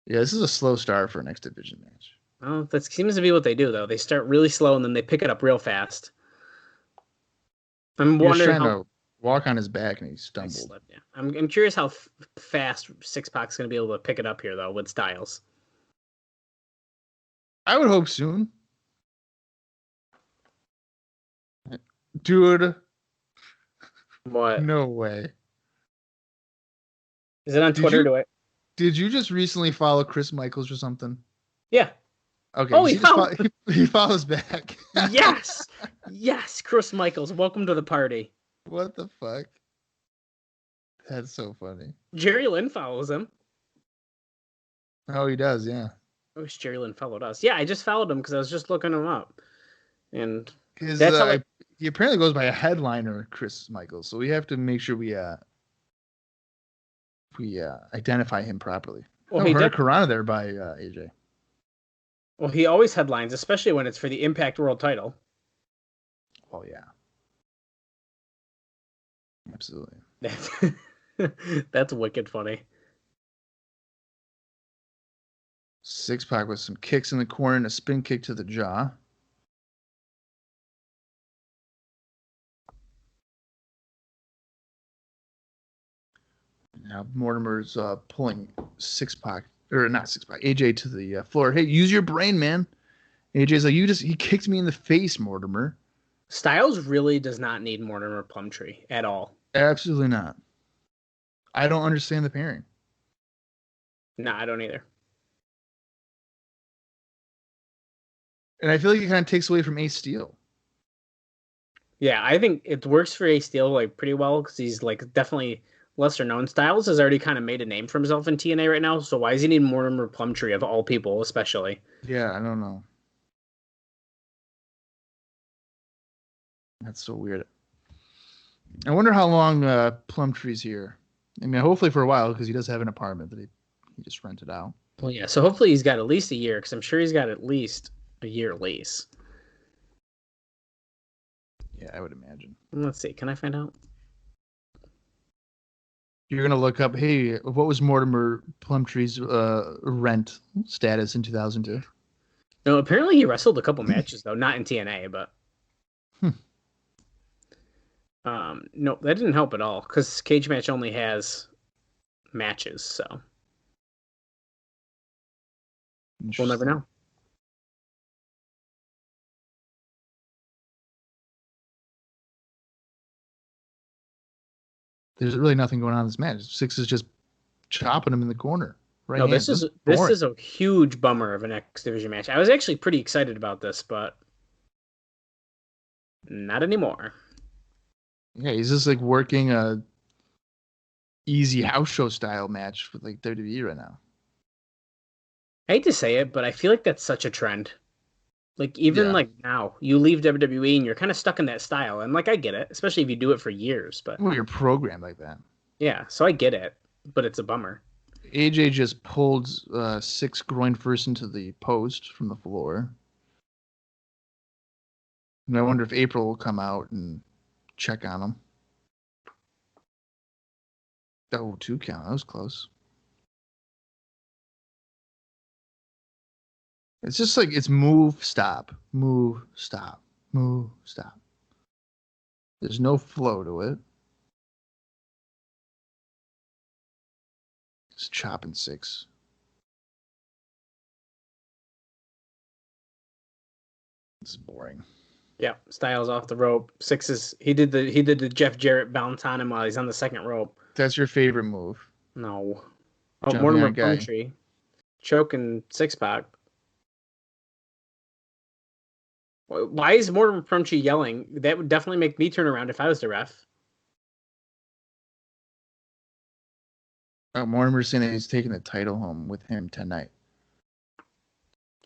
Yeah, this is a slow start for an X Division match. Oh, that seems to be what they do, though. They start really slow and then they pick it up real fast. I'm wondering how... walk on his back and he stumbled. Slipped, yeah. I'm curious how fast Syxx-Pac's going to be able to pick it up here, though, with Styles. I would hope soon. Dude. What? No way. Is it on Twitter? Did you just recently follow Chris Michaels or something? Yeah. Okay. Oh, he follows back. Yes. Yes, Chris Michaels. Welcome to the party. What the fuck? That's so funny. Jerry Lynn follows him. Oh, he does, yeah. I wish Jerry Lynn followed us. Yeah, I just followed him because I was just looking him up. And that's he apparently goes by a headliner, Chris Michaels. So we have to make sure we identify him properly. Well, he heard Karana there by AJ. Well, he always headlines, especially when it's for the Impact World title. Oh, yeah. Absolutely. That's wicked funny. Syxx-Pac with some kicks in the corner and a spin kick to the jaw. Now Mortimer's pulling Syxx-Pac, or not Syxx-Pac, AJ to the floor. Hey, use your brain, man. AJ's like, he kicked me in the face, Mortimer. Styles really does not need Mortimer Plumtree at all. Absolutely not. I don't understand the pairing. No, I don't either. And I feel like it kind of takes away from Ace Steel. Yeah, I think it works for Ace Steel like pretty well because he's like definitely lesser known. Styles has already kind of made a name for himself in TNA right now, so why does he need Mortimer Plumtree of all people, especially? Yeah, I don't know. That's so weird. I wonder how long Plumtree's here. I mean, hopefully for a while because he does have an apartment that he just rented out. Well, yeah, so hopefully he's got at least a year because I'm sure he's got at least a year lease. Yeah, I would imagine. Let's see. Can I find out? You're going to look up, hey, what was Mortimer Plumtree's rent status in 2002? No, apparently he wrestled a couple matches, though. Not in TNA, but... No, that didn't help at all, because Cage Match only has matches, so... We'll never know. there's really nothing going on in this match. Syxx is just chopping him in the corner. Right. No, this is a huge bummer of an X Division match. I was actually pretty excited about this, but not anymore. Yeah, he's just like working a easy house show style match with like WWE right now. I hate to say it, but I feel like that's such a trend. Like even like now, you leave WWE and you're kind of stuck in that style. And like I get it, especially if you do it for years. But well, you're programmed like that. Yeah, so I get it, but it's a bummer. AJ just pulled Syxx groin first into the post from the floor. And I wonder if April will come out and check on him. Oh, 2 count. That was close. It's just like it's move, stop, move, stop, move, stop. There's no flow to it. It's chopping Syxx. It's boring. Yeah, Styles off the rope. He did the Jeff Jarrett bounce on him while he's on the second rope. That's your favorite move? No. Oh, Mortimer Plumtree. Choking Syxx-Pac. Why is Mortimer Plumtree yelling? That would definitely make me turn around if I was the ref. Mortimer's saying that he's taking the title home with him tonight.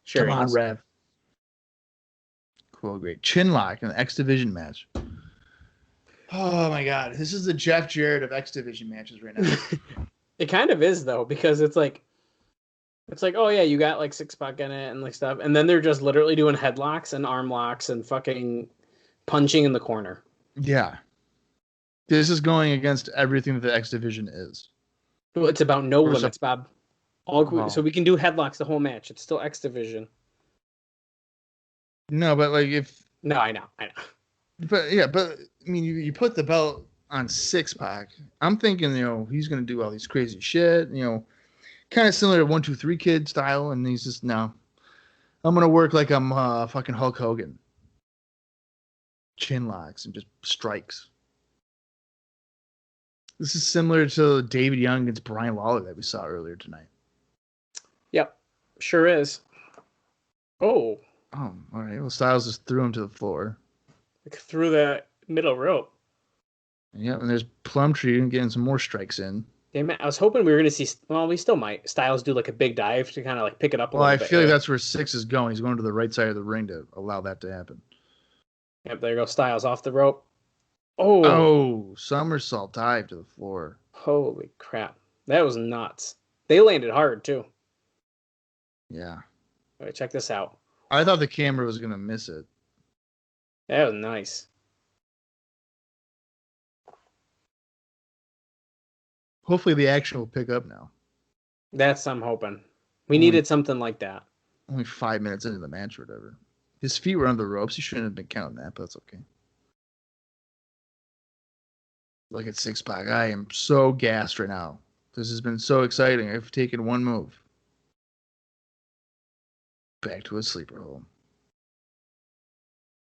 Sure. Come on, Rev. Cool, great. Chinlock in the X Division match. Oh my God. This is the Jeff Jarrett of X Division matches right now. It kind of is, though, because it's like, oh yeah, you got like Syxx-Pac in it and like stuff, and then they're just literally doing headlocks and arm locks and fucking punching in the corner. Yeah, this is going against everything that the X Division is. Well, it's about no limits, Bob. So we can do headlocks the whole match. It's still X Division. No, but like if I know. But yeah, but I mean, you put the belt on Syxx-Pac. I'm thinking, he's gonna do all these crazy shit, kind of similar to 1, 2, 3 Kid style, and he's just no. I'm gonna work like I'm fucking Hulk Hogan. Chin locks and just strikes. This is similar to David Young against Brian Lawler that we saw earlier tonight. Yep, sure is. Oh, all right. Well, Styles just threw him to the floor. Through the middle rope. Yeah, and there's Plumtree getting some more strikes in. Damn it, I was hoping we were going to see, well, we still might, Styles do like a big dive to kind of like pick it up a little bit. Well, I feel like that's where Syxx is going. He's going to the right side of the ring to allow that to happen. Yep, there goes Styles off the rope. Oh. Oh, somersault dive to the floor. Holy crap. That was nuts. They landed hard, too. Yeah. All right, check this out. I thought the camera was going to miss it. That was nice. Hopefully the action will pick up now. That's I'm hoping. We needed something like that. Only 5 minutes into the match or whatever. His feet were on the ropes. He shouldn't have been counting that, but that's okay. Look at Syxx-Pac. I am so gassed right now. This has been so exciting. I've taken one move. Back to a sleeper hole.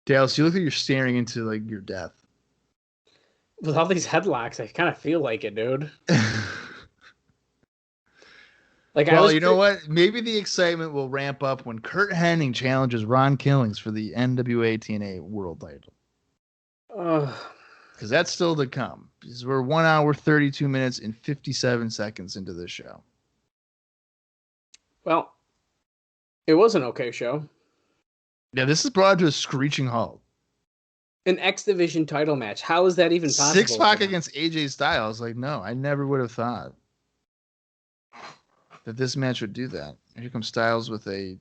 Dallas, you look like you're staring into like your death. With all these headlocks, I kind of feel like it, dude. Well, you know what? Maybe the excitement will ramp up when Curt Hennig challenges Ron Killings for the NWA-TNA World Title. Because that's still to come. Because we're 1 hour, 32 minutes, and 57 seconds into this show. Well, it was an okay show. Yeah, this is brought to a screeching halt. An X Division title match. How is that even possible? Syxx-Pac against AJ Styles. Like, no, I never would have thought that this match would do that. Here comes Styles with a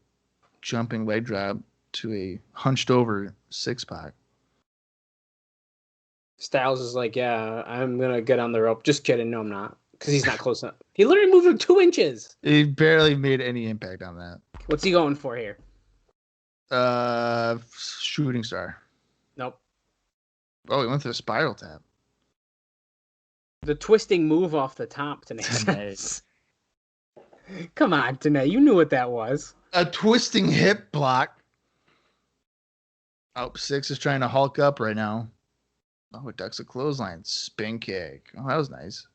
jumping leg drop to a hunched over Syxx-Pac. Styles is like, yeah, I'm going to get on the rope. Just kidding. No, I'm not. Because he's not close enough. He literally moved him 2 inches. He barely made any impact on that. What's he going for here? Shooting star. Nope. Oh, he went for a spiral tap. The twisting move off the top, Tanae. Come on, Tanae. You knew what that was. A twisting hip block. Oh, Syxx is trying to Hulk up right now. Oh, it ducks a clothesline. Spin kick. Oh, that was nice.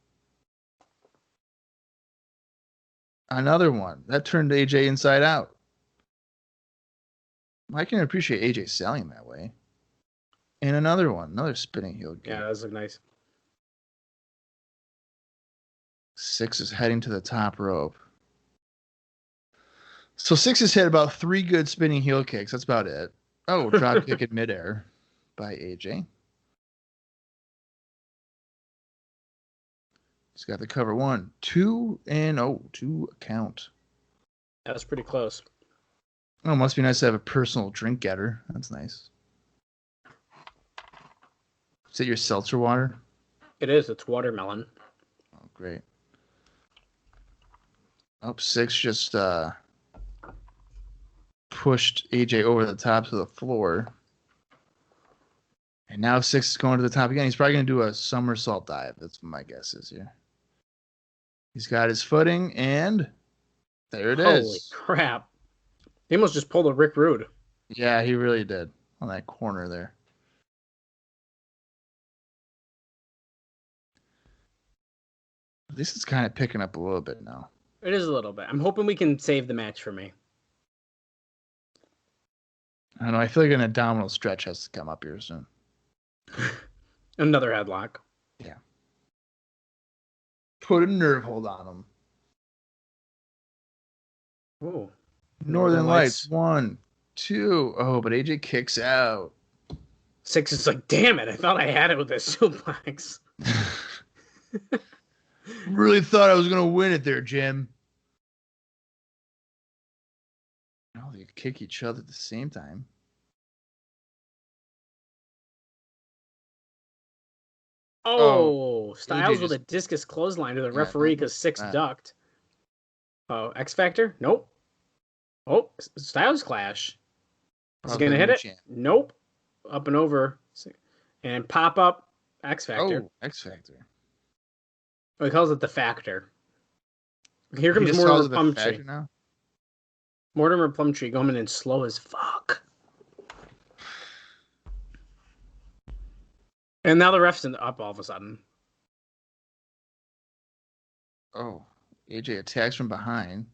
Another one. That turned AJ inside out. I can appreciate AJ selling that way. And another one. Another spinning heel kick. Yeah, that look nice. Syxx is heading to the top rope. So Syxx has hit about 3 good spinning heel kicks. That's about it. Oh, drop kick in midair by AJ. He's got the cover 1, 2, and 2 count. That was pretty close. Oh, must be nice to have a personal drink getter. That's nice. Is it your seltzer water? It is. It's watermelon. Oh, great. Oh, Syxx just pushed AJ over the top to the floor. And now Syxx is going to the top again. He's probably going to do a somersault dive. That's what my guess is here. He's got his footing, and there it is. Holy crap. He almost just pulled a Rick Rude. Yeah, he really did on that corner there. This is kind of picking up a little bit now. It is a little bit. I'm hoping we can save the match for me. I don't know. I feel like an abdominal stretch has to come up here soon. Another headlock. Yeah. Put a nerve hold on him. Ooh. Northern Lights. 1, 2. Oh, but AJ kicks out. Syxx is like, damn it. I thought I had it with a suplex. Really thought I was going to win it there, Jim. Oh, they kick each other at the same time. Oh, Styles AJ with a discus clothesline to the referee because Syxx ducked. Oh, X Factor? Nope. Oh, Styles Clash. Is he going to hit it? Nope. Up and over. And pop up X Factor. Oh, X Factor. Oh, he calls it the Factor. Here comes Mortimer Plumtree. Mortimer Plumtree going in slow as fuck. And now the ref's up all of a sudden. Oh, AJ attacks from behind.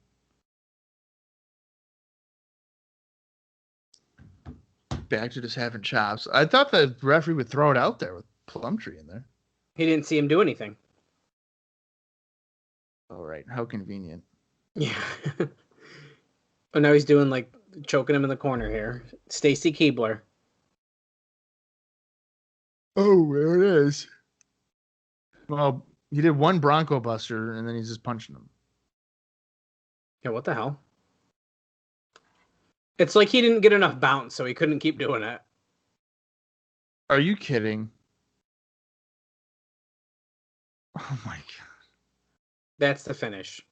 Back to just having chops. I thought the referee would throw it out there with Plumtree in there. He didn't see him do anything. All right, how convenient. Yeah. But now he's doing like choking him in the corner here. Stacy Keibler. Oh, there it is. Well, he did one Bronco Buster, and then he's just punching him. Yeah, what the hell? It's like he didn't get enough bounce, so he couldn't keep doing it. Are you kidding? Oh, my God. That's the finish.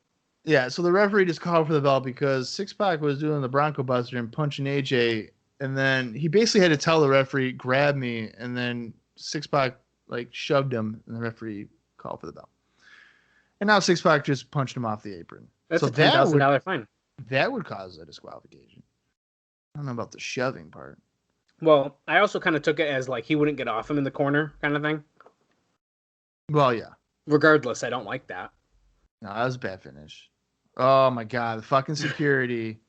Yeah, so the referee just called for the bell because Syxx-Pac was doing the Bronco Buster and punching AJ, and then he basically had to tell the referee, grab me, and then Syxx-Pac shoved him, and the referee called for the bell. And now Syxx-Pac just punched him off the apron. That's a $10,000 fine. That would cause a disqualification. I don't know about the shoving part. Well, I also kind of took it as like he wouldn't get off him in the corner kind of thing. Well, yeah. Regardless, I don't like that. No, that was a bad finish. Oh, my God. The fucking security.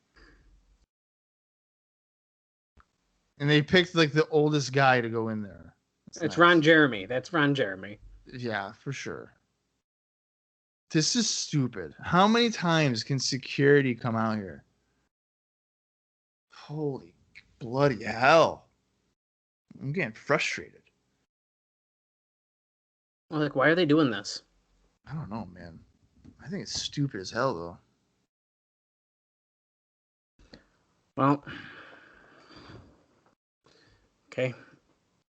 And they picked the oldest guy to go in there. It's nice. Ron Jeremy. That's Ron Jeremy. Yeah, for sure. This is stupid. How many times can security come out here? Holy bloody hell. I'm getting frustrated. Well, why are they doing this? I don't know, man. I think it's stupid as hell, though. Well, okay.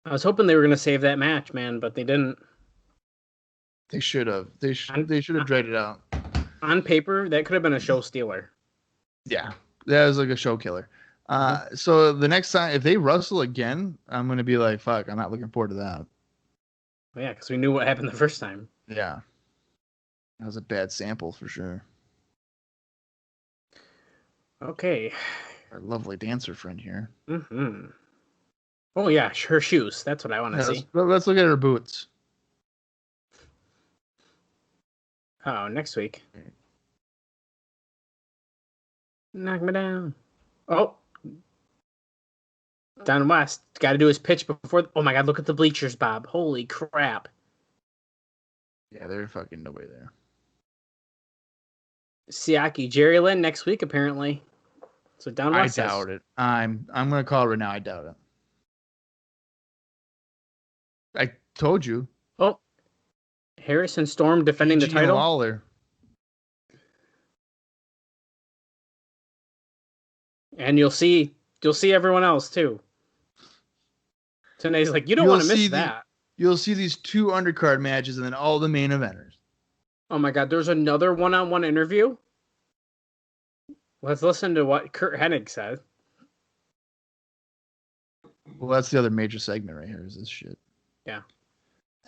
I was hoping they were going to save that match, man, but they didn't. They should have. They should have dragged it out. On paper, that could have been a show stealer. Yeah, that was like a show killer. So the next time, if they wrestle again, I'm going to be like, fuck, I'm not looking forward to that. Yeah, because we knew what happened the first time. Yeah. That was a bad sample for sure. Okay. Our lovely dancer friend here. Mm-hmm. Oh yeah, her shoes. That's what I want to Yeah, see. let's look at her boots. Oh, next week. Knock me down. Oh, down west. Got to do his pitch before. Oh my God! Look at the bleachers, Bob. Holy crap! Yeah, they're fucking nobody there. Siaki, Jerry Lynn next week apparently. So down west. I doubt it. I'm gonna call it right now. I doubt it. I told you. Oh, Harrison Storm defending the title. Lawler. And you'll see everyone else too. Today's like, you don't want to miss that. You'll see these 2 undercard matches and then all the main eventers. Oh my God, there's another one-on-one interview. Let's listen to what Curt Hennig said. Well, that's the other major segment right here is this shit. Yeah.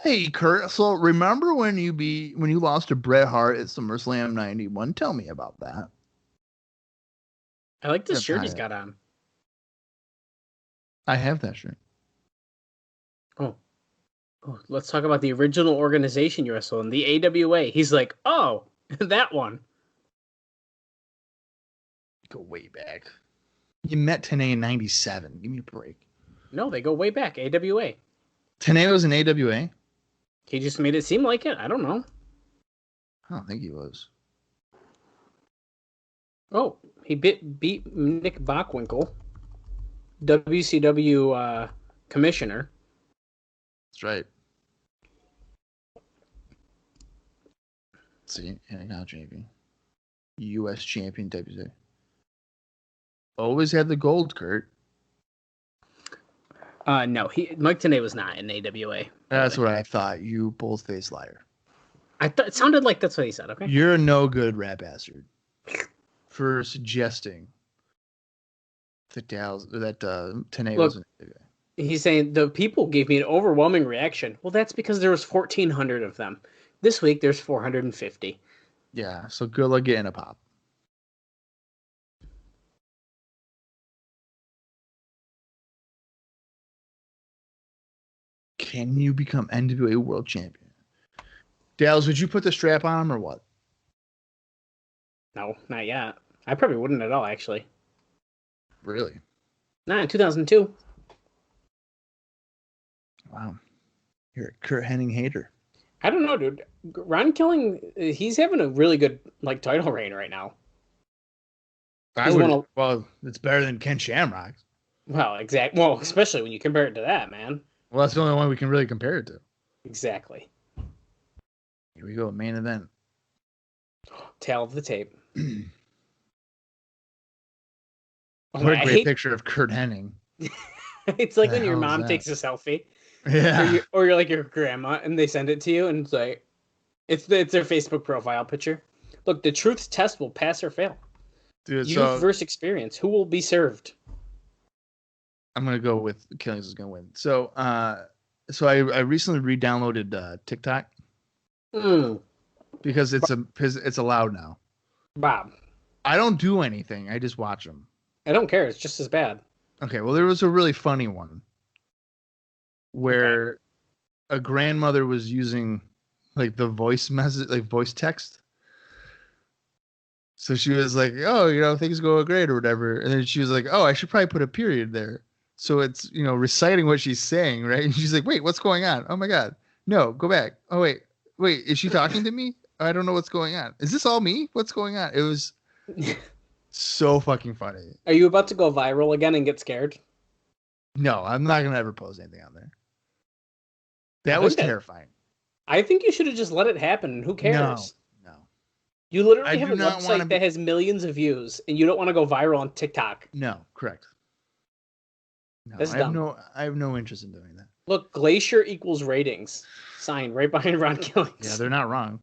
Hey, Curt. So remember when you lost to Bret Hart at SummerSlam 91? Tell me about that. I like this shirt he's got on. I have that shirt. Oh, let's talk about the original organization you wrestled in, the AWA. He's like, oh, that one. Go way back. You met TNA in 97. Give me a break. No, they go way back. AWA. TNA was in AWA? He just made it seem like it. I don't know. I don't think he was. Oh, he beat Nick Bockwinkel, WCW commissioner. That's right. See, and now JV. U.S. champion WCW. Always had the gold, Curt. No, Mike Tenay was not in AWA. That's what I thought. You bold-faced liar. I thought it sounded like that's what he said. Okay. You're a no-good rat bastard for suggesting that Tenay was in AWA. He's saying the people gave me an overwhelming reaction. Well, that's because there was 1,400 of them. This week there's 450. Yeah, so good luck getting a pop. Can you become NWA World Champion? Dallas, would you put the strap on him or what? No, not yet. I probably wouldn't at all, actually. Really? Not in 2002. Wow. You're a Curt Hennig hater. I don't know, dude. Ron Killing, he's having a really good title reign right now. Well, it's better than Ken Shamrock's. Well, exactly. Well, especially when you compare it to that, man. Well, that's the only one we can really compare it to. Exactly. Here we go, main event. Tail of the tape. What a great picture of Curt Hennig. It's like when your mom takes a selfie. Yeah. Or you're like your grandma and they send it to you and it's like, it's their Facebook profile picture. Look, the truth test will pass or fail. Dude, Youth versus experience. Who will be served? I'm going to go with Killings is going to win. So I recently re-downloaded TikTok. Because it's allowed now. Bob. I don't do anything. I just watch them. I don't care. It's just as bad. Okay, well, there was a really funny one where a grandmother was using like the voice message, like voice text. So she was like, oh, things go great or whatever. And then she was like, oh, I should probably put a period there. So it's, reciting what she's saying, right? And she's like, wait, what's going on? Oh my God. No, go back. Oh, wait, is she talking to me? I don't know what's going on. Is this all me? What's going on? It was so fucking funny. Are you about to go viral again and get scared? No, I'm not going to ever post anything on there. That was terrifying. I think you should have just let it happen. Who cares? No. You literally have a website that has millions of views, and you don't want to go viral on TikTok. No, correct. No, That's dumb. I have no interest in doing that. Look, Glacier equals ratings. Sign right behind Ron Killings. Yeah, they're not wrong.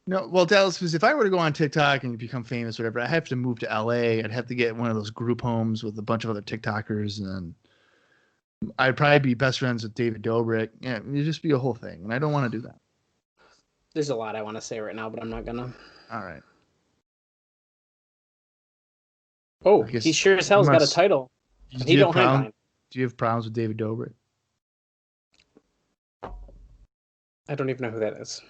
No, well, Dallas, because if I were to go on TikTok and become famous, or whatever, I have to move to LA. I'd have to get one of those group homes with a bunch of other TikTokers, and I'd probably be best friends with David Dobrik. Yeah, it'd just be a whole thing, and I don't want to do that. There's a lot I want to say right now, but I'm not gonna. All right. Oh, he sure as hell's got a title. You he don't headline. Do you have problems with David Dobrik? I don't even know who that is.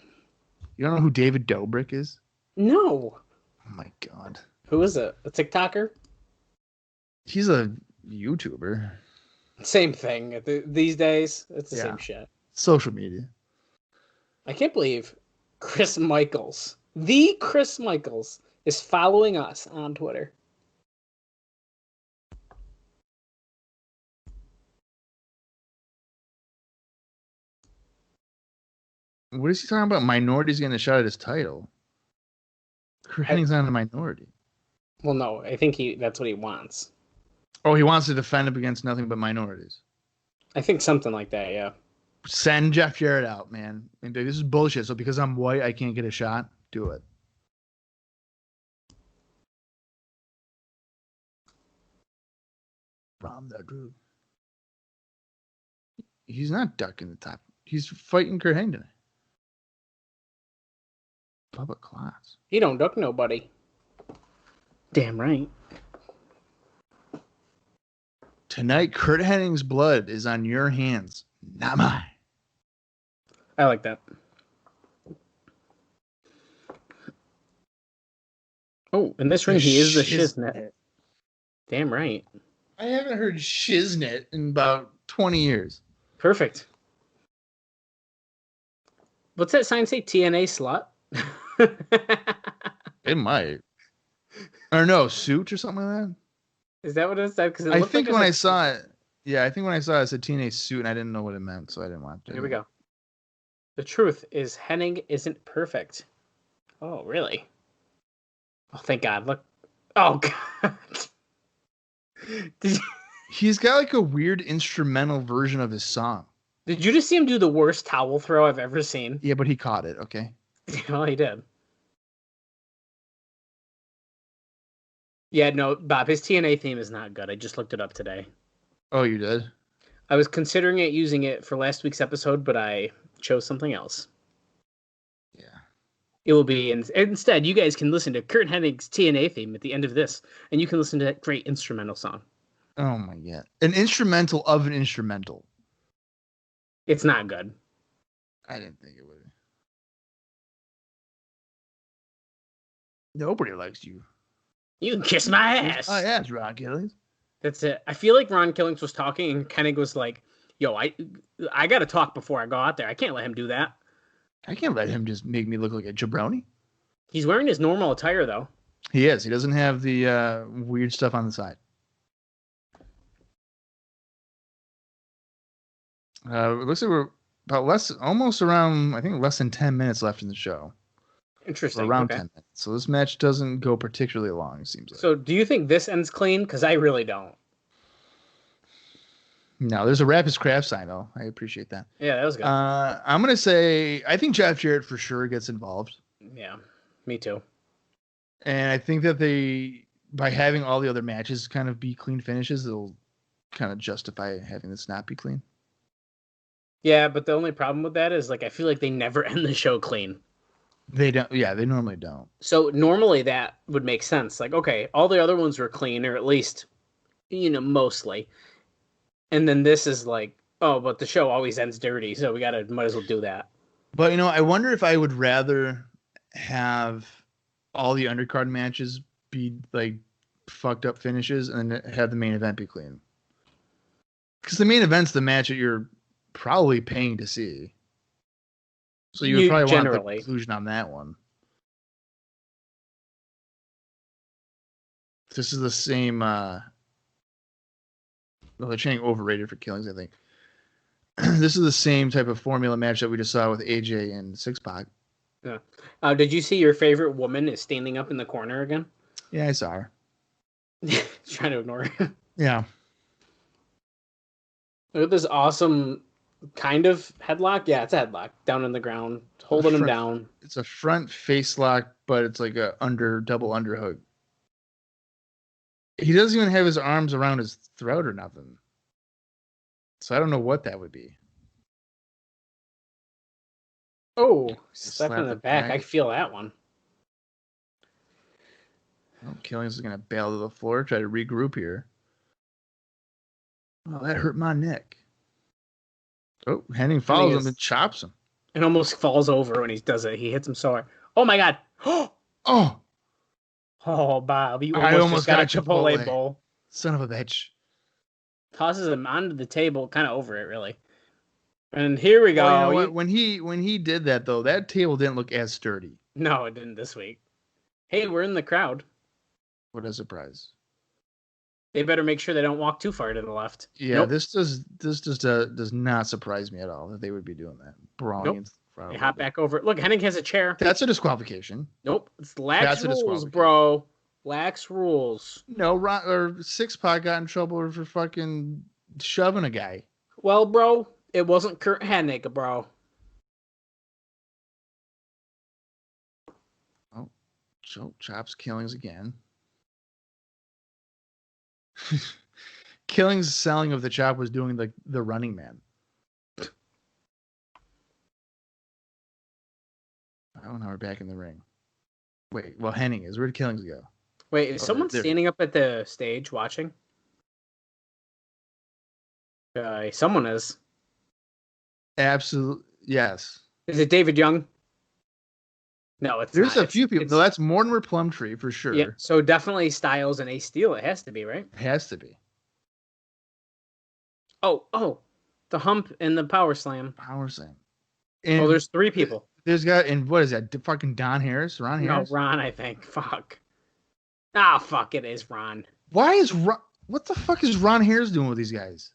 You don't know who David Dobrik is? No. Oh my god. Who is it? A TikToker? He's a YouTuber. Same thing. These days, it's the same shit. Social media. I can't believe Chris Michaels, the Chris Michaels, is following us on Twitter. What is he talking about? Minorities getting a shot at his title. Curt Hennig's not a minority. Well, no, I think that's what he wants. Oh, he wants to defend him against nothing but minorities. I think something like that, yeah. Send Jeff Jarrett out, man. And this is bullshit. So because I'm white, I can't get a shot? Do it. From that dude. He's not ducking the top. He's fighting Curt Hennig tonight. Public class. He don't duck nobody. Damn right. Tonight, Curt Hennig's blood is on your hands, not mine. I like that. Oh, in this ring, he is the Shiznit. Damn right. I haven't heard Shiznit in about 20 years. Perfect. What's that sign say? TNA slut? It might. Or no, suit or something like that. Is that what it said? Because I think when I saw it, I think when I saw it, it said TNA suit, and I didn't know what it meant, so I didn't watch it. Here we go. The truth is Hennig isn't perfect. Oh, really? Oh, thank God. Look. Oh, God. He's got like a weird instrumental version of his song. Did you just see him do the worst towel throw I've ever seen? Yeah, but he caught it, okay? Well, he did. Yeah, no, Bob, his TNA theme is not good. I just looked it up today. Oh, you did? I was considering using it for last week's episode, but I chose something else. Yeah. It will be, instead, you guys can listen to Curt Hennig's TNA theme at the end of this, and you can listen to that great instrumental song. Oh, my God. An instrumental of an instrumental. It's not good. I didn't think it would. Nobody likes you. You can kiss my ass. Oh, yeah, it's Ron Killings. That's it. I feel like Ron Killings was talking, and Hennig was like, yo, I got to talk before I go out there. I can't let him do that. I can't let him just make me look like a jabroni. He's wearing his normal attire, though. He is. He doesn't have the weird stuff on the side. It looks like we're about almost around, I think, less than 10 minutes left in the show. Interesting. Around 10 minutes. So this match doesn't go particularly long, it seems like. So do you think this ends clean? Because I really don't. No, there's a Rapid Craft sign, though. I appreciate that. Yeah, that was good. I'm going to say, I think Jeff Jarrett for sure gets involved. Yeah, me too. And I think that by having all the other matches kind of be clean finishes, it'll kind of justify having this not be clean. Yeah, but the only problem with that is, like, I feel like they never end the show clean. They don't. Yeah, they normally don't. So normally that would make sense. Like, okay, all the other ones were clean, or at least, mostly. And then this is like, oh, but the show always ends dirty, so might as well do that. But, I wonder if I would rather have all the undercard matches be, like, fucked up finishes and then have the main event be clean. Because the main event's the match that you're probably paying to see. So you would probably want the conclusion on that one. This is the same. Well, they're saying overrated for killings, I think. This is the same type of formula match that we just saw with AJ and Syxx-Pac. Yeah. Did you see your favorite woman is standing up in the corner again? Yeah, I saw her. Trying to ignore her. Yeah. Look at this awesome kind of headlock. Yeah, it's a headlock. Down on the ground. Holding him down. It's a front face lock, but it's like a double underhook. He doesn't even have his arms around his throat or nothing. So I don't know what that would be. Oh, slap in the back. I feel that one. Oh, Killings is going to bail to the floor, try to regroup here. Oh, that hurt my neck. Oh, Hennig follows him and chops him. And almost falls over when he does it. He hits him so hard. Oh my god! Oh! Oh, Bob, you I almost just got a Chipotle bowl. Son of a bitch. Tosses him onto the table, kind of over it, really. And here we go. Well, you know what? When he did that, though, that table didn't look as sturdy. No, it didn't this week. Hey, we're in the crowd. What a surprise. They better make sure they don't walk too far to the left. Yeah, nope. this does not surprise me at all that they would be doing that. Brawling into the crowd. They hop back over. Look, Hennig has a chair. That's a disqualification. Nope. It's lax rules, bro. Lax rules. No, Syxx-Pac got in trouble for fucking shoving a guy. Well, bro, it wasn't Curt Hennig, bro. Oh, so chops Killings again. Killings' selling of the chop was doing the running man. Oh, now we're back in the ring. Wait, well, Hennig is. Where did Killings go? Wait, is someone standing up at the stage watching? Someone is. Absolutely, yes. Is it David Young? No, it's There's not. a few people. No, that's Mortimer Plumtree for sure. Yeah, so definitely Styles and Ace Steel. It has to be, right? It has to be. Oh, the hump and the power slam. Power slam. And there's 3 people. There's got, and what is that? Fucking Don Harris? Ron Harris? No, Ron, I think. Fuck. Ah, fuck, it is Ron. Why is Ron? What the fuck is Ron Harris doing with these guys?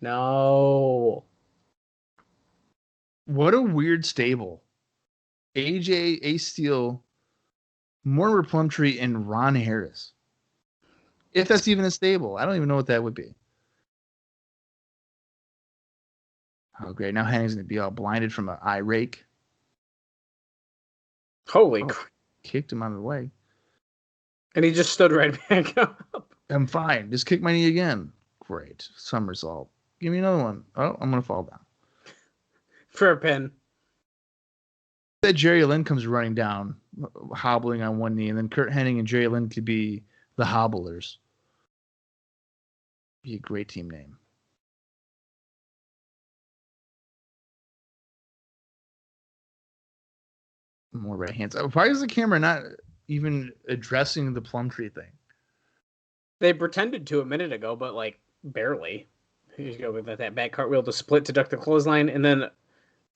No. What a weird stable. AJ, Ace Steel, Mortimer Plumtree, and Ron Harris. If that's even a stable. I don't even know what that would be. Oh, great. Now Hennig's going to be all blinded from an eye rake. Holy crap. Kicked him out of the way. And he just stood right back up. I'm fine. Just kick my knee again. Great. Somersault. Give me another one. Oh, I'm going to fall down. For a pin. That Jerry Lynn comes running down, hobbling on one knee, and then Curt Hennig and Jerry Lynn could be the hobblers. Be a great team name. More right hands. Why is the camera not even addressing the Plumtree thing? They pretended to a minute ago, but like barely. Here you go with that back cartwheel to split to duck the clothesline, and then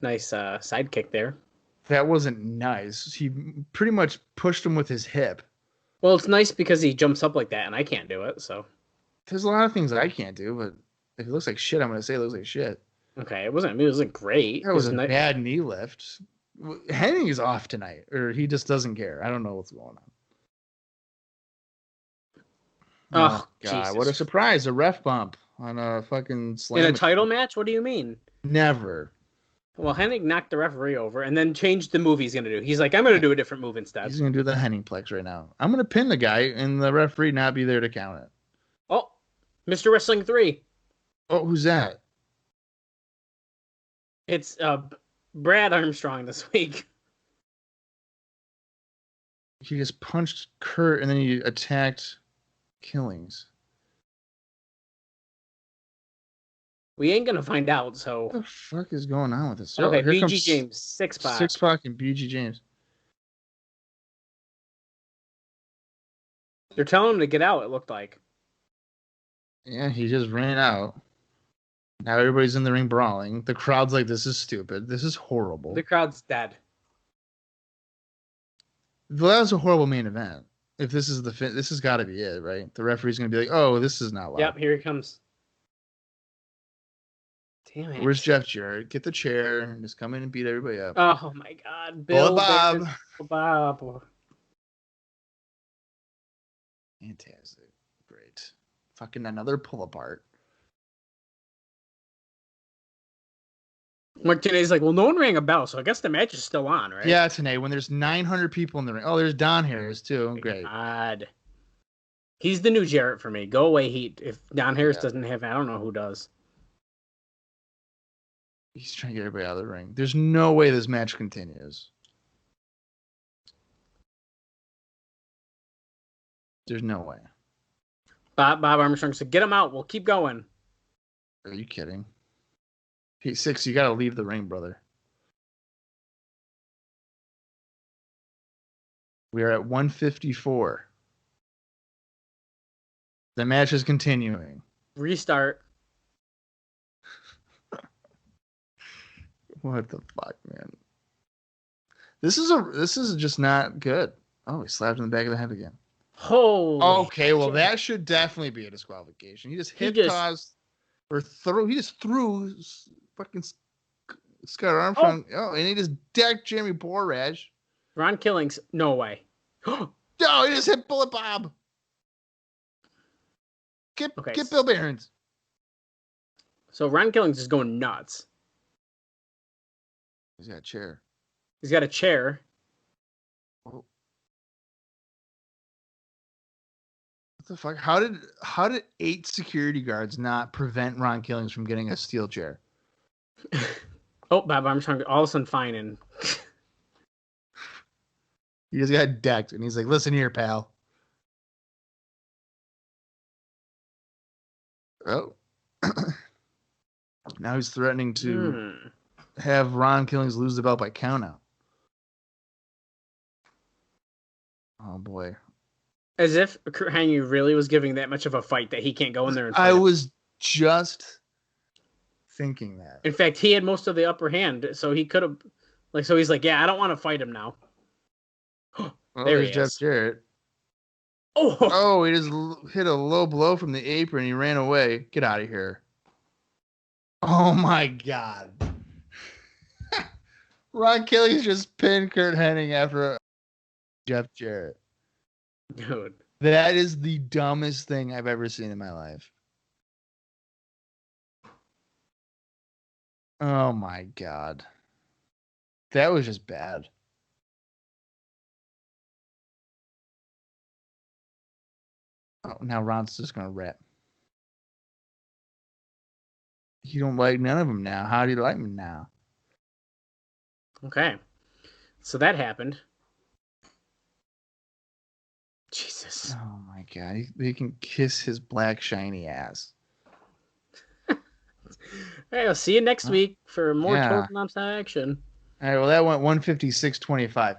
nice side kick there. That wasn't nice. He pretty much pushed him with his hip. Well, it's nice because he jumps up like that, and I can't do it. So there's a lot of things I can't do, but if it looks like shit, I'm gonna say it looks like shit. Okay, it wasn't great. That was a bad knee lift. Hennig is off tonight, or he just doesn't care. I don't know what's going on. Oh, God, Jesus. what a surprise. A ref bump on a fucking slam. In a title match? What do you mean? Never. Well, Hennig knocked the referee over and then changed the move he's going to do. He's like, I'm going to do a different move instead. He's going to do the Hennigplex right now. I'm going to pin the guy and the referee not be there to count it. Oh, Mr. Wrestling 3. Oh, who's that? It's Brad Armstrong this week. He just punched Curt and then he attacked Killings. We ain't gonna find out, so. What the fuck is going on with this? Okay, here BG comes James, Syxx-Pac. Syxx-Pac and BG James. They're telling him to get out, it looked like. Yeah, he just ran out. Now everybody's in the ring brawling. The crowd's like, this is stupid. This is horrible. The crowd's dead. Well, that was a horrible main event. If this is this has got to be it, right? The referee's going to be like, oh, this is not loud. Yep, here he comes. Damn it. Where's Jeff Jarrett? Get the chair and just come in and beat everybody up. Oh, my God. Bill Bob. Bob. Fantastic. Great. Fucking another pull apart. Martinez's like, well, no one rang a bell, so I guess the match is still on, right? Yeah, tonight when there's 900 people in the ring. Oh, there's Don Harris too. Great. God. He's the new Jarrett for me. Go away, Heat. If Don Harris doesn't have, I don't know who does. He's trying to get everybody out of the ring. There's no way this match continues. There's no way. Bob Armstrong said, "Get him out. We'll keep going." Are you kidding? Hey, Syxx, you got to leave the ring, brother. We are at 154. The match is continuing. Restart. What the fuck, man? This is just not good. Oh, he slapped in the back of the head again. Holy Okay, well shit. that should definitely be a disqualification. He just tossed or threw. He just threw fucking Scott Armstrong. Oh, and he just decked Jeremy Borash. Ron Killings. No way. No, he just hit Bullet Bob. Get Bill Behrens. So Ron Killings is going nuts. He's got a chair. He's got a chair. Oh. What the fuck? How did 8 security guards not prevent Ron Killings from getting a steel chair? Oh, Bob Armstrong all of a sudden fine and he just got decked and he's like, "Listen here, pal." Oh. Now he's threatening to have Ron Killings lose the belt by countout. Oh boy. As if Curt Hennig really was giving that much of a fight that he can't go in there and fight I him. was just thinking that. In fact, he had most of the upper hand, so he could have so he's like, "Yeah, I don't want to fight him now." There he Jeff is. Jarrett. Oh, He just hit a low blow from the apron. He ran away. Get out of here. Oh my God. Ron Killings just pinned Curt Hennig after Jeff Jarrett. dude. That is the dumbest thing I've ever seen in my life. Oh my God. That was just bad. Oh, now Ron's just going to rap. You don't like none of them now. How do you like them now? Okay. So that happened. Jesus. Oh my God. He can kiss his black shiny ass. All right, I'll see you next week for more Total Nonstop Action. All right, well, that went 156.25.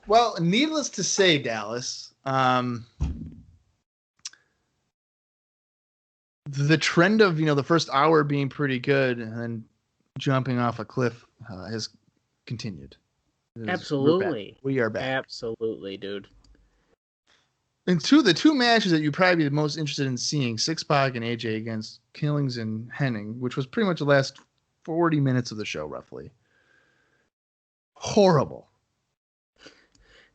Well, needless to say, Dallas, the trend of, the first hour being pretty good and then jumping off a cliff has continued. Absolutely. We are back. Absolutely, dude. And the two matches that you'd probably be the most interested in seeing, Syxx-Pac and AJ against Killings and Hennig, which was pretty much the last 40 minutes of the show, roughly. Horrible.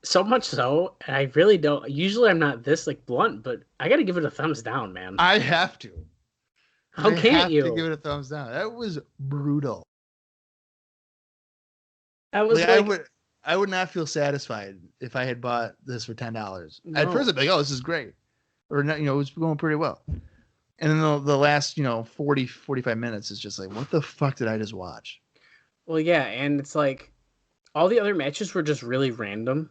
So much so, I really don't. Usually I'm not this blunt, but I got to give it a thumbs down, man. I have to. How can't you? I have to give it a thumbs down. That was brutal. I was I would not feel satisfied if I had bought this for $10. No. At first, I'd be like, "Oh, this is great," or not, it was going pretty well. And then the last 40, 45 minutes is just like, what the fuck did I just watch? Well, yeah, and it's like all the other matches were just really random.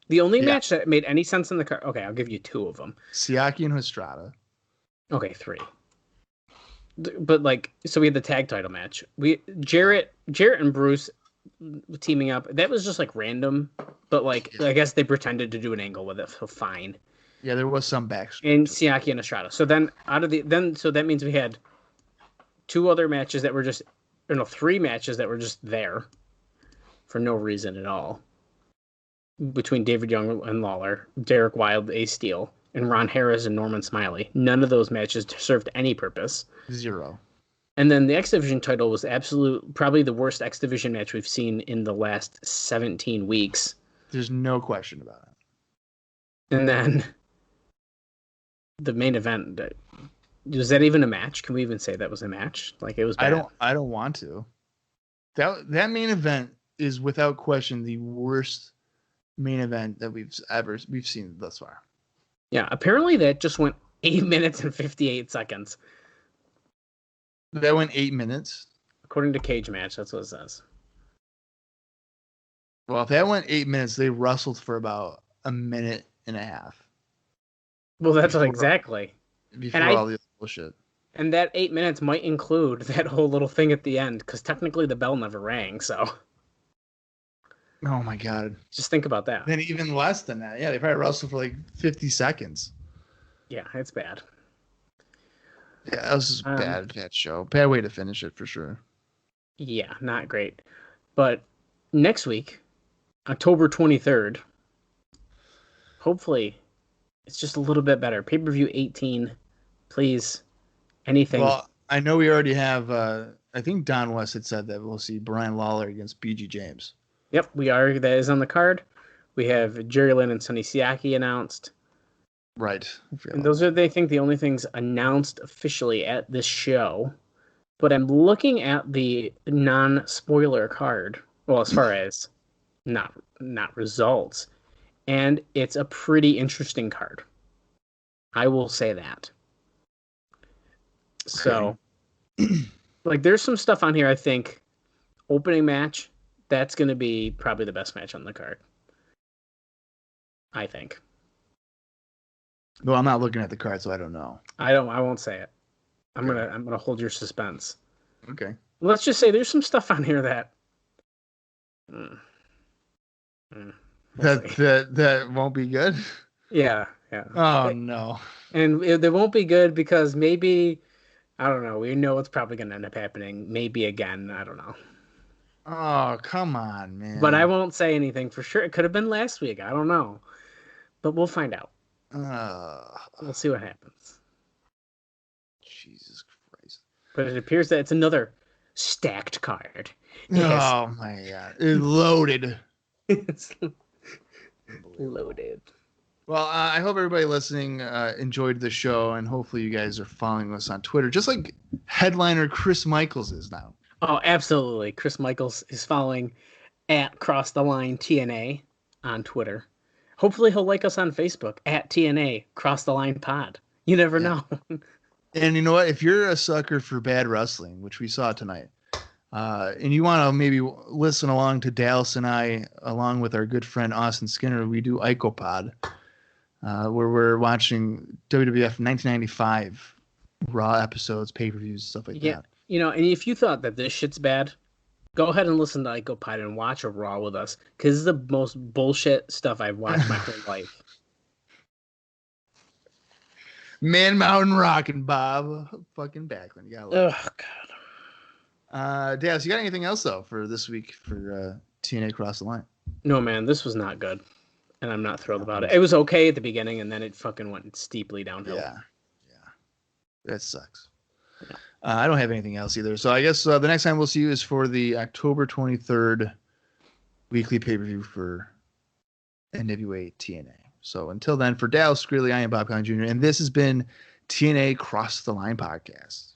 The only match that made any sense in the card. Okay, I'll give you 2 of them. Siaki and Estrada. Okay, 3. But so we had the tag title match. Jarrett and Bruce teaming up. That was just random, but I guess they pretended to do an angle with it, so fine. Yeah, there was some backstory. And Siaki and Estrada. So then so that means we had 2 other matches that were just 3 matches that were just there for no reason at all. Between David Young and Lawler, Derek Wilde, Ace Steel, and Ron Harris and Norman Smiley. None of those matches served any purpose. 0. And then the X Division title was probably the worst X Division match we've seen in the last 17 weeks. There's no question about it. And then the main event, was that even a match? Can we even say that was a match? It was bad. I don't want to. That main event is without question the worst main event that we've seen thus far. Yeah, apparently that just went 8 minutes and 58 seconds. That went 8 minutes? According to Cage Match, that's what it says. Well, if that went 8 minutes, they wrestled for about a minute and a half. Well, that's exactly. before all the bullshit. And that 8 minutes might include that whole little thing at the end, because technically the bell never rang, so. Oh my God. Just think about that. Then even less than that. Yeah, they probably wrestled for like 50 seconds. Yeah, it's bad. Yeah, that was bad show. Bad way to finish it for sure. Yeah, not great. But next week, October 23rd, hopefully it's just a little bit better. Pay-per-view 18, please. Anything. Well, I know we already have, I think Don West had said that we'll see Brian Lawler against BG James. Yep, we are. That is on the card. We have Jerry Lynn and Sonny Siaki announced. Right. And those are, they think, the only things announced officially at this show. But I'm looking at the non-spoiler card. Well, as far as not results. And it's a pretty interesting card. I will say that. So, like, there's some stuff on here, I think. Opening match, that's going to be probably the best match on the card. I think. Well, I'm not looking at the card, so I don't know. I won't say it. I'm gonna hold your suspense. Okay. Let's just say there's some stuff on here that that won't be good. Yeah. Oh no. And they won't be good because maybe, I don't know. We know what's probably gonna end up happening. Maybe again. I don't know. Oh, come on, man. But I won't say anything for sure. It could have been last week. I don't know. But we'll find out. We'll see what happens. Jesus Christ. But it appears that it's another stacked card. Oh my God. It's loaded. It's loaded. Well, I hope everybody listening enjoyed the show, and hopefully you guys are following us on Twitter, just like headliner Chris Michaels is now. Oh, absolutely. Chris Michaels is following at Cross the Line TNA on Twitter. Hopefully he'll like us on Facebook at TNA Cross the Line Pod. You never know. And you know what? If you're a sucker for bad wrestling, which we saw tonight, and you want to maybe listen along to Dallas and I, along with our good friend Austin Skinner, we do IcoPod, where we're watching WWF 1995 Raw episodes, pay-per-views, stuff like that. You know, and if you thought that this shit's bad, go ahead and listen to IcoPod and watch a Raw with us, because it's the most bullshit stuff I've watched my whole life. Man Mountain Rockin' Bob. Fucking Backlund. You gotta love Oh, God. Dallas, you got anything else, though, for this week for TNA Cross the Line? No, man, this was not good. And I'm not thrilled about it. It was okay at the beginning, and then it fucking went steeply downhill. Yeah. That sucks. Yeah. I don't have anything else either. So I guess the next time we'll see you is for the October 23rd weekly pay-per-view for NWA TNA. So until then, for Dallas Gridley, I am Bob Colling Jr., and this has been TNA Cross the Line Podcast.